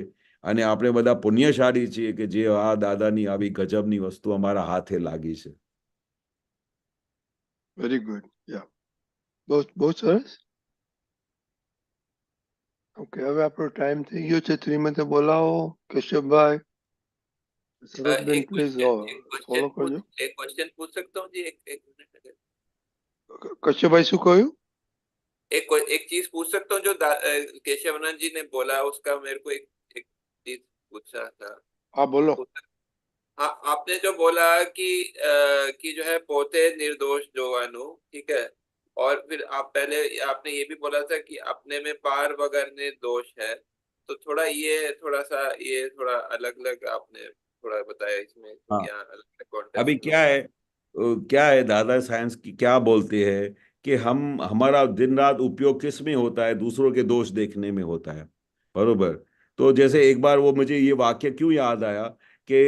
અને આપણે બધા પુણ્યશાળી છીએ કે જે આ દાદાની આવી ગજબની વસ્તુ અમારા હાથે લાગી છે. Very good. યા, બહુ સરસ. ઓકે, હવે આપણો ટાઈમ થઈ ગયો છે. શ્રીમતે બોલાવો કેશવભાઈ. સરોજબેન एक પ્લીઝ ફોલો કરજો. क्वेश्चन पूछ सकता हूँ जी? एक मिनट. કશ્યપભાઈ શું કહ્યું? एक चीज पूछ सकता हूँ जो केशवानंद जी ने बोला, उसका मेरे को एक चीज पूछना था. हाँ बोलो. हाँ, आपने जो बोला कि जो है पोते निर्दोष जोवानु, ठीक है, और फिर आप पहले आपने ये भी बोला था कि अपने में पार वगर निर्दोष है. तो थोड़ा थोड़ा अलग अलग आपने थोड़ा बताया इसमें. हाँ. यहाँ अलग कॉन्टेक्स्ट अभी क्या है दादा साइंस की क्या बोलते हैं कि हमारा दिन रात उपयोग किस में होता है? दूसरों के दोष देखने में होता है, बरोबर. तो जैसे एक बार वो मुझे ये वाक्य क्यों याद आया कि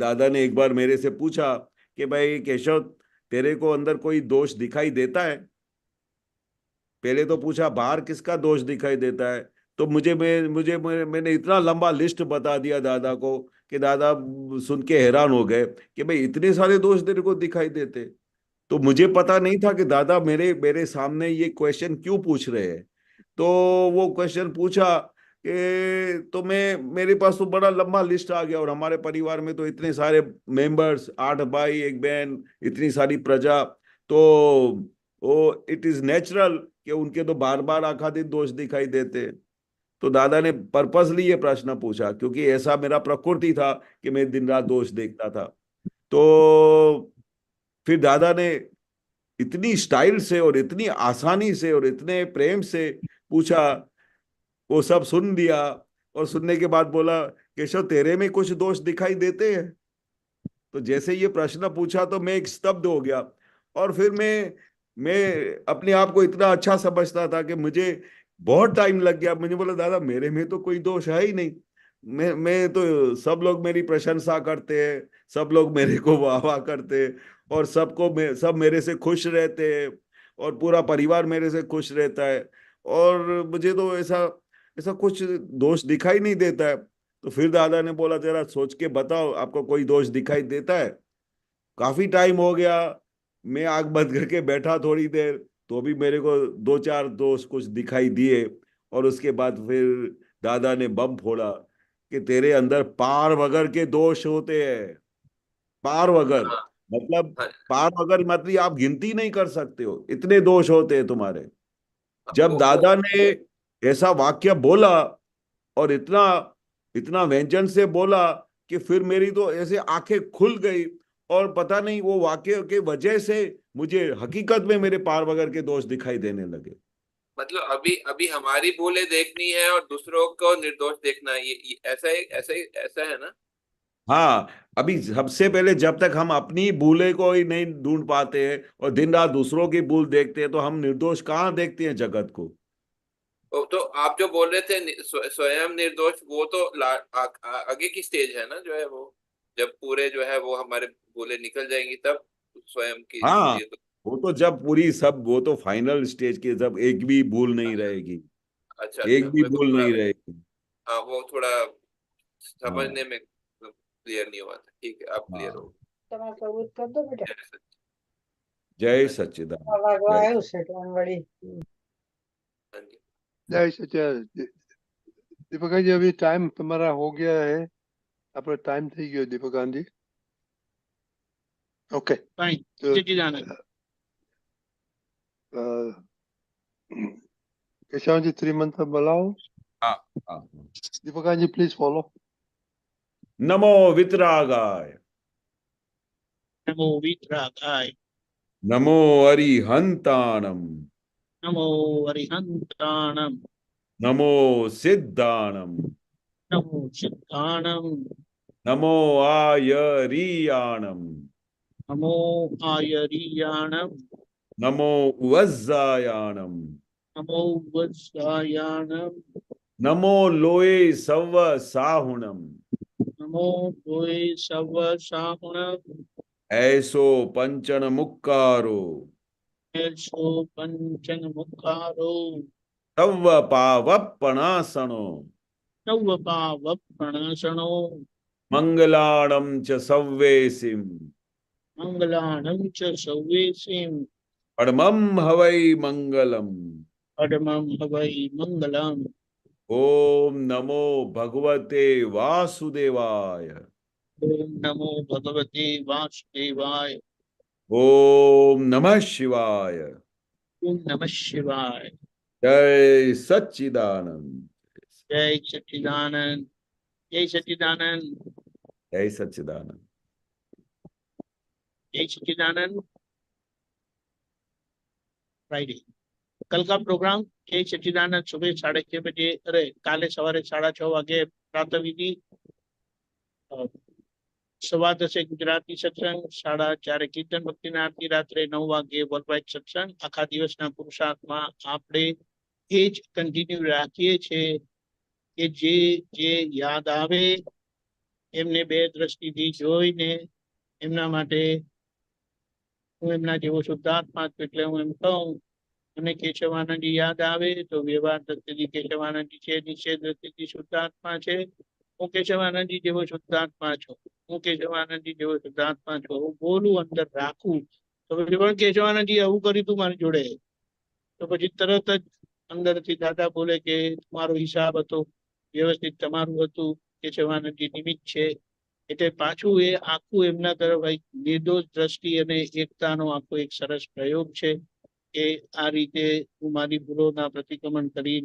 दादा ने एक बार मेरे से पूछा कि भाई केशव, तेरे को अंदर कोई दोष दिखाई देता है? पहले तो पूछा बाहर किसका दोष दिखाई देता है, तो मैंने इतना लंबा लिस्ट बता दिया दादा को कि दादा सुन के हैरान हो गए कि भाई इतने सारे दोष तेरे को दिखाई देते. तो मुझे पता नहीं था कि दादा मेरे सामने ये क्वेश्चन क्यों पूछ रहे हैं. तो वो क्वेश्चन पूछा कि तो मेरे पास तो बड़ा लंबा लिस्ट आ गया, और हमारे परिवार में तो इतने सारे मेंबर्स, 8 भाई 1 बहन, इतनी सारी प्रजा, तो वो इट इज नेचुरल कि उनके तो बार बार आखा दिन दोष दिखाई देते. तो दादा ने पर्पसली ये प्रश्न पूछा क्योंकि ऐसा मेरा प्रकृति था कि मैं दिन रात दोष देखता था. तो फिर दादा ने इतनी स्टाइल से और इतनी आसानी से और इतने प्रेम से पूछा, वो सब सुन लिया, और सुनने के बाद बोला केशव तेरे में कुछ दोष दिखाई देते हैं? तो जैसे ये प्रश्न पूछा तो मैं एक स्तब्ध हो गया, और फिर मैं अपने आप को इतना अच्छा समझता था कि मुझे बहुत टाइम लग गया. मुझे बोला दादा मेरे में तो कोई दोष है ही नहीं, मैं तो सब लोग मेरी प्रशंसा करते हैं, सब लोग मेरे को वाह वाह करते हैं, और सब मेरे से खुश रहते हैं, और पूरा परिवार मेरे से खुश रहता है, और मुझे तो ऐसा कुछ दोष दिखाई नहीं देता है. तो फिर दादा ने बोला जरा सोच के बताओ आपको कोई दोष दिखाई देता है? काफी टाइम हो गया, मैं आंख बंद करके बैठा थोड़ी देर, तो भी मेरे को 2-4 दोष कुछ दिखाई दिए. और उसके बाद फिर दादा ने बम फोड़ा कि तेरे अंदर पार वगर के दोष होते हैं. पार वगर मतलब आप गिनती नहीं कर सकते हो, इतने दोष होते हैं तुम्हारे. जब दादा ने ऐसा वाक्य बोला और इतना व्यंजन से बोला कि फिर मेरी तो ऐसे आंखें खुल गई, और पता नहीं वो वाक्य के वजह से मुझे हकीकत में मेरे पार वगर के दोष दिखाई देने लगे. मतलब अभी हमारी भूलें देखनी है और दूसरों को निर्दोष देखना है, ये ऐसा है ना? हाँ, अभी सबसे पहले जब तक हम अपनी भूले को ही नहीं ढूंढ पाते हैं और दिन रात दूसरों की भूल देखते हैं, तो हम निर्दोष कहाँ देखते हैं जगत को. तो आप जो बोल रहे थे स्वयं निर्दोष, वो तो आगे की स्टेज है ना, जो है वो जब पूरे जो है वो हमारे भूले निकल जाएंगी तब स्वयं की. हाँ, वो तो जब पूरी सब, वो तो फाइनल स्टेज के, जब एक भी भूल नहीं रहेगी. अच्छा, एक भी भूल नहीं रहेगी. हाँ, वो थोड़ा समझने में क्लियर नहीं हुआ था. ठीक है, आप क्लियर हो. તમે પ્રવૃત્ત કર દો બેટા. जय सच्चिदानंद. વાગવા આવ્યું છે એટલે વળી. जय सच्चिदानंद. दीपकान जी अभी टाइम तुम्हारा हो गया है, आपका टाइम થઈ ગયો दीपकान जी. Okay fine. सच्चिदानंद. केशव जी 3 मंत्र बुलाओ. हाँ. Deepakan ji please follow. नमो वितरागाय. नमो वितरागाय. नमो अरिहंताणम. नमो अरिहंताणम. नमो सिद्धाणम. नमो सिद्धाणम. नमो आयरियाणम. नमो आयरियाणम. नमो वज्जायाणम. नमो वज्रायाणम. नमो लोए सव साहुणम. नमो लोए सव साहुणम. ऐसो पंचन मुक्कारो ऐसो पंचन मुखारो तव पावपणासनो नव पावप्रणसनो मंगलाणं च सव्वेसिम मंगलानं च सव्वेसिं परमं हवै मंगलम। अडमं हवै मंगलम्। ओम नमो भगवते वासुदेवाय। ओम नमो भगवते वासुदेवाय। ओम नमः शिवाय। ओम नमः शिवाय। जय सच्चिदानंद। जय सच्चिदानंद। जय सच्चिदानंद। जय सच्चिदानंद। जय सच्चिदानंद। फ्राइडे कल का प्रोग्राम जय सच्चिदानंद सुबह 6:30 बजे, अरे काले सवारे 6:30 वागे प्रातः विधि, 10:15 गुजराती सत्संग, 4:30 कीर्तन भक्ति आरती, रात्रे 9 वागे વર્લ્ડ સત્સંગ। આખા દિવસના પુરુષાર્થમાં આપણે એ જ કન્ટિન્યુ રાખીએ છીએ કે જે જે યાદ આવે એમને બે દ્રષ્ટિથી જોઈને એમના માટે હું એમના જેવો શુદ્ધાત્મા છું એટલે હું એમ કહું। અને કેશવાનંદજી યાદ આવે તો વ્યવહાર દ્રષ્ટિથી કેશવાનંદજી છે, નિશ્ચય દ્રષ્ટિથી શુદ્ધાત્મા છે। હું કેશવાનંદજી જેવો શુદ્ધાત્મા છું, હું કેશવાનંદજી જેવો શુદ્ધાત્મા છું, હું બોલું અંદર રાખું તો પછી પણ કેશવાનંદજી આવું કર્યું તું મારી જોડે, તો પછી તરત જ અંદરથી દાદા બોલે કે તમારો હિસાબ હતો વ્યવસ્થિત, તમારું હતું, કેશવાનંદજી નિમિત્ત છે। એટલે પાછું એ આખું એમના તરફ એક નિર્દોષ દ્રષ્ટિ અને એકતાનો આખો એક સરસ પ્રયોગ છે કે આ રીતે હું મારી ભૂલોના પ્રતિક્રમણ કરી